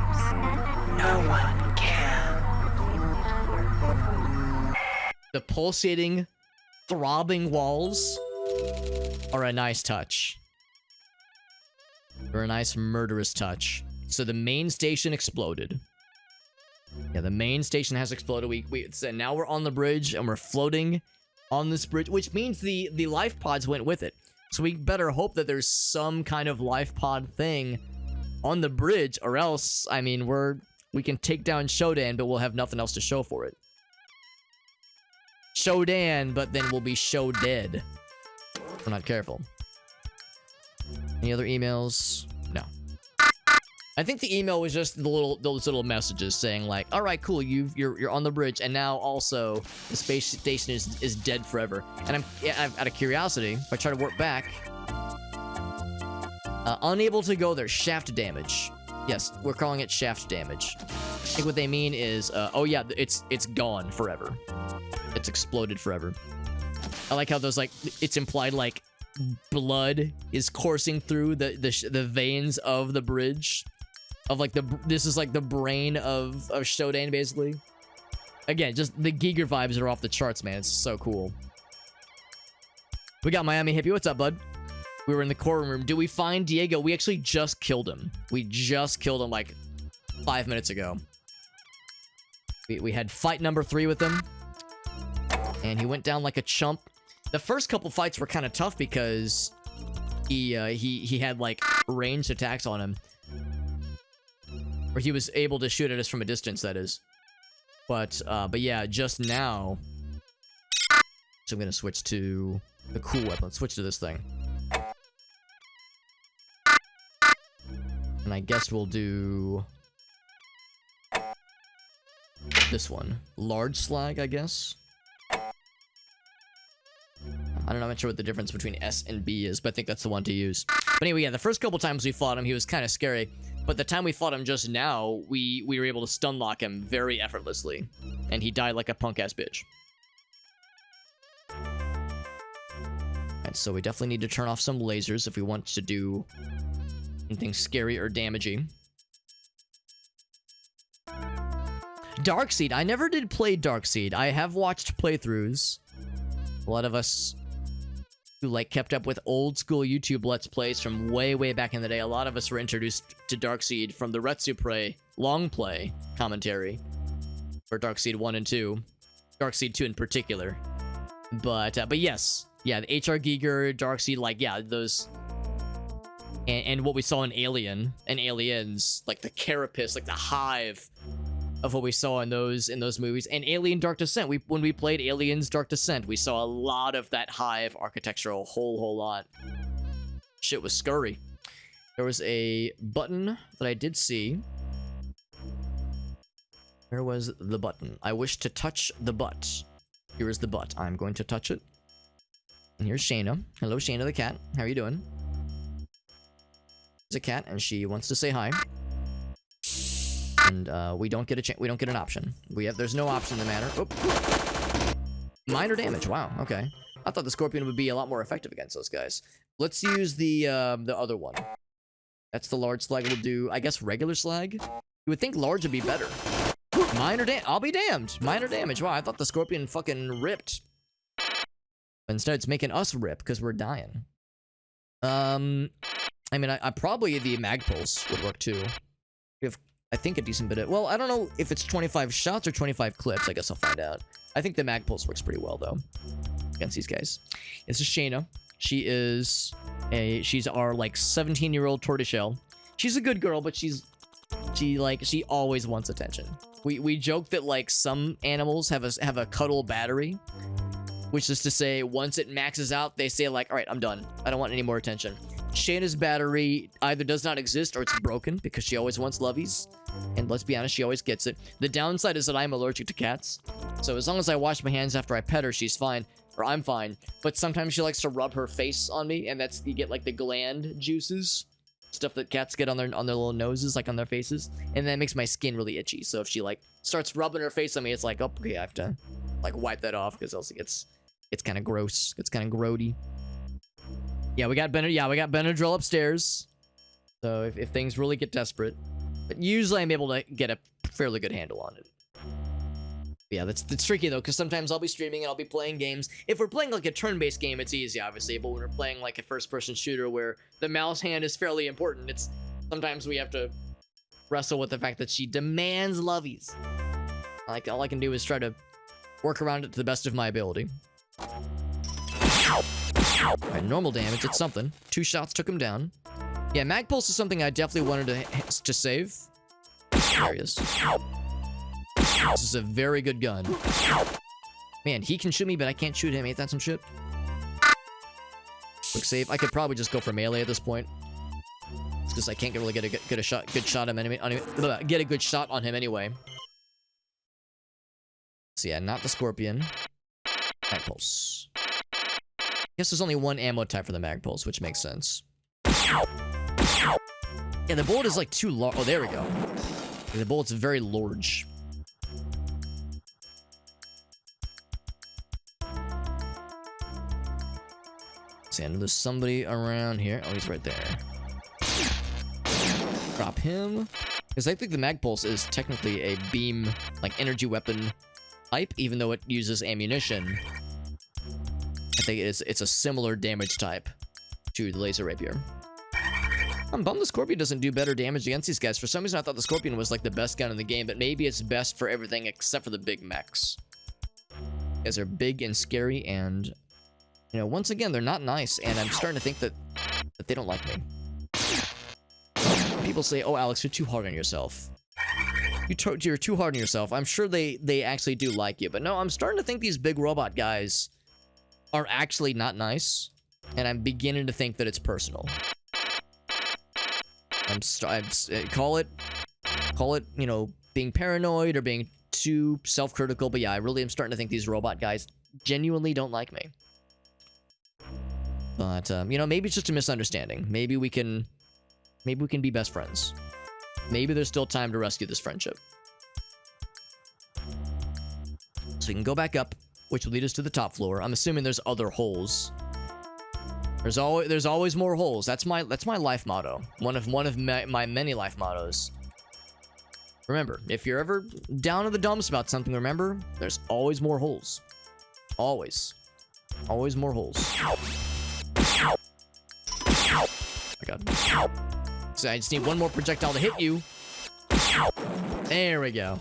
No one can. The pulsating, throbbing walls are a nice touch. They're a nice murderous touch. So the main station exploded. Yeah, the main station has exploded. So now we're on the bridge and we're floating on this bridge, which means the life pods went with it. So we better hope that there's some kind of life pod thing on the bridge, or else, I mean, we can take down SHODAN, but we'll have nothing else to show for it. SHODAN, but then we'll be dead. We're not careful. Any other emails? No. I think the email was just those little messages saying like, all right, cool, you're on the bridge, and now also the space station is dead forever. And I'm out of curiosity, if I try to warp back, unable to go there, shaft damage. Yes, we're calling it shaft damage. I think what they mean is, oh yeah, it's gone forever. It's exploded forever. I like how those, like, it's implied like blood is coursing through the veins of the bridge. Of like this is like the brain of SHODAN, basically. Again, just the Giger vibes are off the charts, man. It's so cool. We got Miami Hippie. What's up, bud? We were in the core room. Did we find Diego? We actually just killed him. We just killed him like 5 minutes ago. We had fight number 3 with him, and he went down like a chump. The first couple fights were kind of tough because he had like ranged attacks on him. Or he was able to shoot at us from a distance, that is. But yeah, just now. So I'm gonna switch to the cool weapon. Let's switch to this thing. And I guess we'll do this one. Large slag, I guess. I don't know, I'm not sure what the difference between S and B is, but I think that's the one to use. But anyway, yeah, the first couple times we fought him, he was kind of scary. But the time we fought him just now, we were able to stun lock him very effortlessly. And he died like a punk-ass bitch. And so we definitely need to turn off some lasers if we want to do anything scary or damaging. Darkseid. I never did play Darkseid. I have watched playthroughs. A lot of us who like kept up with old school YouTube Let's Plays from way back in the day, a lot of us were introduced to Darkseid from the Retsupre long play commentary for Darkseid 1 and 2. Darkseid 2 in particular. But yes. Yeah, the HR Giger, Darkseid, like, yeah, those... And what we saw in Aliens, like the carapace, like the hive of what we saw in those movies. And Alien Dark Descent, when we played Aliens Dark Descent, we saw a lot of that hive architecture, a whole lot. Shit was scurry. There was a button that I did see. Where was the button? I wish to touch the butt. Here is the butt. I'm going to touch it. And here's Shayna. Hello, Shayna the cat. How are you doing? There's a cat, and she wants to say hi. And we don't get an option. There's no option in the matter. Oop. Minor damage. Wow. Okay. I thought the Scorpion would be a lot more effective against those guys. Let's use the other one. That's the large slag. We'll do, I guess, regular slag. You would think large would be better. Minor damage. I'll be damned. Minor damage. Wow. I thought the Scorpion fucking ripped. But instead, it's making us rip because we're dying. I mean, I probably the mag pulse would work too. We have, I think, a decent bit of... Well, I don't know if it's 25 shots or 25 clips. I guess I'll find out. I think the mag pulse works pretty well, though, against these guys. This is Shayna. She's our, like, 17-year-old tortoiseshell. She's a good girl, but she always wants attention. We joke that, like, some animals have a cuddle battery, which is to say, once it maxes out, they say, like, all right, I'm done. I don't want any more attention. Shayna's battery either does not exist or it's broken because she always wants lovies. And let's be honest, she always gets it. The downside is that I'm allergic to cats. So as long as I wash my hands after I pet her, she's fine. Or I'm fine. But sometimes she likes to rub her face on me, and that's, you get like the gland juices. Stuff that cats get on their little noses, like on their faces. And that makes my skin really itchy. So if she like starts rubbing her face on me, it's like, oh, okay, I have to like wipe that off because else it's kind of gross. It's kind of grody. Yeah, we got Benadryl upstairs. So if things really get desperate. But usually I'm able to get a fairly good handle on it. Yeah, that's tricky though, because sometimes I'll be streaming and I'll be playing games. If we're playing like a turn-based game, it's easy, obviously. But when we're playing like a first-person shooter where the mouse hand is fairly important, it's sometimes we have to wrestle with the fact that she demands lovies. Like all I can do is try to work around it to the best of my ability. Alright, normal damage, it's something. 2 shots took him down. Yeah, Mag Pulse is something I definitely wanted to save. There he is. This is a very good gun. Man, he can shoot me, but I can't shoot him. Ain't that some shit? Quick save. I could probably just go for melee at this point. It's because I can't really get a good shot on him anyway. So yeah, not the Scorpion. Mag Pulse. Guess there's only one ammo type for the Mag Pulse, which makes sense. Yeah, the bullet is like too large. Oh, there we go. The bullet's very large. See, I know there's somebody around here. Oh, he's right there. Drop him. Because I think the Mag Pulse is technically a beam, like energy weapon type, even though it uses ammunition. I think it's a similar damage type to the Laser Rapier. I'm bummed the Scorpion doesn't do better damage against these guys. For some reason, I thought the Scorpion was like the best gun in the game, but maybe it's best for everything except for the big mechs. Guys are big and scary, and you know, once again, they're not nice, and I'm starting to think that they don't like me. People say, "Oh, Alex, you're too hard on yourself. You're too hard on yourself." I'm sure they actually do like you, but no, I'm starting to think these big robot guys are actually not nice, and I'm beginning to think that it's personal. Call it, you know, being paranoid or being too self-critical, but yeah, I really am starting to think these robot guys genuinely don't like me. But, you know, maybe it's just a misunderstanding. Maybe we can be best friends. Maybe there's still time to rescue this friendship. So we can go back up, which will lead us to the top floor. I'm assuming there's other holes. There's always more holes. That's my life motto. One of my many life mottos. Remember, if you're ever down in the dumps about something, remember, there's always more holes. Always. Always more holes. Oh my god. So I just need one more projectile to hit you. There we go.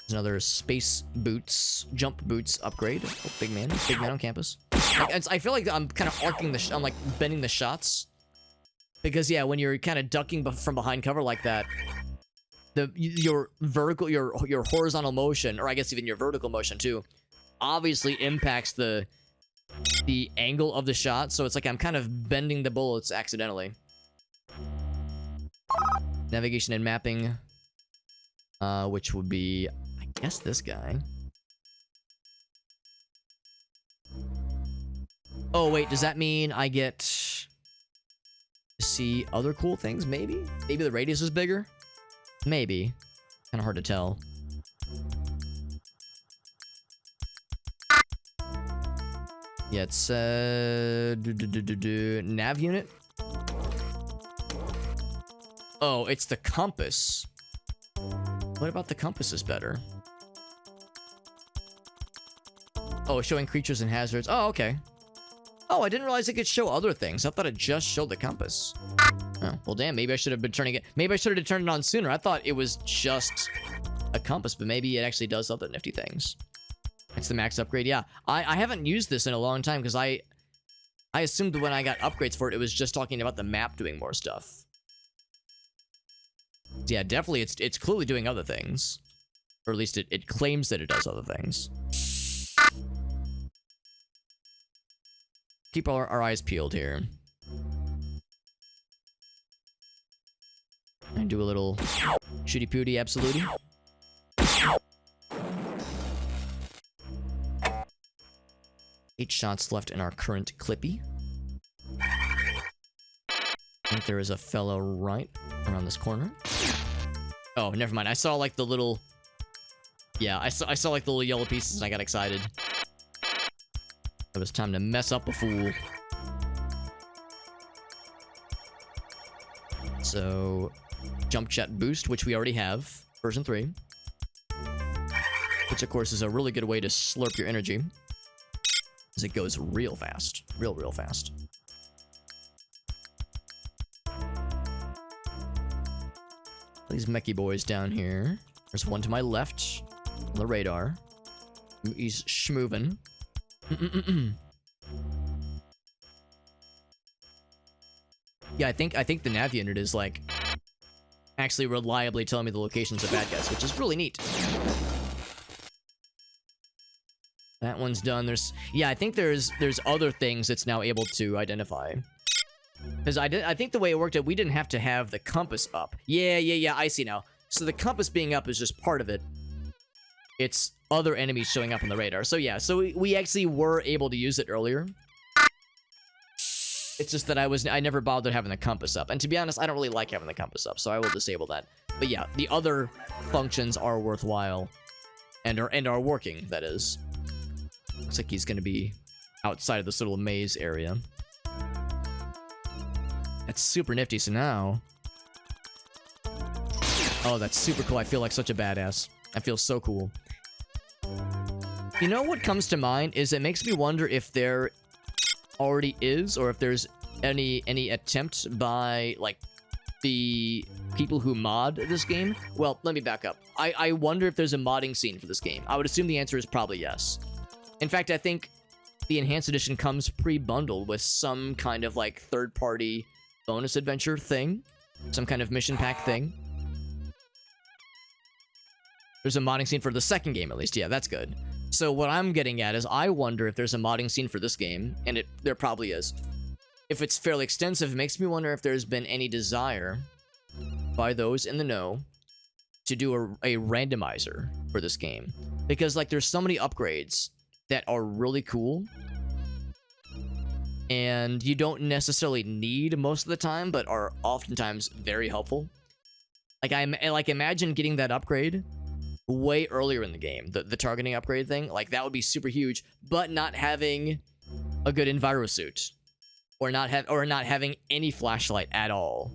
There's another space boots, jump boots upgrade. Oh, big man on campus. I feel like I'm kind of arcing I'm like bending the shots. Because yeah, when you're kind of ducking from behind cover like that, your horizontal motion, or I guess even your vertical motion too, obviously impacts the angle of the shot. So it's like I'm kind of bending the bullets accidentally. Navigation and mapping, which would be, I guess, this guy. Oh wait, does that mean I get to see other cool things? Maybe the radius is bigger. Maybe. Kind of hard to tell. Yeah, it's nav unit. Oh, it's the compass. What about the compass is better? Oh, showing creatures and hazards. Oh, okay. Oh, I didn't realize it could show other things. I thought it just showed the compass. Oh, well, damn, maybe I should have been turning it. Maybe I should have turned it on sooner. I thought it was just a compass, but maybe it actually does other nifty things. It's the max upgrade. Yeah, I haven't used this in a long time because I assumed when I got upgrades for it, it was just talking about the map doing more stuff. Yeah, definitely, it's clearly doing other things. Or at least it claims that it does other things. keep our eyes peeled here. And do a little shooty pooty absolutely. 8 shots left in our current clippy. I think there is a fellow right around this corner. Oh, never mind. I saw like the little... Yeah, I saw like the little yellow pieces and I got excited. It was time to mess up a fool. So, jump jet boost, which we already have, version 3. Which of course is a really good way to slurp your energy. As it goes real fast. Real fast. These mechy boys down here. There's one to my left on the radar. He's schmoovin'. Yeah, I think the nav unit is like actually reliably telling me the locations of bad guys, which is really neat. That one's done. Yeah, I think there's other things it's now able to identify. Because I think the way it worked out, we didn't have to have the compass up. Yeah, I see now. So the compass being up is just part of it. It's other enemies showing up on the radar. So yeah, so we actually were able to use it earlier. It's just that I never bothered having the compass up. And to be honest, I don't really like having the compass up, so I will disable that. But yeah, the other functions are worthwhile. And are working, that is. Looks like he's gonna be outside of this little maze area. That's super nifty, so now... Oh, that's super cool. I feel like such a badass. I feel so cool. You know what comes to mind is it makes me wonder if there already is, or if there's any attempt by, like, the people who mod this game. Well, let me back up. I wonder if there's a modding scene for this game. I would assume the answer is probably yes. In fact, I think the Enhanced Edition comes pre-bundled with some kind of, like, third-party bonus adventure thing. Some kind of mission pack thing. There's a modding scene for the second game, at least. Yeah, that's good. So what I'm getting at is I wonder if there's a modding scene for this game, and there probably is. If it's fairly extensive, it makes me wonder if there's been any desire by those in the know to do a randomizer for this game. Because, like, there's so many upgrades that are really cool, and you don't necessarily need most of the time, but are oftentimes very helpful. Like, imagine getting that upgrade way earlier in the game, the targeting upgrade thing. Like, that would be super huge, but not having a good enviro suit, or not having any flashlight at all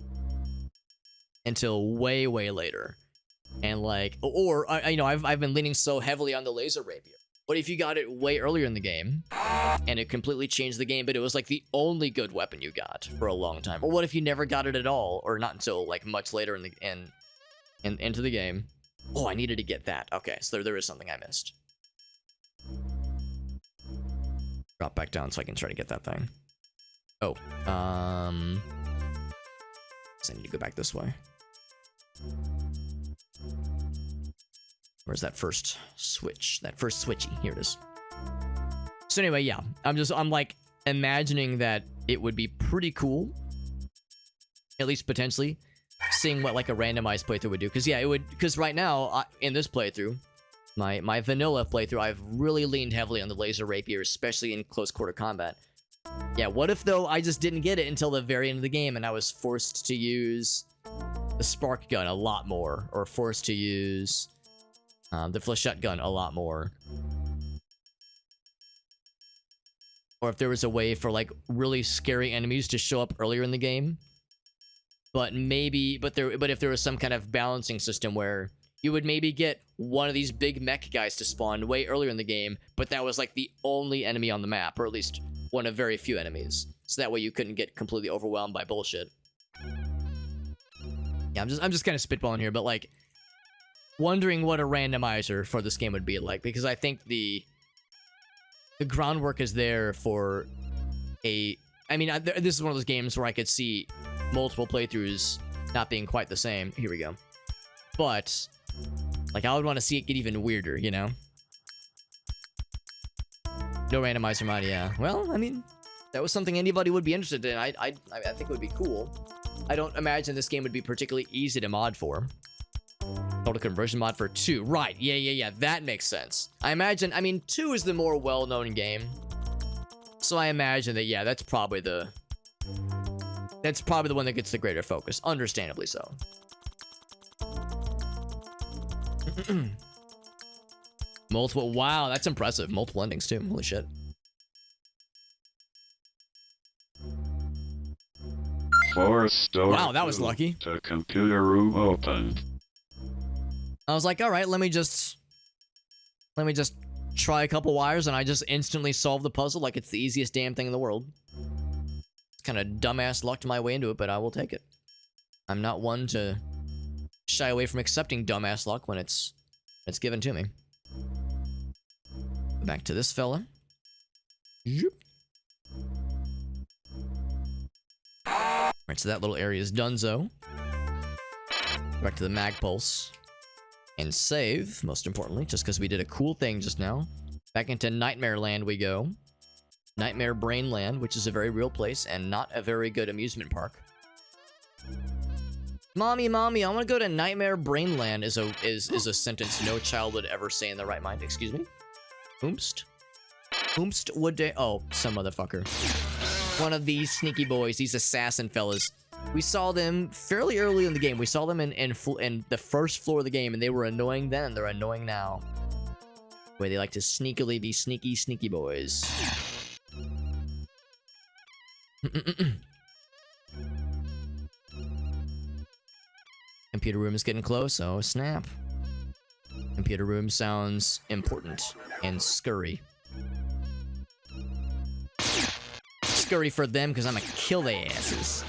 until way later. And like, or you know, I've been leaning so heavily on the laser rapier. What if you got it way earlier in the game and it completely changed the game, but it was like the only good weapon you got for a long time? Or what if you never got it at all, or not until like much later in the into the game? Oh, I needed to get that. Okay, so there is something I missed. Drop back down so I can try to get that thing. Oh, so I need to go back this way. Where's that first switch? That first switchy. Here it is. So anyway, yeah. I'm like imagining that it would be pretty cool, at least potentially, seeing what like a randomized playthrough would do. Because yeah, it would. Because right now in this playthrough, my vanilla playthrough, I've really leaned heavily on the laser rapier, especially in close quarter combat. Yeah, what if though I just didn't get it until the very end of the game and I was forced to use the spark gun a lot more, or forced to use the flechette gun a lot more. Or if there was a way for like really scary enemies to show up earlier in the game, but if there was some kind of balancing system where you would maybe get one of these big mech guys to spawn way earlier in the game, but that was like the only enemy on the map, or at least one of very few enemies, so that way you couldn't get completely overwhelmed by bullshit. Yeah, I'm just kind of spitballing here, but like wondering what a randomizer for this game would be like, because I think the groundwork is there for a... I mean, this is one of those games where I could see multiple playthroughs not being quite the same. Here we go. But, like, I would want to see it get even weirder, you know? No randomizer mod, yeah. Well, I mean, that was something anybody would be interested in. I think it would be cool. I don't imagine this game would be particularly easy to mod for. Total conversion mod for 2. Right. Yeah. That makes sense. I mean, 2 is the more well-known game. So I imagine that, yeah, that's probably the one that gets the greater focus. Understandably so. Multiple. Wow, that's impressive. Multiple endings, too. Holy shit. Force store. Wow, that was lucky. The computer room opened. I was like, all right, let me just try a couple wires, and I just instantly solved the puzzle like it's the easiest damn thing in the world. It's kind of dumbass lucked my way into it, but I will take it. I'm not one to shy away from accepting dumbass luck when it's given to me. Back to this fella. Yep. Right, so that little area is donezo. Back to the mag pulse. And save, most importantly, just because we did a cool thing just now. Back into Nightmare Land we go. Nightmare Brain Land, which is a very real place and not a very good amusement park. Mommy, I want to go to Nightmare Brain Land is a sentence no child would ever say in their right mind. Excuse me? Oomst? Oomst would they? Oh, some motherfucker. One of these sneaky boys, these assassin fellas. We saw them fairly early in the game. We saw them in the first floor of the game, and they were annoying then, and they're annoying now. The way they like to sneakily be sneaky boys. Computer room is getting close, oh snap. Computer room sounds important and scurry. Scurry for them, because I'm gonna kill their asses.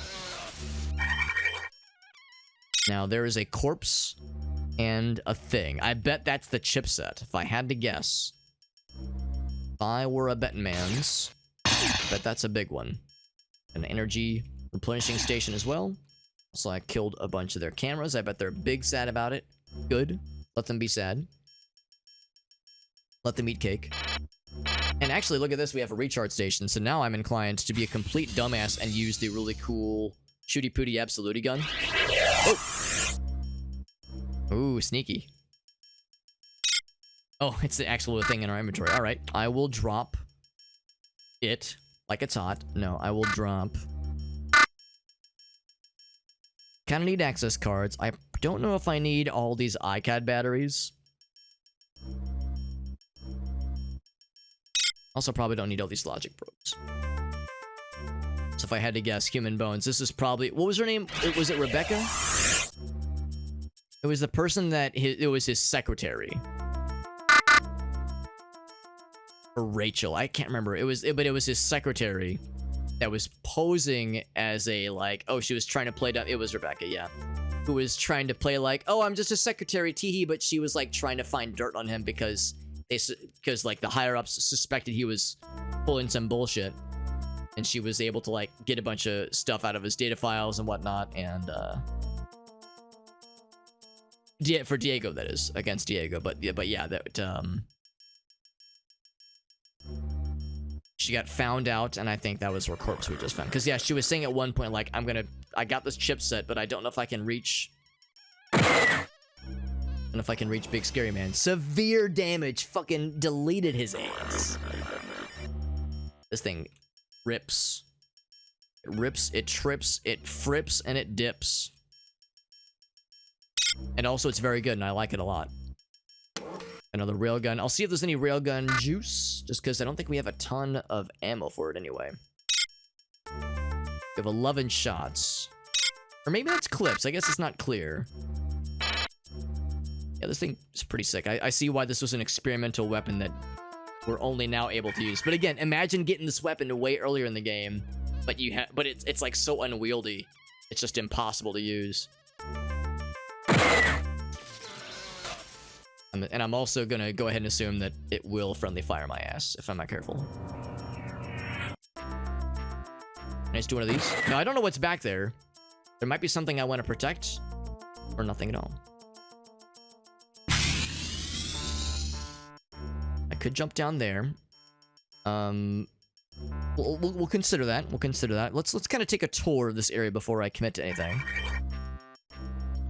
Now, there is a corpse and a thing. I bet that's the chipset, if I had to guess. If I were a betting man's, I bet that's a big one. An energy replenishing station as well. So I killed a bunch of their cameras. I bet they're big sad about it. Good. Let them be sad. Let them eat cake. And actually, look at this. We have a recharge station. So now I'm inclined to be a complete dumbass and use the really cool Shooty Pooty Absoluti gun. Oh! Ooh, sneaky. Oh, it's the actual thing in our inventory. Alright, I will drop it like it's hot. No, I will drop... Kinda need access cards. I don't know if I need all these iCAD batteries. Also, probably don't need all these logic probes. So if I had to guess, human bones. This is probably... What was her name? Was it Rebecca? It was the person that... It was his secretary. Or Rachel. I can't remember. But it was his secretary that was posing as a, like... Oh, she was trying to play down... It was Rebecca, yeah. Who was trying to play like, oh, I'm just a secretary, teehee, but she was, like, trying to find dirt on him because... like, the higher-ups suspected he was pulling some bullshit. And she was able to, like, get a bunch of stuff out of his data files and whatnot, and, for Diego, that is. Against Diego, but yeah, that, she got found out, and I think that was her corpse we just found. Because, yeah, she was saying at one point, like, I got this chipset, but I don't know if I can reach... And if I can reach Big Scary Man. Severe damage. Fucking deleted his ass. This thing rips. It rips, it trips, it frips, and it dips. And also, it's very good, and I like it a lot. Another railgun. I'll see if there's any railgun juice, just because I don't think we have a ton of ammo for it anyway. We have 11 shots. Or maybe that's clips. I guess it's not clear. Yeah, this thing is pretty sick. I see why this was an experimental weapon that we're only now able to use. But again, imagine getting this weapon way earlier in the game, but it's like so unwieldy. It's just impossible to use. And I'm also gonna go ahead and assume that it will friendly fire my ass if I'm not careful. Can I just do one of these? No, I don't know what's back there. There might be something I want to protect, or nothing at all. I could jump down there. We'll consider that. We'll consider that. Let's kind of take a tour of this area before I commit to anything.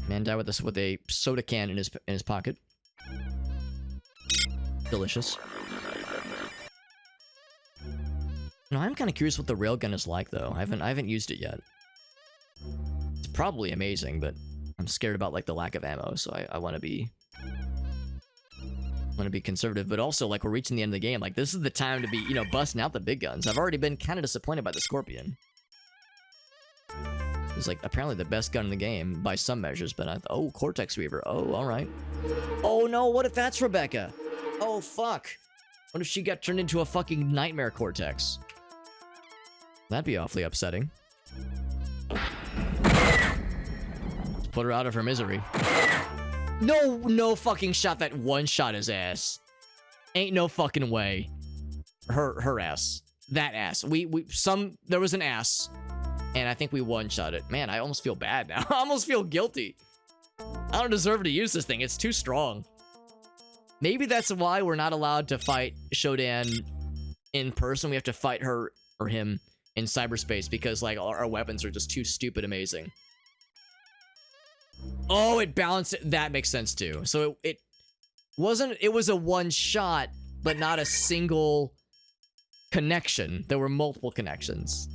Man died with a soda can in his pocket. Delicious. No, I'm kind of curious what the railgun is like, though. I haven't used it yet. It's probably amazing, but I'm scared about like the lack of ammo, so I want to be conservative. But also, like, we're reaching the end of the game. Like, this is the time to be, you know, busting out the big guns. I've already been kind of disappointed by the Scorpion. It's like apparently the best gun in the game by some measures, but oh, Cortex Reaver. Oh, all right. Oh no, what if that's Rebecca? Oh fuck. What if she got turned into a fucking nightmare Cortex? That'd be awfully upsetting. Let's put her out of her misery. No fucking shot that one shot his ass. Ain't no fucking way. Her ass. That ass. There was an ass. And I think we one-shot it. Man, I almost feel bad now. I almost feel guilty. I don't deserve to use this thing. It's too strong. Maybe that's why we're not allowed to fight Shodan in person. We have to fight her or him in cyberspace because, like, our weapons are just too stupid amazing. Oh, it balanced it. That makes sense, too. So it was a one-shot, but not a single connection. There were multiple connections.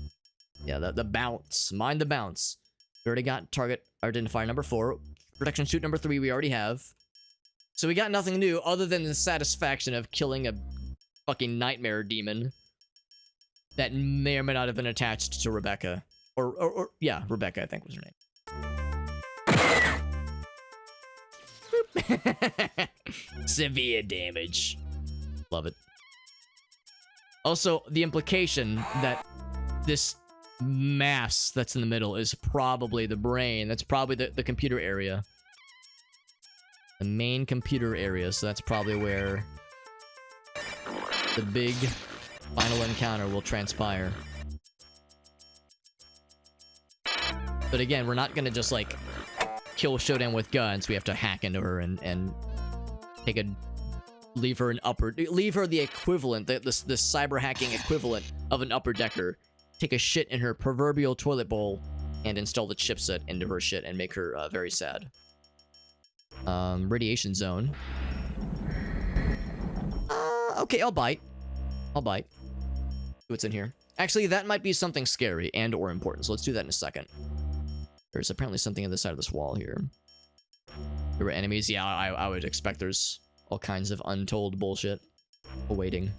Yeah, the bounce. Mind the bounce. We already got target identifier number 4. Protection suit number 3 we already have. So we got nothing new other than the satisfaction of killing a fucking nightmare demon that may or may not have been attached to Rebecca. Or yeah, Rebecca, I think was her name. Severe damage. Love it. Also, the implication that this mass that's in the middle is probably the brain. That's probably the computer area. The main computer area, so that's probably where the big final encounter will transpire. But again, we're not gonna just like kill Shodan with guns. We have to hack into her and take leave her the equivalent, the cyber hacking equivalent of an upper decker. Take a shit in her proverbial toilet bowl and install the chipset into her shit and make her very sad. Radiation zone. Okay, I'll bite. See what's in here. Actually, that might be something scary and or important, so let's do that in a second. There's apparently something on the side of this wall here. There were enemies. Yeah, I would expect there's all kinds of untold bullshit awaiting.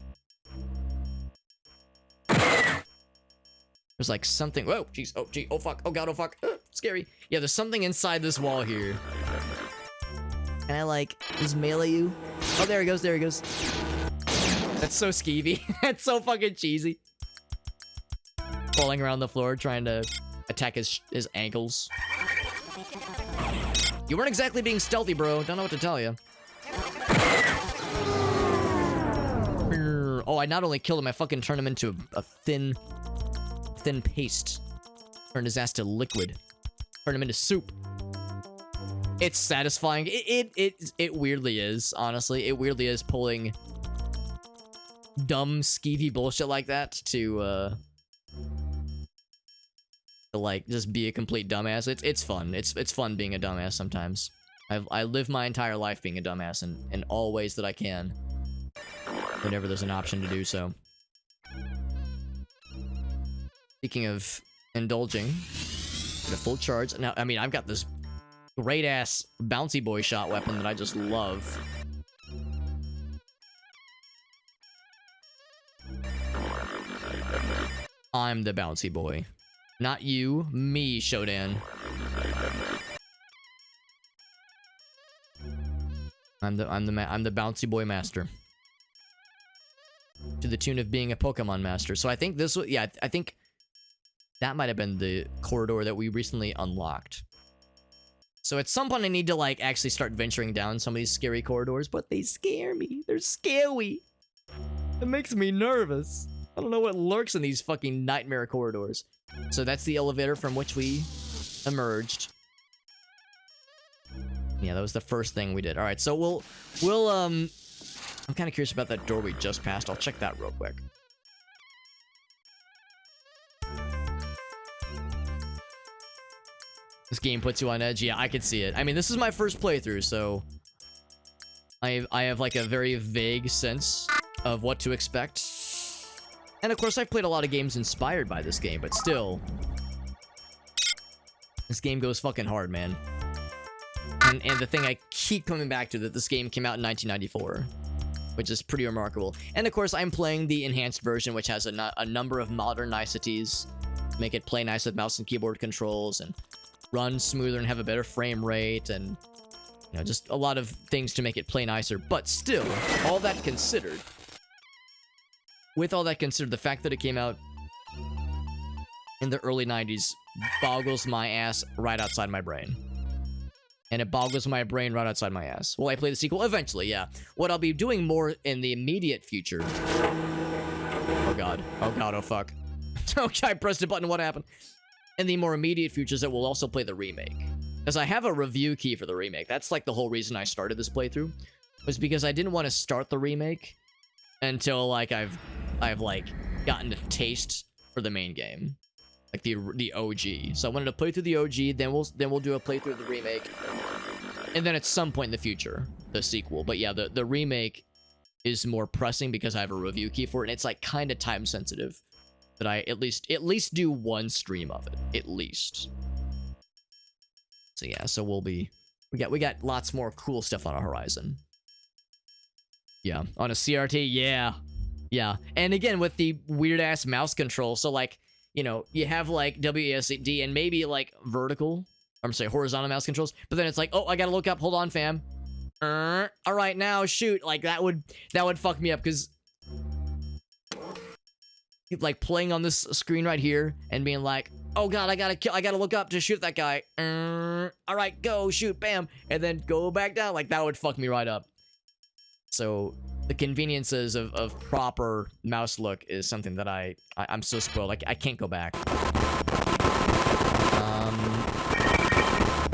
There's like something. Whoa, jeez. Oh, gee. Oh, fuck. Oh, God. Oh, fuck. Scary. Yeah, there's something inside this wall here. Can I, like, just melee you? Oh, there he goes. There he goes. That's so skeevy. That's so fucking cheesy. Falling around the floor, trying to attack his ankles. You weren't exactly being stealthy, bro. Don't know what to tell you. Oh, I not only killed him, I fucking turned him into a thin paste. Turned his ass to liquid. Turned him into soup. It's satisfying. It weirdly is, honestly. It weirdly is pulling dumb, skeevy bullshit like that to like, just be a complete dumbass. It's fun. It's fun being a dumbass sometimes. I live my entire life being a dumbass in all ways that I can. Whenever there's an option to do so. Speaking of indulging, get a full charge. Now, I mean, I've got this great-ass bouncy boy shot weapon that I just love. I'm the bouncy boy. Not you, me, Shodan. I'm the bouncy boy master. To the tune of being a Pokemon master. So I think this was, yeah, I think that might have been the corridor that we recently unlocked. So at some point I need to, like, actually start venturing down some of these scary corridors, but they scare me. They're scary. It makes me nervous. I don't know what lurks in these fucking nightmare corridors. So that's the elevator from which we emerged. Yeah, that was the first thing we did. All right, so we'll I'm kind of curious about that door we just passed. I'll check that real quick. This game puts you on edge. Yeah, I can see it. I mean, this is my first playthrough, so I have like a very vague sense of what to expect. And of course, I've played a lot of games inspired by this game, but still, this game goes fucking hard, man. And the thing I keep coming back to, that this game came out in 1994, which is pretty remarkable. And of course, I'm playing the enhanced version, which has a number of modern niceties to make it play nice with mouse and keyboard controls, and run smoother and have a better frame rate, and you know, just a lot of things to make it play nicer. But still, all that considered, the fact that it came out in the early 90s boggles my ass right outside my brain. And it boggles my brain right outside my ass. Will I play the sequel? Eventually, yeah. What I'll be doing more in the immediate future... Oh god. Oh god, oh fuck. Okay, I pressed a button, what happened? In the more immediate futures, it will also play the remake. Because I have a review key for the remake. That's like the whole reason I started this playthrough. Was because I didn't want to start the remake until like I've like gotten a taste for the main game. Like the OG. So I wanted to play through the OG, then we'll do a playthrough of the remake. And then at some point in the future, the sequel. But yeah, the remake is more pressing because I have a review key for it, and it's like kind of time sensitive. That I at least do one stream of it. At least. So yeah, so we got lots more cool stuff on our horizon. Yeah. On a CRT, yeah. Yeah. And again, with the weird ass mouse control, so like, you know, you have like WASD and maybe like vertical, I'm sorry, horizontal mouse controls, but then it's like, oh, I gotta look up, hold on, fam. All right, now shoot. Like that would fuck me up, because like playing on this screen right here and being like, oh god, I gotta look up to shoot that guy. All right, go shoot, bam, and then go back down. Like that would fuck me right up. So the conveniences of proper mouse look is something that I'm so spoiled. Like I can't go back.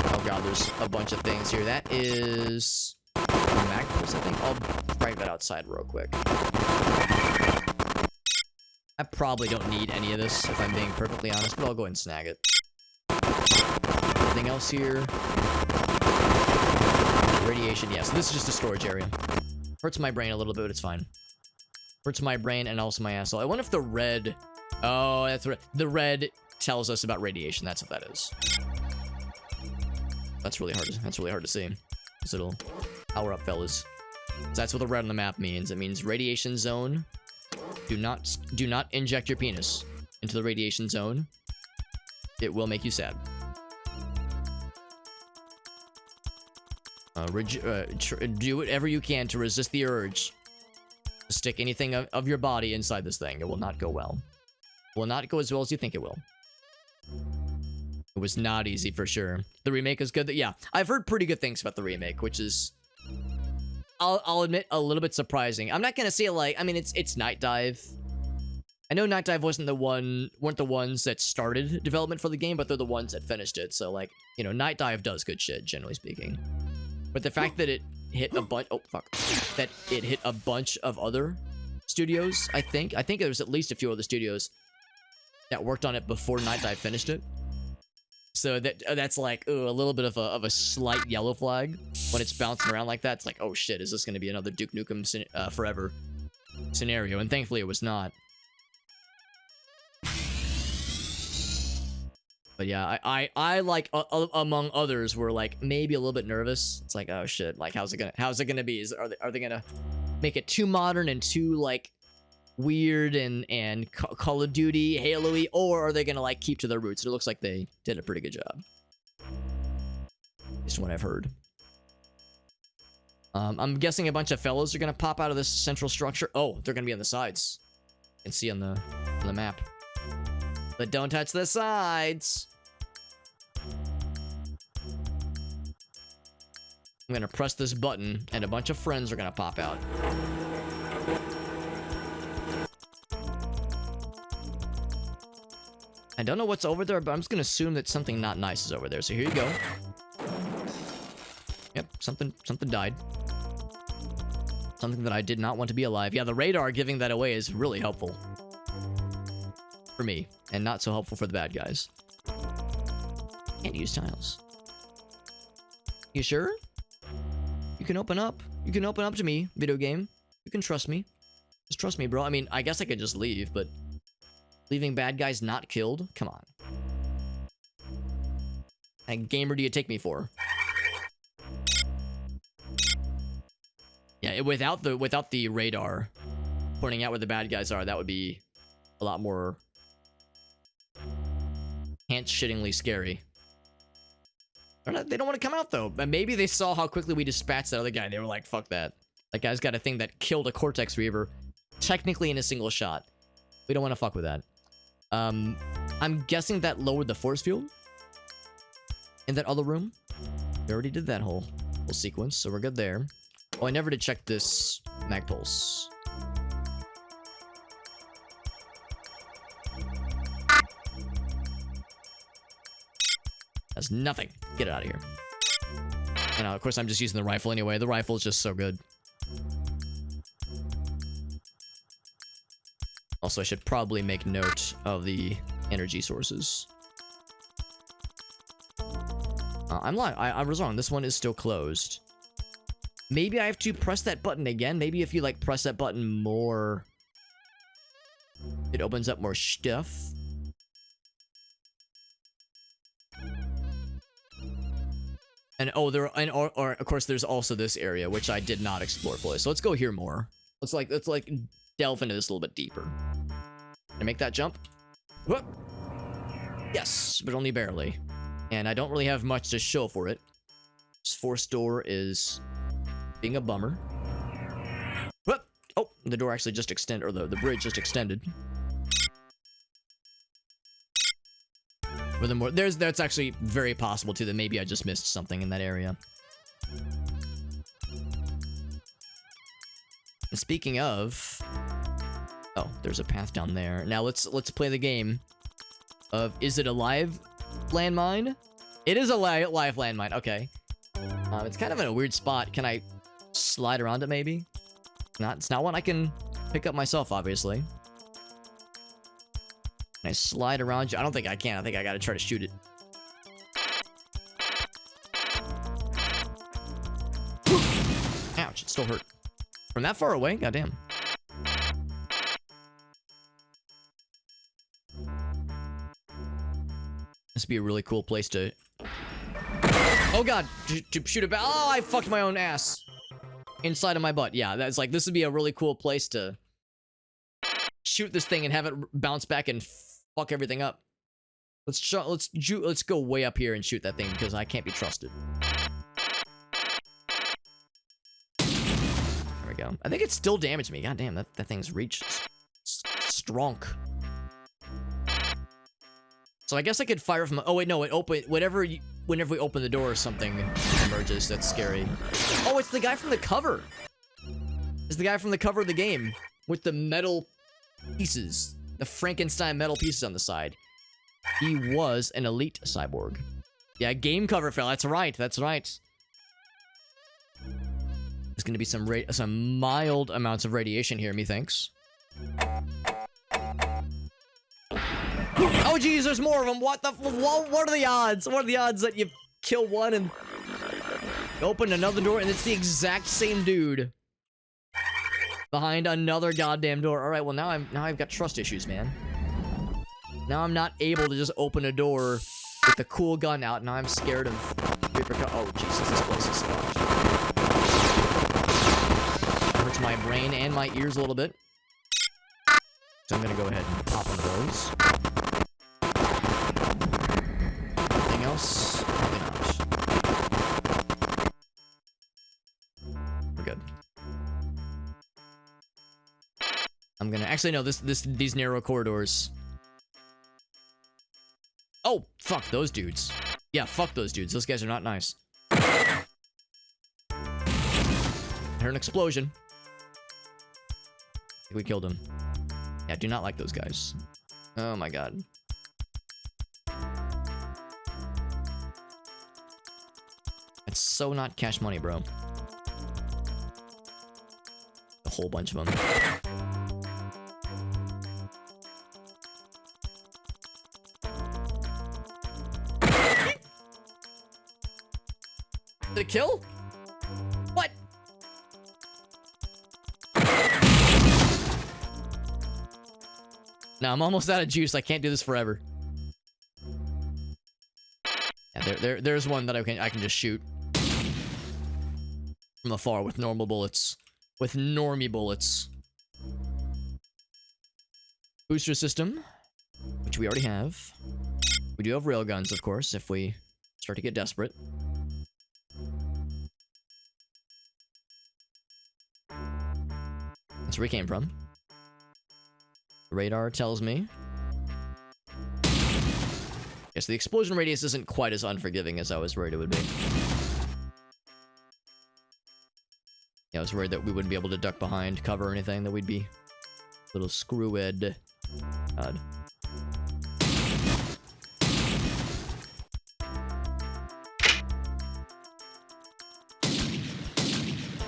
Oh god, there's a bunch of things here. That is Magnus, I think. I'll break that outside real quick. I probably don't need any of this, if I'm being perfectly honest, but I'll go ahead and snag it. Anything else here? Radiation, yeah, so this is just a storage area. Hurts my brain a little bit, but it's fine. Hurts my brain and also my asshole. I wonder if the red... Oh, that's right. The red tells us about radiation. That's what that is. That's really hard to see. This little power up, fellas. So that's what the red on the map means. It means radiation zone. Do not inject your penis into the radiation zone. It will make you sad. Do whatever you can to resist the urge to stick anything of your body inside this thing. It will not go well. It will not go as well as you think it will. It was not easy for sure. The remake is good. Yeah, I've heard pretty good things about the remake, which is, I'll admit, a little bit surprising. I'm not gonna say like, I mean, it's Night Dive. I know Night Dive weren't the ones that started development for the game, but they're the ones that finished it. So like, you know, Night Dive does good shit, generally speaking. But the fact that it hit a bunch, that it hit a bunch of other studios, I think there was at least a few other studios that worked on it before Night Dive finished it. So that's like, ooh, a little bit of a slight yellow flag when it's bouncing around like that. It's like, oh shit, is this going to be another Duke Nukem Forever scenario? And thankfully it was not. But yeah, I like among others were like maybe a little bit nervous. It's like, oh shit, like how's it gonna be? Are they gonna make it too modern and too like weird and Call of Duty, Halo-y, or are they gonna like keep to their roots? It looks like they did a pretty good job. At least what I've heard. I'm guessing a bunch of fellows are gonna pop out of this central structure. Oh, they're gonna be on the sides. You can see on the map. But don't touch the sides. I'm gonna press this button, and a bunch of friends are gonna pop out. I don't know what's over there, but I'm just gonna assume that something not nice is over there. So here you go. Yep, something died. Something that I did not want to be alive. Yeah, the radar giving that away is really helpful. For me, and not so helpful for the bad guys. Can't use tiles. You sure? You can open up. You can open up to me, video game. You can trust me. Just trust me, bro. I mean, I guess I could just leave, but leaving bad guys not killed? Come on. And gamer do you take me for? Yeah, without the radar pointing out where the bad guys are, that would be a lot more pants-shittingly scary. They don't want to come out, though. But maybe they saw how quickly we dispatched that other guy. They were like, fuck that. That guy's got a thing that killed a Cortex Reaver, technically in a single shot. We don't want to fuck with that. I'm guessing that lowered the force field in that other room. We already did that whole sequence, so we're good there. Oh, I never did check this mag pulse. That's nothing. Get it out of here. And of course, I'm just using the rifle anyway. The rifle is just so good. Also, I should probably make note of the energy sources. I'm lying. I was wrong. This one is still closed. Maybe I have to press that button again. Maybe if you, like, press that button more, it opens up more stuff. And oh, or of course there's also this area which I did not explore fully. So let's go here more. Let's like delve into this a little bit deeper. Can I make that jump? Whoop. Yes, but only barely. And I don't really have much to show for it. This force door is being a bummer. Whoop. Oh, the door actually just extended, or the bridge just extended. Furthermore, that's actually very possible too that maybe I just missed something in that area. And speaking of, oh, there's a path down there. Now let's play the game of, is it a live landmine? It is a live landmine. Okay. It's kind of in a weird spot. Can I slide around it maybe? It's not one I can pick up myself, obviously. Can I slide around you? I don't think I can. I think I gotta try to shoot it. Ouch, it still hurt. From that far away? Goddamn. This would be a really cool place to... Oh god! To shoot a Oh, I fucked my own ass. Inside of my butt. Yeah, that's like, this would be a really cool place to shoot this thing and have it bounce back and fuck everything up. Let's go way up here and shoot that thing because I can't be trusted. There we go. I think it still damaged me. God damn, that thing's reach strong. So I guess I could fire from... Oh wait, no, it open... Whenever we open the door, something emerges. That's scary. Oh, it's the guy from the cover. It's the guy from the cover of the game with the metal pieces. The Frankenstein metal pieces on the side. He was an elite cyborg. Yeah, game cover fell. That's right. That's right. There's gonna be some mild amounts of radiation here, methinks. Oh geez, there's more of them. What are the odds? What are the odds that you kill one and open another door and it's the exact same dude behind another goddamn door? All right, well now I've got trust issues, man. Now I'm not able to just open a door with the cool gun out. Now I'm scared of repercussions. Oh Jesus, this place is fucked. Hurts my brain and my ears a little bit. So I'm gonna go ahead and pop one of those. Anything else? Probably not. We're good. I'm gonna actually no. These narrow corridors. Oh fuck those dudes. Yeah, fuck those dudes. Those guys are not nice. I heard an explosion. I think we killed him. Yeah, I do not like those guys. Oh my god. It's so not cash money, bro. A whole bunch of them. kill? What? Now I'm almost out of juice. I can't do this forever. Yeah, there's one that I can just shoot from afar with normal bullets. With normie bullets. Booster system, which we already have. We do have railguns, of course, if we start to get desperate. That's where we came from. The radar tells me. Yes, the explosion radius isn't quite as unforgiving as I was worried it would be. Yeah, I was worried that we wouldn't be able to duck behind cover or anything, that we'd be a little screwed. God.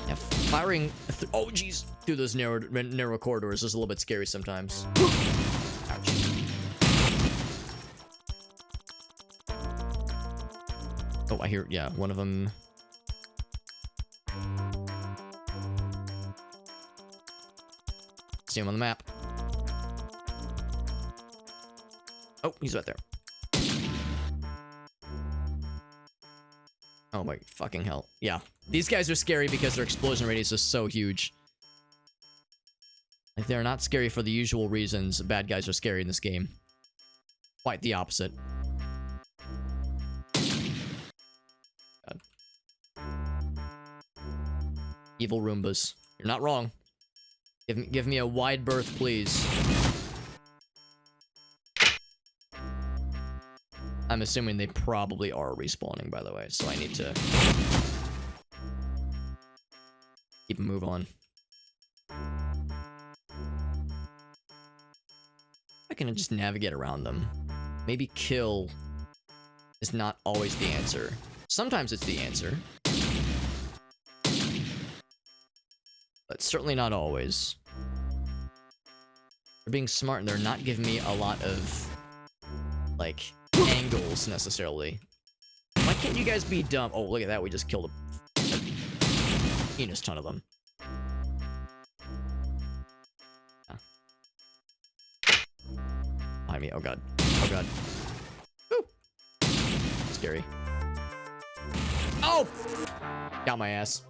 Yeah, firing oh jeez, through those narrow corridors is a little bit scary sometimes. Ouch. Oh, I hear, yeah, one of them. See him on the map. Oh, he's right there. Oh my fucking hell. Yeah. These guys are scary because their explosion radius is so huge. Like, they're not scary for the usual reasons bad guys are scary in this game. Quite the opposite. God. Evil Roombas. You're not wrong. Give me a wide berth, please. I'm assuming they probably are respawning, by the way, so I need to keep a move on. I can just navigate around them. Maybe kill is not always the answer. Sometimes it's the answer. But certainly not always. They're being smart and they're not giving me a lot of, like, angles necessarily. Why can't you guys be dumb? Oh, look at that. We just killed a penis ton of them. Yeah. Behind me. Oh god. Oh god. Ooh. Scary. Oh! Got my ass.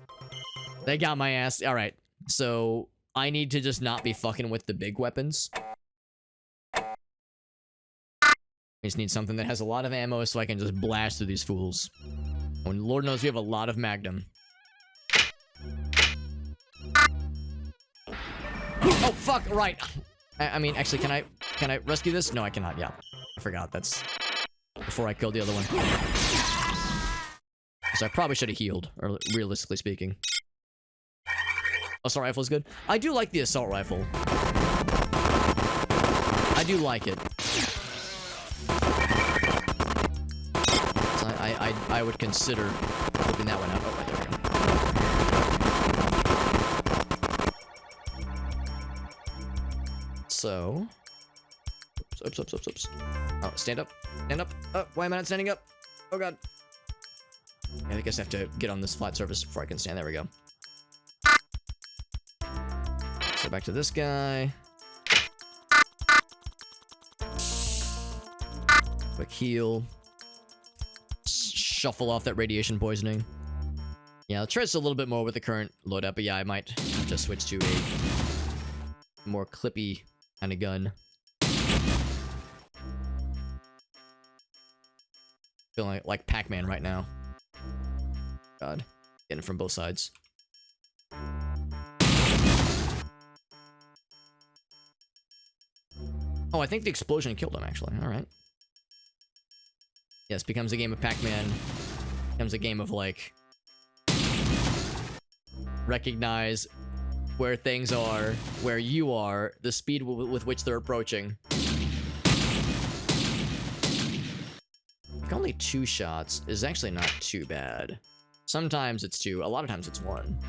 They got my ass. Alright. So, I need to just not be fucking with the big weapons. I just need something that has a lot of ammo so I can just blast through these fools. And Lord knows we have a lot of Magnum. Oh, fuck, right. I mean, actually, can I rescue this? No, I cannot, yeah. I forgot, that's before I killed the other one. So I probably should have healed, or realistically speaking. Assault rifle is good. I do like the assault rifle. I do like it. So I would consider flipping that one out. Oh, right, there we go. So, oops. Oh, stand up. Stand up. Oh, why am I not standing up? Oh god. I guess I have to get on this flat surface before I can stand. There we go. So back to this guy. Quick heal. Shuffle off that radiation poisoning. Yeah, I'll try this a little bit more with the current loadout, but yeah, I might have to switch to a more clippy kind of gun. Feeling like Pac-Man right now. God, getting it from both sides. Oh, I think the explosion killed him, actually. Alright. Yes, becomes a game of Pac-Man. Becomes a game of, like, recognize where things are, where you are, the speed with which they're approaching. Like, only 2 shots is actually not too bad. Sometimes it's 2, a lot of times it's 1.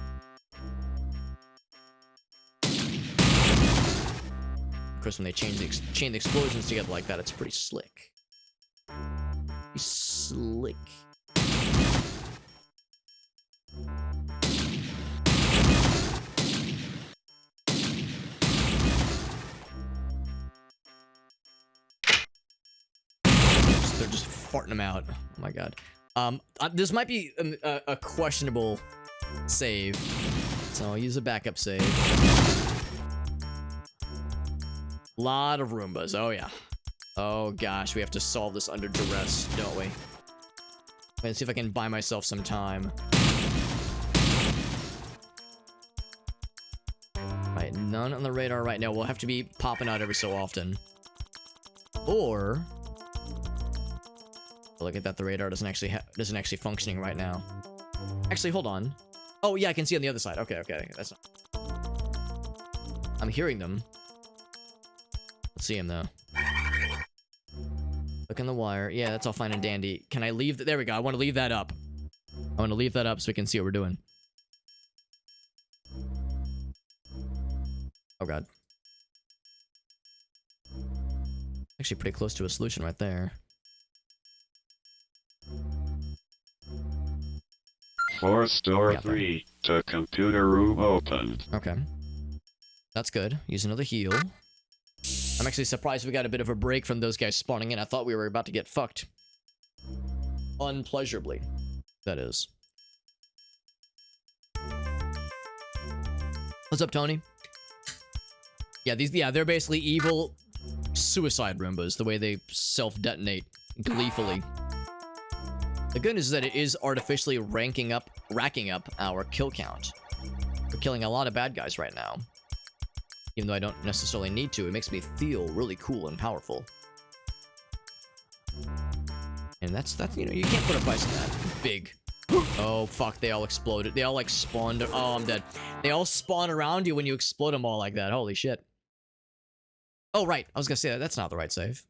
Of course, when they chain the explosions together like that, it's pretty slick. Pretty slick. farting them out. Oh my god. This might be a questionable save, so I'll use a backup save. Lot of Roombas. Oh yeah. Oh gosh, we have to solve this under duress, don't we? Let's see if I can buy myself some time. Right, none on the radar right now. We'll have to be popping out every so often. Or look at that, the radar isn't actually functioning right now. Actually, hold on. Oh yeah, I can see on the other side. Okay, that's not... I'm hearing them. Let's see him though. Look on the wire. Yeah, that's all fine and dandy. Can I leave? There we go. I want to leave that up. I want to leave that up so we can see what we're doing. Oh god. Actually pretty close to a solution right there. Force door 3 to computer room opened. Okay. That's good. Use another heal. I'm actually surprised we got a bit of a break from those guys spawning in. I thought we were about to get fucked. Unpleasurably. That is. What's up, Tony? Yeah, they're basically evil suicide Roombas, the way they self-detonate gleefully. The good news is that it is artificially racking up our kill count. We're killing a lot of bad guys right now. Even though I don't necessarily need to, it makes me feel really cool and powerful. And that's you know, you can't put a price on that. Big. Oh fuck, they all exploded. They all like spawned. Oh, I'm dead. They all spawn around you when you explode them all like that. Holy shit. Oh right, I was gonna say that's not the right save.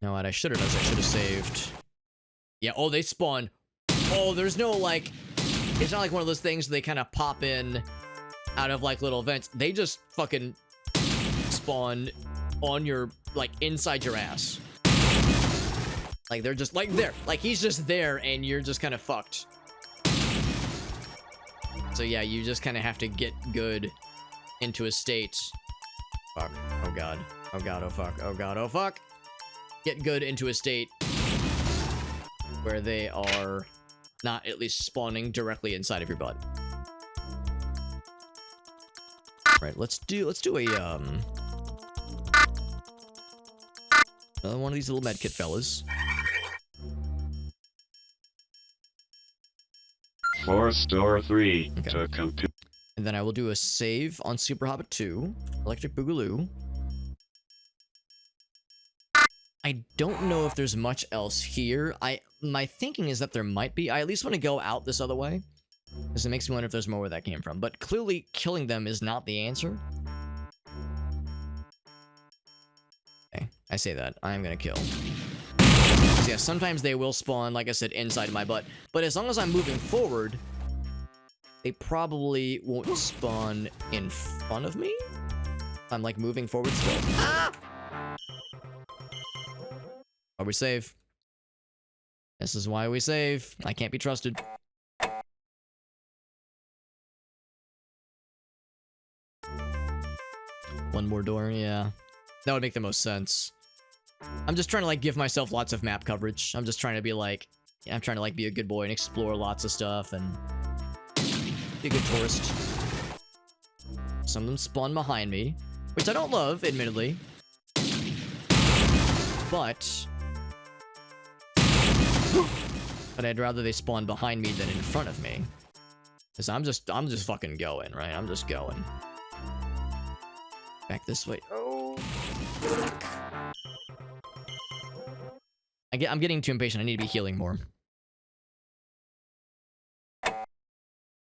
No, what I should have done is I should have saved. Yeah, oh, they spawn. Oh, there's no like, it's not like one of those things where they kind of pop in out of like little vents. They just fucking spawn on your, like, inside your ass. Like they're just like there, like he's just there and you're just kind of fucked. So yeah, you just kind of have to get good into a state. Fuck. Oh god. Oh god. Oh fuck. Oh god. Oh fuck. Get good into a state where they are not at least spawning directly inside of your butt. Right, let's do a another one of these little medkit fellas. Force door 3 to computer. And then I will do a save on Super Hobbit 2, Electric Boogaloo. I don't know if there's much else here. My thinking is that there might be. I at least want to go out this other way, because it makes me wonder if there's more where that came from. But clearly, killing them is not the answer. Okay, I say that. I am gonna kill. So yeah, sometimes they will spawn, like I said, inside my butt. But as long as I'm moving forward, they probably won't spawn in front of me. I'm like moving forward still. Ah! Are we safe? This is why we save. I can't be trusted. One more door, yeah. That would make the most sense. I'm just trying to like give myself lots of map coverage. I'm just trying to be like, I'm trying to like be a good boy and explore lots of stuff and be a good tourist. Some of them spawn behind me, which I don't love, admittedly. But I'd rather they spawn behind me than in front of me. Cause I'm just fucking going, right? I'm just going. Back this way. Oh. I'm getting too impatient. I need to be healing more.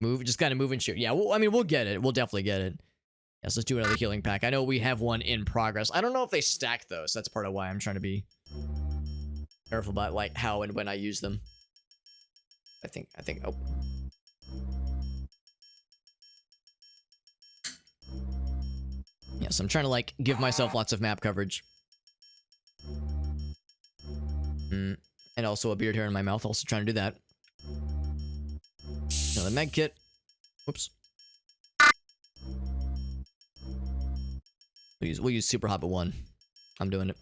Move, just gotta move and shoot. Yeah, well, I mean, we'll get it. We'll definitely get it. Yes, let's do another healing pack. I know we have one in progress. I don't know if they stack those. That's part of why I'm trying to be careful about like how and when I use them. I think, oh. Yes, I'm trying to like give myself lots of map coverage. And also a beard hair in my mouth, also trying to do that. Another med kit. Whoops. We'll use Super Hobbit 1. I'm doing it.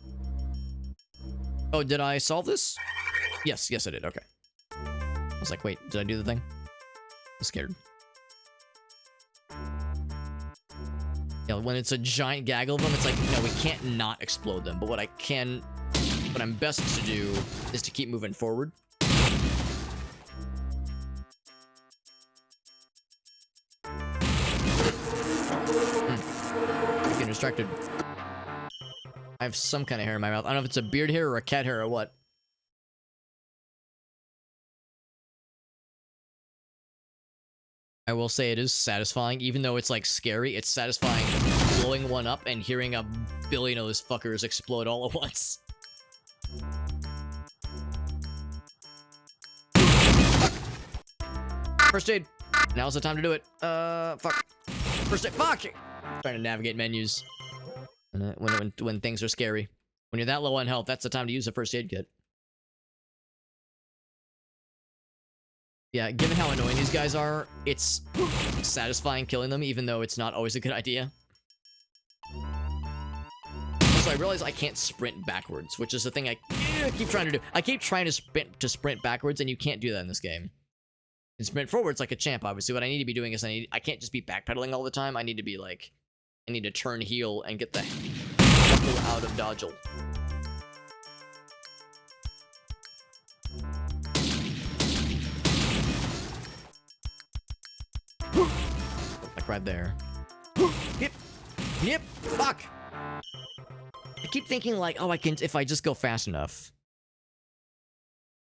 Oh, did I solve this? Yes, I did. Okay. I was like, wait, did I do the thing? I'm scared. Yeah, when it's a giant gaggle of them, it's like, no, we can't not explode them. But what I'm best to do is to keep moving forward. Getting distracted. I have some kind of hair in my mouth. I don't know if it's a beard hair or a cat hair or what. I will say it is satisfying, even though it's like scary. It's satisfying blowing one up and hearing a billion of those fuckers explode all at once. Fuck. First aid. Now's the time to do it. Fuck. First aid. Fuck. Trying to navigate menus. When things are scary. When you're that low on health, that's the time to use a first aid kit. Yeah, given how annoying these guys are, it's satisfying killing them, even though it's not always a good idea. Also, I realize I can't sprint backwards, which is the thing I keep trying to do. I keep trying to sprint backwards, and you can't do that in this game. And sprint forwards like a champ, obviously. What I need to be doing is I can't just be backpedaling all the time. I need to be like, I need to turn heel and get the fuck out of dodgel. Like right there. Yep. Fuck. I keep thinking like, oh, I can, if I just go fast enough.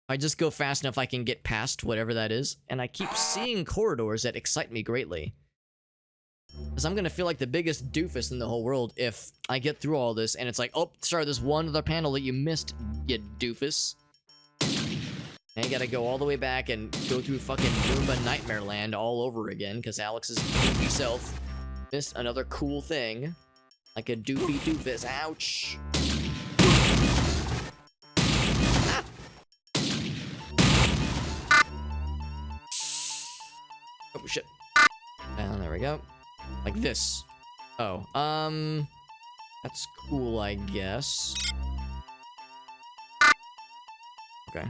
If I just go fast enough, I can get past whatever that is. And I keep seeing corridors that excite me greatly. Because I'm gonna feel like the biggest doofus in the whole world if I get through all this and it's like, oh, sorry, there's one other panel that you missed, you doofus. And you gotta go all the way back and go through fucking Roomba Nightmare Land all over again, because Alex's doofy self missed another cool thing. Like a doofy doofus. Ouch. Ah. Oh, shit. And there we go. Like this. Oh, that's cool, I guess. Okay.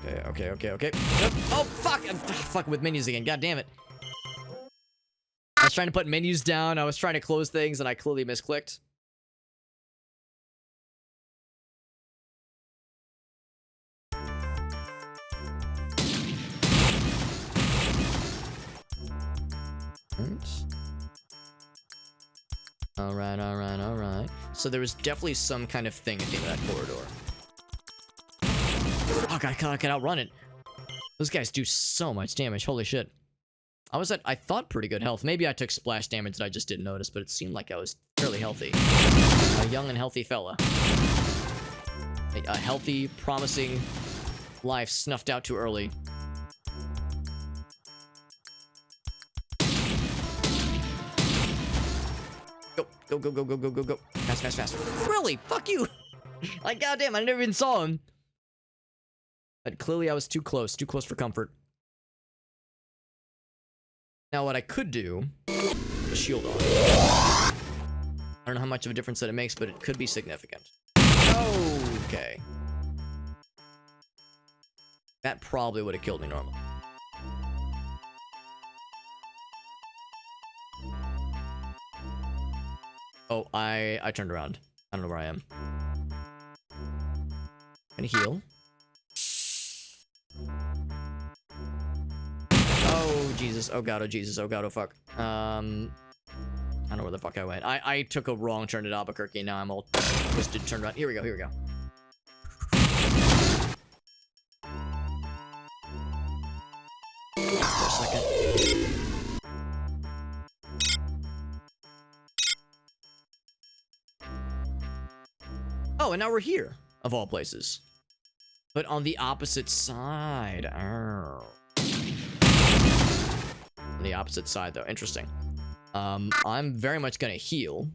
Okay. Oh, fuck! I'm fucking with menus again. God damn it. I was trying to put menus down. I was trying to close things, and I clearly misclicked. Alright. So there was definitely some kind of thing at the end of that corridor. Fuck, I could outrun it. Those guys do so much damage. Holy shit. I was at, I thought, pretty good health. Maybe I took splash damage that I just didn't notice, but it seemed like I was fairly healthy. A young and healthy fella. A healthy, promising life snuffed out too early. Go. Fast. Really? Fuck you! Like, goddamn, I never even saw him. But clearly I was too close for comfort. Now what I could do, put a shield on. I don't know how much of a difference that it makes, but it could be significant. Okay. That probably would have killed me normally. Oh, I turned around. I don't know where I am. Gonna heal. Oh, Jesus. Oh, God. Oh, Jesus. Oh, God. Oh, fuck. I don't know where the fuck I went. I took a wrong turn at Albuquerque. Now I'm all twisted, turned around. Here we go. For a second. Oh, and now we're here, of all places. But on the opposite side. Arr. On the opposite side, though. Interesting. I'm very much gonna heal.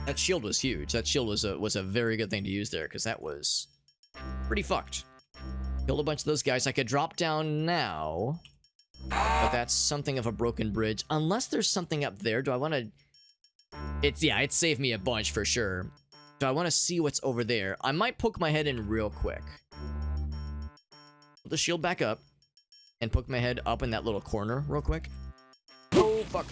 That shield was huge. That shield was a very good thing to use there, because that was pretty fucked. Killed a bunch of those guys. I could drop down now, but that's something of a broken bridge. Unless there's something up there. Do I want to... It saved me a bunch for sure. So I want to see what's over there. I might poke my head in real quick. Put the shield back up. And poke my head up in that little corner real quick. Oh, fuck.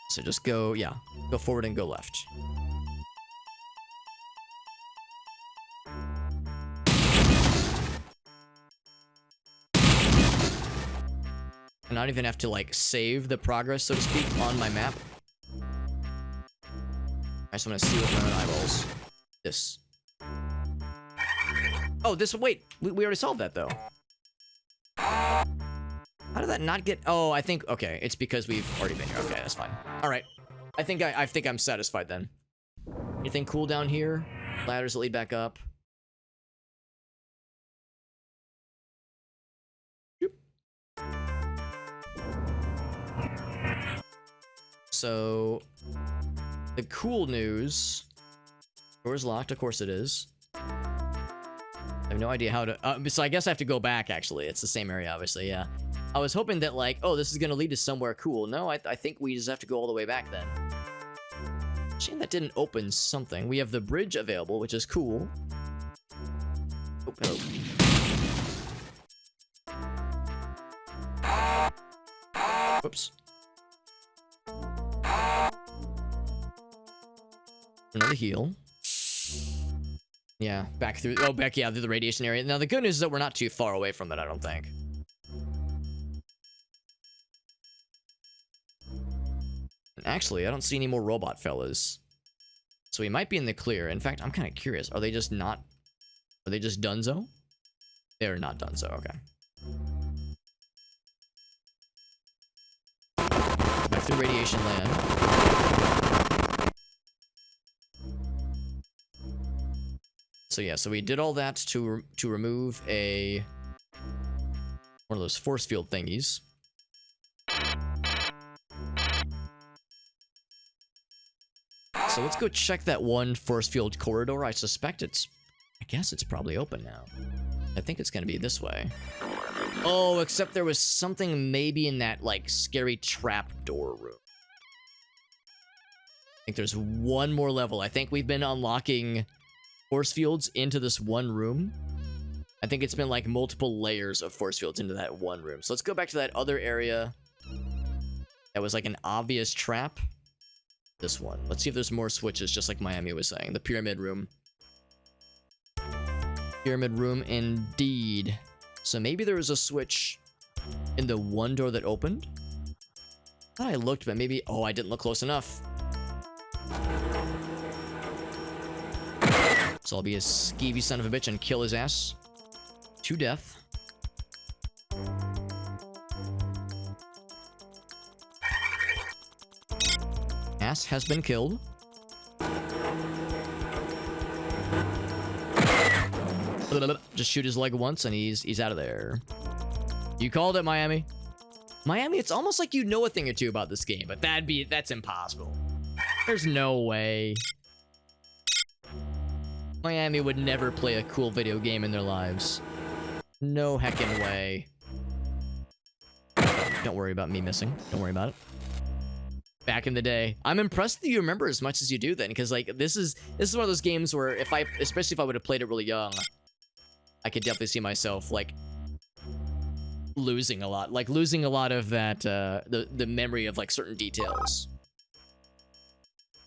So just go, yeah. Go forward and go left. I don't even have to, like, save the progress, so to speak, on my map. I just want to see with my own eyeballs. This. Oh, this, wait, we already solved that, though. How did that not get, oh, I think, okay, it's because we've already been here. Okay, that's fine. All right, I think I'm satisfied then. Anything cool down here? Ladders that lead back up. Yep. So, the cool news, door's locked, of course it is. I have no idea how to, so I guess I have to go back, actually. It's the same area, obviously, yeah. I was hoping that, like, oh, this is gonna lead to somewhere cool. No, I think we just have to go all the way back then. Shame that didn't open something. We have the bridge available, which is cool. Oh, hello. Whoops. Another heal. Yeah, back through, oh, back, yeah, through the radiation area. Now, the good news is that we're not too far away from it, I don't think. And actually, I don't see any more robot fellas. So we might be in the clear. In fact, I'm kind of curious. Are they just not, are they just donezo? They're not donezo, okay. Back through radiation land. So yeah, so we did all that to remove one of those force field thingies. So let's go check that one force field corridor. I suspect I guess it's probably open now. I think it's gonna be this way. Oh, except there was something maybe in that, like, scary trap door room. I think there's one more level. I think we've been unlocking force fields into this one room. I think it's been like multiple layers of force fields into that one room. So let's go back to that other area that was like an obvious trap. This one. Let's see if there's more switches, just like Miami was saying. The pyramid room. Pyramid room indeed. So maybe there was a switch in the one door that opened. I thought I looked, but maybe, oh, I didn't look close enough. So I'll be a skeevy son of a bitch and kill his ass to death. Ass has been killed. Just shoot his leg once and he's out of there. You called it, Miami. Miami, it's almost like you know a thing or two about this game, but that's impossible. There's no way. Miami would never play a cool video game in their lives. No heckin' way. Don't worry about me missing. Don't worry about it. Back in the day. I'm impressed that you remember as much as you do then, because like this is one of those games where especially if I would have played it really young, I could definitely see myself like losing a lot of that the memory of like certain details.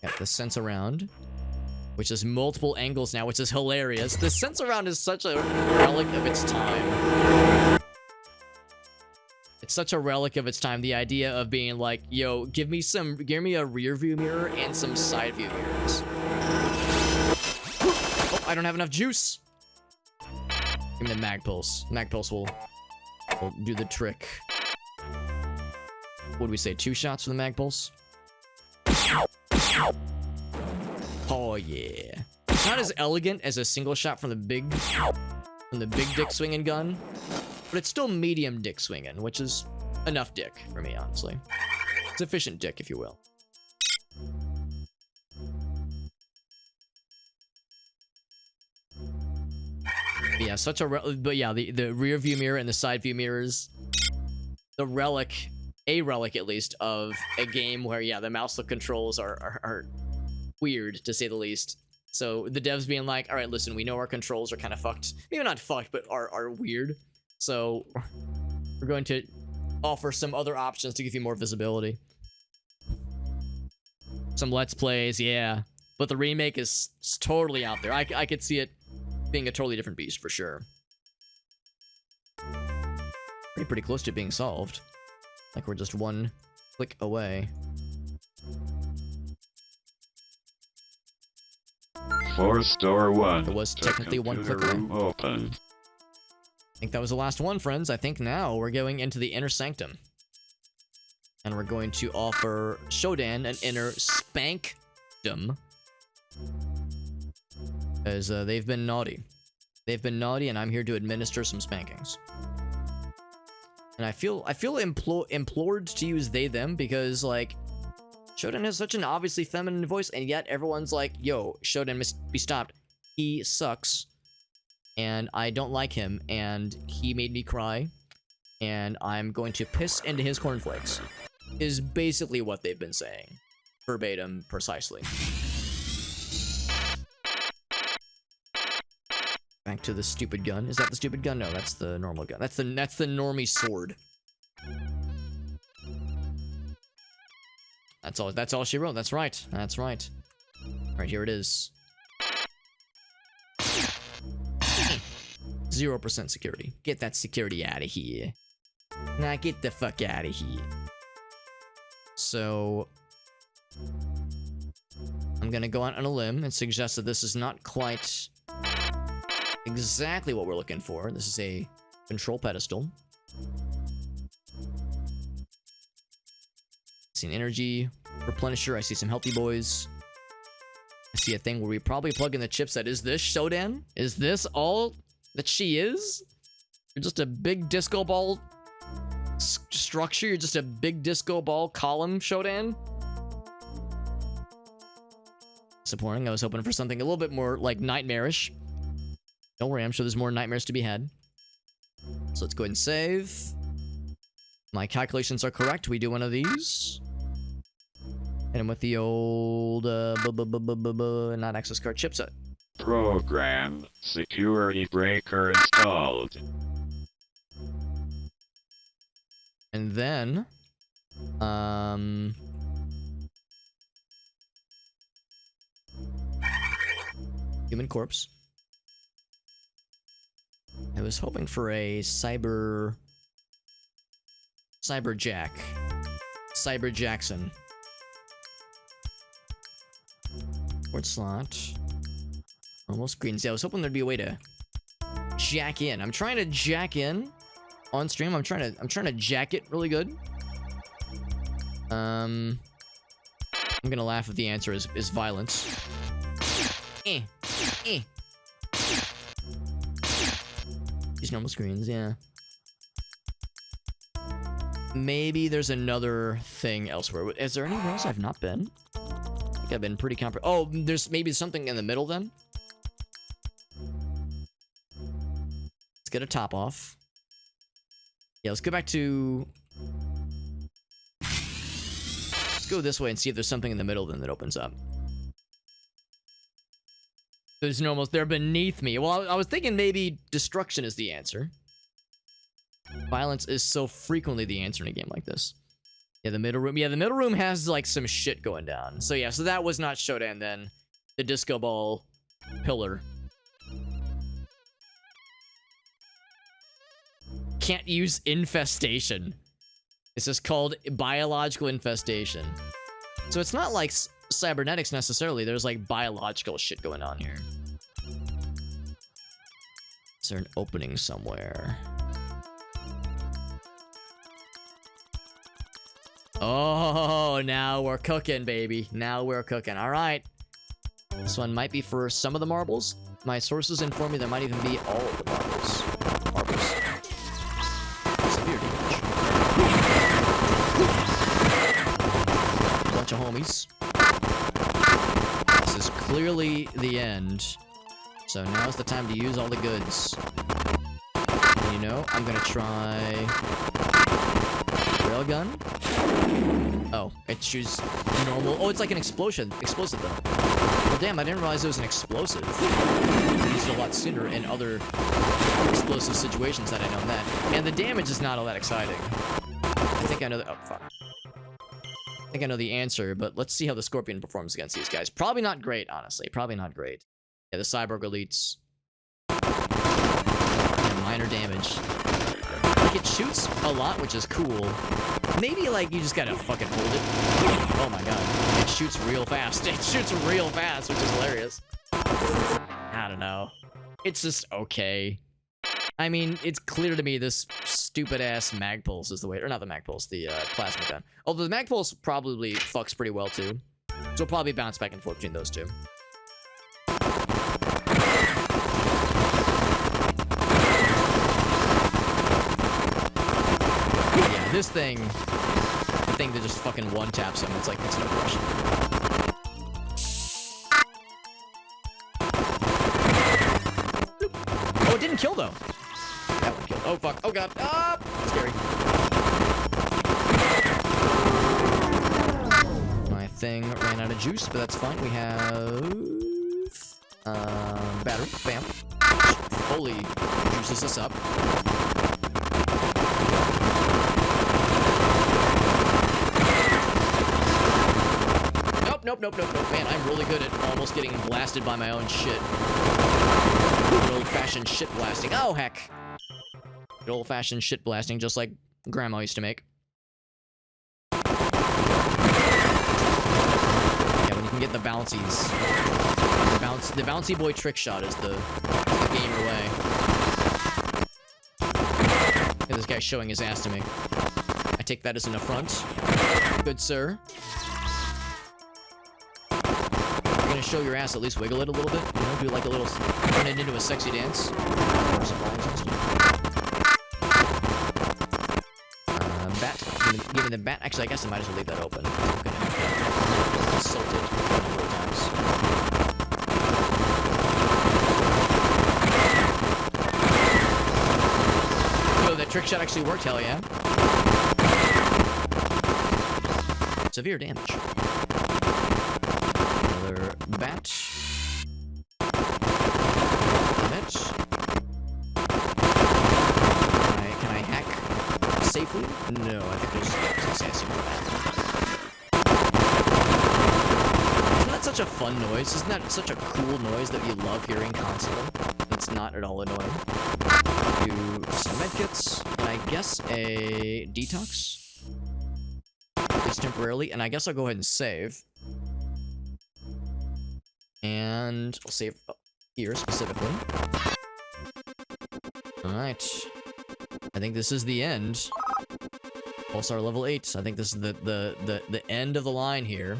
Got the sense around, which is multiple angles now, which is hilarious. The sense around is such a relic of its time. It's such a relic of its time. The idea of being like, yo, give me a rear view mirror and some side view mirrors. Oh, I don't have enough juice. Give me the mag pulse. Mag pulse will do the trick. What do we say? 2 shots for the mag pulse? Oh yeah. It's not as elegant as a single shot from the big dick swinging gun, but it's still medium dick swinging, which is enough dick for me, honestly. Sufficient dick, if you will. But yeah, the rear view mirror and the side view mirrors, the relic a relic at least of a game where, yeah, the mouse look controls are weird, to say the least. So the devs being like, all right, listen, we know our controls are kind of fucked. Maybe not fucked, but are weird. So we're going to offer some other options to give you more visibility. Some Let's Plays, yeah. But the remake is totally out there. I could see it being a totally different beast for sure. Pretty close to being solved. Like we're just one click away. Force door 1. It was technically one click away. Room open. I think that was the last one, friends. I think now we're going into the inner sanctum. And we're going to offer Shodan an inner spankdom. As they've been naughty. They've been naughty, and I'm here to administer some spankings. And I feel implored to use they them because, like, Shodan has such an obviously feminine voice, and yet everyone's like, yo, Shodan must be stopped. He sucks, and I don't like him, and he made me cry, and I'm going to piss into his cornflakes. Is basically what they've been saying. Verbatim, precisely. Back to the stupid gun. Is that the stupid gun? No, that's the normal gun. That's the normie sword. That's all she wrote. That's right. That's right. Right, here it is. 0% security. Get that security out of here. Nah, get the fuck out of here. So I'm gonna go out on a limb and suggest that this is not quite exactly what we're looking for. This is a control pedestal. See an energy replenisher. I see some healthy boys. I see a thing where we probably plug in the chipset. Is this Shodan? Is this all that she is? You're just a big disco ball structure. You're just a big disco ball column, Shodan. Disappointing. I was hoping for something a little bit more like nightmarish. Don't worry, I'm sure there's more nightmares to be had. So let's go ahead and save. My calculations are correct. We do one of these. And I'm with the old not access card chipset. Program security breaker installed. And then human corpse. I was hoping for a Cyber Jack. Cyber Jackson. Port slot. Almost green. See, I was hoping there'd be a way to jack in. I'm trying to jack in on stream. I'm trying to jack it really good. I'm gonna laugh if the answer is violence. These normal screens, yeah. Maybe there's another thing elsewhere. Is there anywhere else I've not been? I think I've been pretty Oh, there's maybe something in the middle then? Let's get a top off. Yeah, let's go back to... Let's go this way and see if there's something in the middle then that opens up. There's almost... They're beneath me. Well, I was thinking maybe destruction is the answer. Violence is so frequently the answer in a game like this. Yeah, the middle room. Yeah, the middle room has, like, some shit going down. So, yeah, so that was not Shodan then. The disco ball pillar. Can't use infestation. This is called biological infestation. So it's not like cybernetics necessarily. There's, like, biological shit going on here. Is there an opening somewhere? Oh, now we're cooking, baby. Now we're cooking. All right. This one might be for some of the marbles. My sources inform me there might even be all of the marbles. Severe damage. Bunch of homies. This is clearly the end. So now's the time to use all the goods. And you know, I'm gonna try railgun. Oh, it shoots normal. Oh, it's like an explosive though. Well, damn, I didn't realize it was an explosive. I used it a lot sooner in other explosive situations that I know that. And the damage is not all that exciting. I think I know the... Oh, fuck. I think I know the answer, but let's see how the Scorpion performs against these guys. Probably not great, honestly. Probably not great. Yeah, the Cyborg Elites. Yeah, minor damage. Like, it shoots a lot, which is cool. Maybe, like, you just gotta fucking hold it. Oh my god. It shoots real fast. It shoots real fast, which is hilarious. I don't know. It's just okay. I mean, it's clear to me this stupid-ass Magpulse is the way... Or not the Magpulse, the Plasma Gun. Although the Magpulse probably fucks pretty well, too. So we'll probably bounce back and forth between those two. Yeah, this thing... The thing that just fucking one-taps him. It's like, it's no question. Oh, it didn't kill, though. That one killed. Oh, fuck. Oh, God. Ah! Scary. My thing ran out of juice, but that's fine. We have... battery. Bam. Fully juices us up. Nope. Man, I'm really good at almost getting blasted by my own shit. Good old-fashioned shit blasting. Oh, heck. Good old-fashioned shit blasting, just like Grandma used to make. Yeah, when you can get the bouncies. The bouncy boy trick shot is the gamer way. Yeah, this guy's showing his ass to me. I take that as an affront. Good sir. Gonna show your ass, at least wiggle it a little bit, you know, do like a little, turn it into a sexy dance. Bat, give me the bat. Actually, I guess I might as well leave that open. I'm gonna have to insult it a number of times. Yo, that trick shot actually worked, hell yeah. Severe damage. Bat. Can I hack safely? No, I think there's sassy more that. Isn't that such a fun noise? Isn't that such a cool noise that you love hearing constantly? It's not at all annoying. Do some medkits, and I guess a detox. At least temporarily, and I guess I'll go ahead and save. And I'll save here specifically. Alright. I think this is the end. Pulsar level 8. I think this is the end of the line here.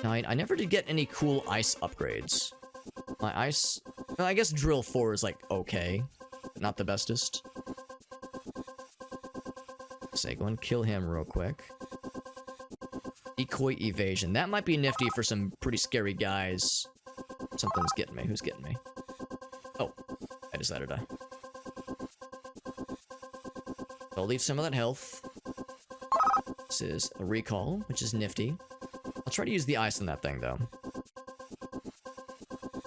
Now, I never did get any cool ice upgrades. My ice... Well, I guess drill 4 is, like, okay. But not the bestest. So go and kill him real quick. Decoy evasion. That might be nifty for some pretty scary guys. Something's getting me. Who's getting me? Oh, I decided to. I'll leave some of that health. This is a recall, which is nifty. I'll try to use the ice on that thing, though.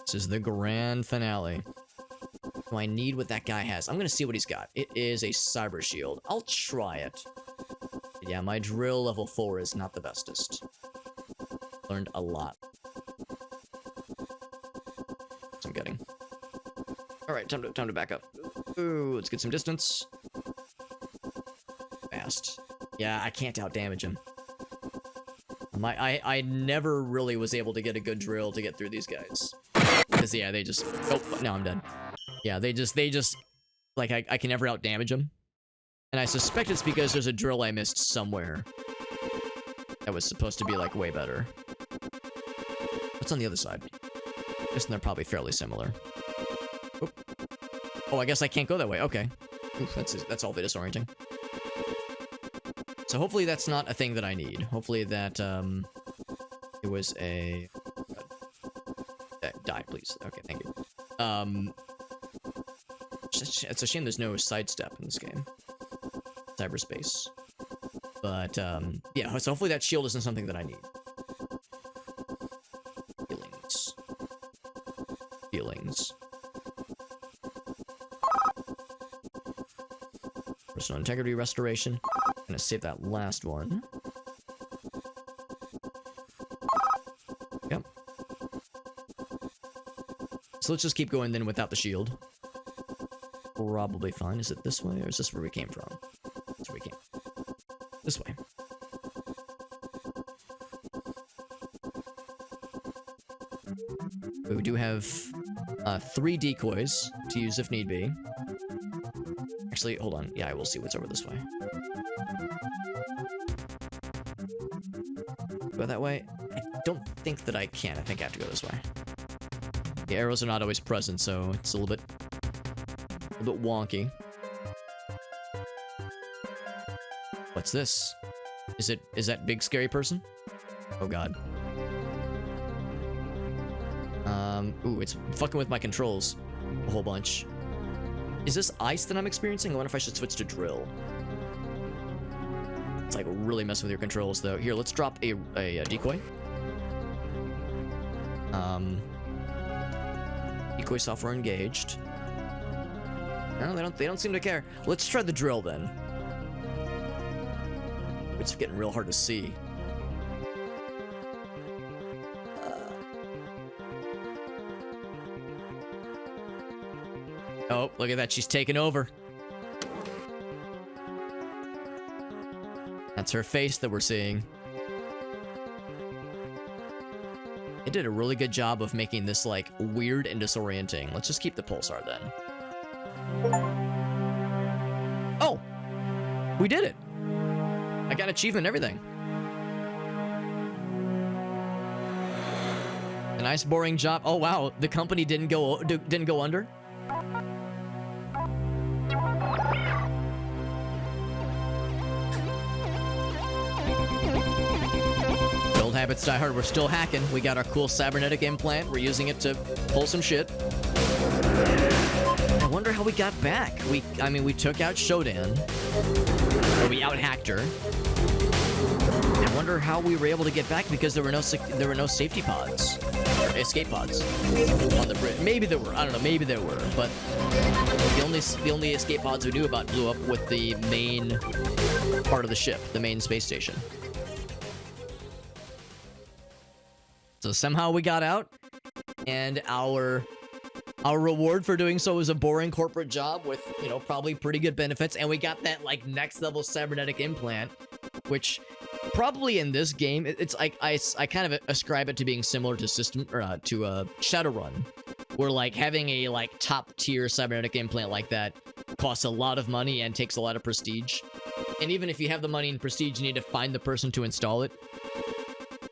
This is the grand finale. Do I need what that guy has? I'm gonna see what he's got. It is a cyber shield. I'll try it. Yeah, my drill level 4 is not the bestest. Learned a lot. That's what I'm getting. Alright, time to back up. Ooh, let's get some distance. Fast. Yeah, I can't outdamage him. I never really was able to get a good drill to get through these guys. Because, yeah, they just... Oh, no, I'm dead. Yeah, they just... Like, I can never outdamage them. And I suspect it's because there's a drill I missed somewhere. That was supposed to be, like, way better. What's on the other side? I guess they're probably fairly similar. Oop. Oh, I guess I can't go that way. Okay. Oof, that's all bit disorienting. So hopefully that's not a thing that I need. Hopefully that, it was a... Die, please. Okay, thank you. It's a shame there's no sidestep in this game. cyberspace. But, yeah, so hopefully that shield isn't something that I need. Feelings. Feelings. Personal integrity restoration. I'm gonna save that last one. Yep. So let's just keep going then without the shield. Probably fine. Is it this way or is this where we came from? That's where we came. This way. We do have 3 decoys to use if need be. Actually, hold on. Yeah, I will see what's over this way. Go that way? I don't think that I can. I think I have to go this way. The arrows are not always present, so it's a little bit wonky. What's this? Is that big scary person? Oh god. Ooh, it's fucking with my controls a whole bunch. Is this ice that I'm experiencing? I wonder if I should switch to drill. It's like really messing with your controls though. Here, let's drop a decoy. Decoy software engaged. No, they don't seem to care. Let's try the drill then. It's getting real hard to see. Oh, look at that. She's taken over. That's her face that we're seeing. It did a really good job of making this, like, weird and disorienting. Let's just keep the pulsar then. Oh! We did it! I got achievement and everything. A nice boring job. Oh wow, the company didn't go under? Old habits die hard. We're still hacking. We got our cool cybernetic implant. We're using it to pull some shit. I wonder how we got back. I mean, we took out SHODAN. Or we out-hacked her. I wonder how we were able to get back because there were no safety pods. Or escape pods on the bridge. Maybe there were. I don't know. Maybe there were. But the only escape pods we knew about blew up with the main part of the ship. The main space station. So somehow we got out. And our reward for doing so was a boring corporate job with, you know, probably pretty good benefits. And we got that, like, next level cybernetic implant, which probably in this game, it's like, I kind of ascribe it to being similar to Shadowrun, where, like, having a, like, top tier cybernetic implant like that costs a lot of money and takes a lot of prestige. And even if you have the money and prestige, you need to find the person to install it.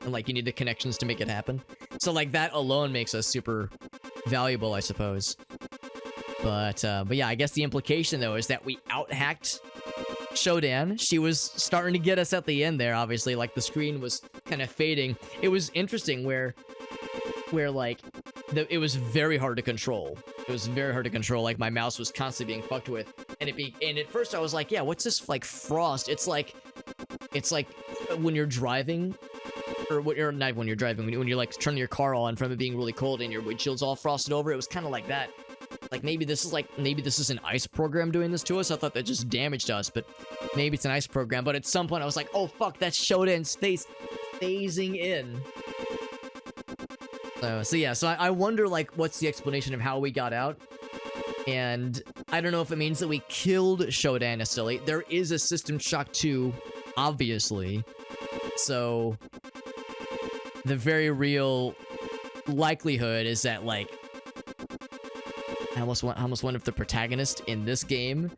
And, like, you need the connections to make it happen. So, like, that alone makes us super valuable, I suppose. But yeah, I guess the implication, though, is that we out-hacked SHODAN. She was starting to get us at the end there, obviously. Like, the screen was kind of fading. It was interesting where like, it was very hard to control. It was very hard to control. Like, my mouse was constantly being fucked with. And at first I was like, yeah, what's this, like, frost? It's like when you're driving... Or not when you're driving, when you're like turning your car on from it being really cold and your windshield's all frosted over. It was kind of like that. Like maybe this is an ice program doing this to us. I thought that just damaged us, but maybe it's an ice program. But at some point I was like, oh fuck, that's SHODAN's face phasing in. So yeah, so I wonder, like, what's the explanation of how we got out? And I don't know if it means that we killed SHODAN necessarily. There is a System Shock 2, obviously. So the very real likelihood is that, like, I almost wonder if the protagonist in this game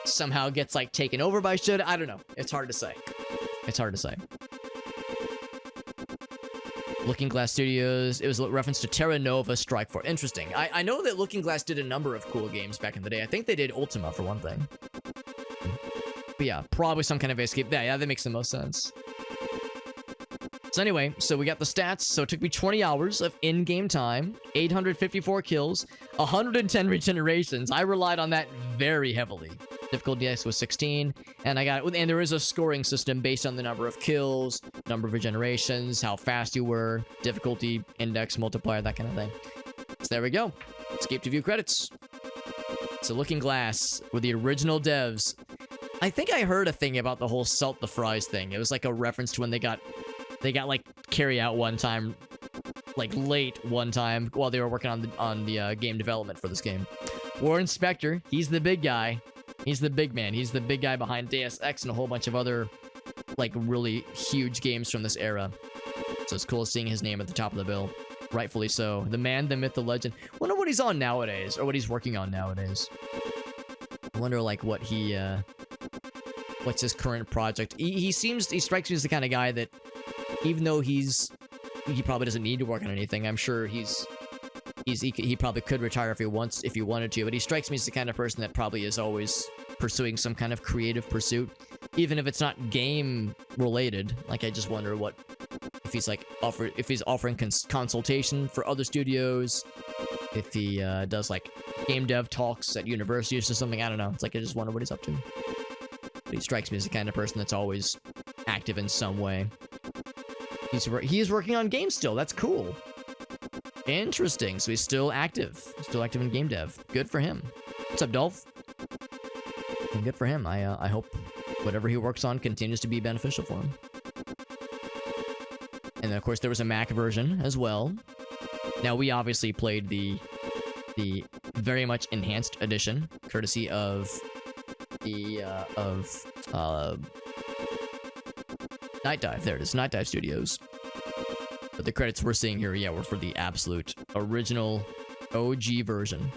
somehow gets, like, taken over by SHODAN. I don't know. It's hard to say. It's hard to say. Looking Glass Studios, it was a reference to Terra Nova Strike Force. Interesting. I know that Looking Glass did a number of cool games back in the day. I think they did Ultima, for one thing. But yeah, probably some kind of escape. Yeah, that makes the most sense. So anyway, so we got the stats. So it took me 20 hours of in-game time, 854 kills, 110 regenerations. I relied on that very heavily. Difficulty X was 16, and and there is a scoring system based on the number of kills, number of regenerations, how fast you were, difficulty index multiplier, that kind of thing. So there we go. Escape to view credits. It's a looking glass with the original devs. I think I heard a thing about the whole salt the fries thing. It was like a reference to when they got like carry out one time, like late one time while they were working on the game development for this game. Warren Spector, he's the big guy. He's the big man. He's the big guy behind Deus Ex and a whole bunch of other, like, really huge games from this era. So it's cool seeing his name at the top of the bill. Rightfully so. The man, the myth, the legend. Wonder what he's on nowadays, or what he's working on nowadays. I wonder, like, what he, what's his current project. He strikes me as the kind of guy that, even though he probably doesn't need to work on anything, I'm sure he probably could retire if he wanted to, but he strikes me as the kind of person that probably is always pursuing some kind of creative pursuit, even if it's not game related. Like, I just wonder if he's like offering consultation for other studios, if he does like game dev talks at universities or something. I don't know. It's like I just wonder what he's up to. But he strikes me as the kind of person that's always active in some way. He's working on games still. That's cool. Interesting. So he's still active in game dev. Good for him. What's up, Dolph? And good for him. I hope whatever he works on continues to be beneficial for him. And then, of course, there was a Mac version as well. Now, we obviously played the very much enhanced edition, courtesy of Night Dive. There it is, Night Dive Studios. But the credits we're seeing here, yeah, were for the absolute original OG version.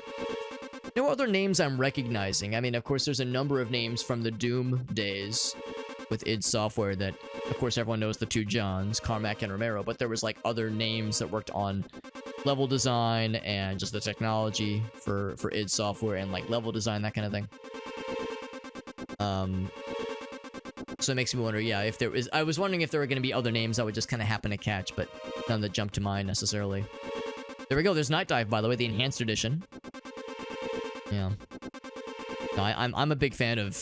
No other names I'm recognizing. I mean, of course, there's a number of names from the Doom days with id Software that, of course, everyone knows the two Johns, Carmack and Romero, but there was, like, other names that worked on level design and just the technology for id Software and, like, level design, that kind of thing. So it makes me wonder, yeah, I was wondering if there were going to be other names I would just kind of happen to catch, but none that jumped to mind necessarily. There we go, there's Night Dive, by the way, the enhanced edition. Yeah. No, I'm a big fan of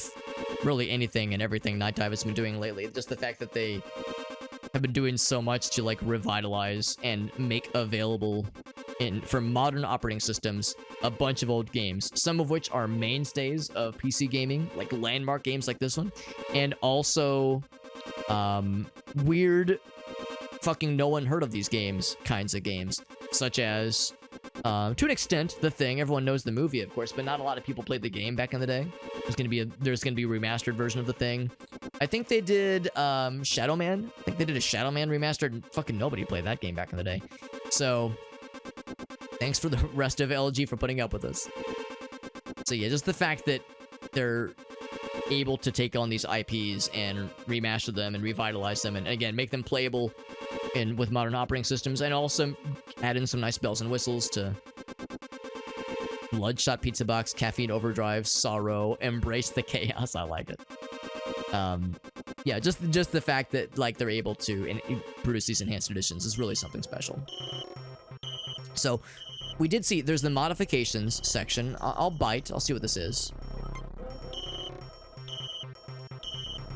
really anything and everything Night Dive has been doing lately. Just the fact that they have been doing so much to, like, revitalize and make available for modern operating systems a bunch of old games, some of which are mainstays of PC gaming, like landmark games like this one, and also weird fucking no one heard of these games kinds of games, such as to an extent The Thing. Everyone knows the movie, of course, but not a lot of people played the game back in the day. There's gonna be a remastered version of The Thing. I think they did Shadow Man. I think they did a Shadow Man remastered, and fucking nobody played that game back in the day. So thanks for the rest of LG for putting up with us. So yeah, just the fact that they're able to take on these IPs and remaster them and revitalize them, and again, make them playable with modern operating systems, and also add in some nice bells and whistles to Bloodshot Pizza Box, Caffeine Overdrive, Sorrow, Embrace the Chaos. I like it. Yeah, just the fact that, like, they're able to produce these enhanced editions is really something special. So we did see there's the modifications section. I'll bite. I'll see what this is.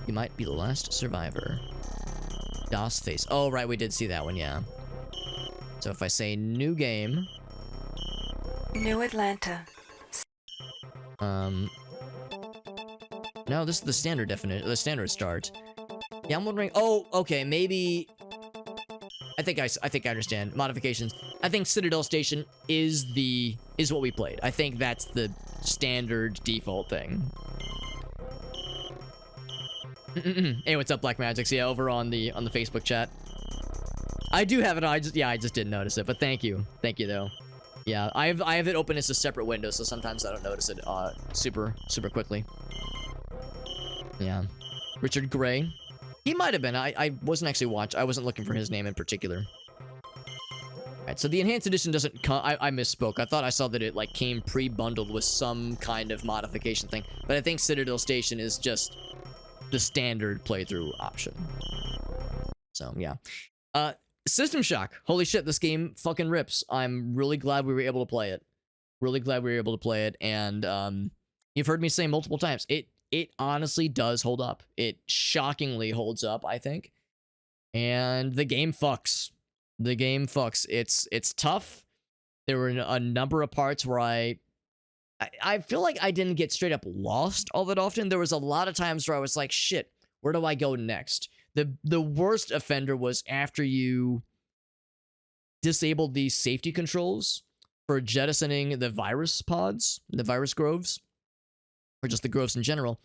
You might be the last survivor. DOS face. Oh, right, we did see that one, yeah. So if I say new game. New Atlanta. No, this is the standard definition, the standard start. Yeah, I'm wondering. Oh, okay, maybe. I think I understand. Modifications. I think Citadel Station is what we played. I think that's the standard default thing. Hey, what's up, Black Magics? Yeah, over on the Facebook chat. I do have it. I just didn't notice it. But thank you though. Yeah, I have it open as a separate window, so sometimes I don't notice it super quickly. Yeah, Richard Gray. He might have been. I wasn't actually watching. I wasn't looking for his name in particular. Alright, so the enhanced edition doesn't come. I misspoke. I thought I saw that it, like, came pre-bundled with some kind of modification thing. But I think Citadel Station is just the standard playthrough option. So, yeah. System Shock. Holy shit, this game fucking rips. I'm really glad we were able to play it. And, You've heard me say multiple times, it honestly does hold up. It shockingly holds up, I think. And the game fucks. The game fucks. It's tough. There were a number of parts where I feel like I didn't get straight up lost all that often. There was a lot of times where I was like, shit, where do I go next? The worst offender was after you disabled these safety controls for jettisoning the virus pods, the virus groves, or just the groves in general.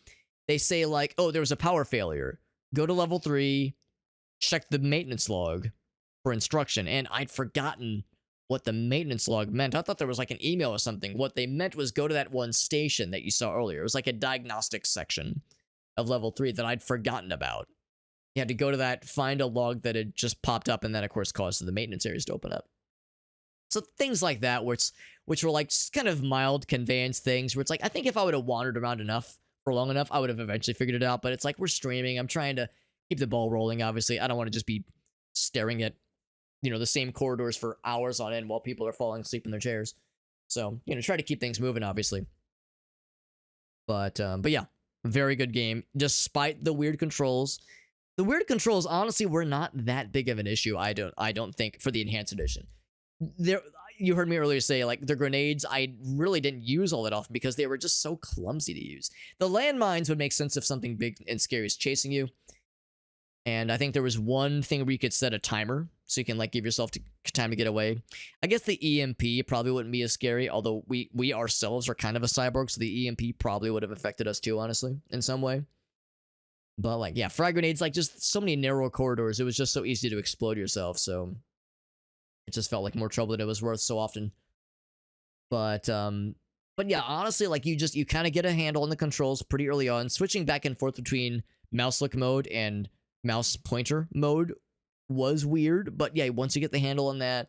They say like, oh, there was a power failure. Go to level 3, check the maintenance log for instruction. And I'd forgotten what the maintenance log meant. I thought there was like an email or something. What they meant was go to that one station that you saw earlier. It was like a diagnostics section of level 3 that I'd forgotten about. You had to go to that, find a log that had just popped up, and then of course caused the maintenance areas to open up. So things like that, which were like kind of mild conveyance things, where it's like, I think if I would have wandered around enough for long enough, I would have eventually figured it out. But it's like, we're streaming. I'm trying to keep the ball rolling, obviously. I don't want to just be staring at, the same corridors for hours on end while people are falling asleep in their chairs. So, try to keep things moving, obviously. But yeah, very good game, despite the weird controls. The weird controls, honestly, were not that big of an issue, I don't think, for the Enhanced Edition. You heard me earlier say, like, the grenades I really didn't use all that often because they were just so clumsy to use. The landmines would make sense if something big and scary is chasing you. And I think there was one thing where you could set a timer, so you can, like, give yourself time to get away. I guess the EMP probably wouldn't be as scary, although we ourselves are kind of a cyborg, so the EMP probably would have affected us too, honestly, in some way. But, like, yeah, frag grenades, like, just so many narrow corridors. It was just so easy to explode yourself, so it just felt like more trouble than it was worth so often. But yeah, honestly, like, you kind of get a handle on the controls pretty early on. Switching back and forth between mouse look mode and mouse pointer mode was weird. But yeah, once you get the handle on that,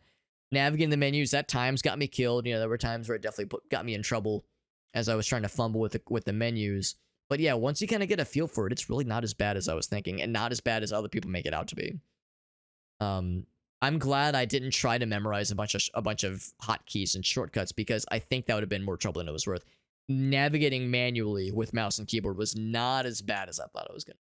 navigating the menus, at times got me killed. There were times where it definitely got me in trouble as I was trying to fumble with the menus. But yeah, once you kind of get a feel for it, it's really not as bad as I was thinking, and not as bad as other people make it out to be. I'm glad I didn't try to memorize a bunch of hotkeys and shortcuts, because I think that would have been more trouble than it was worth. Navigating manually with mouse and keyboard was not as bad as I thought it was going to.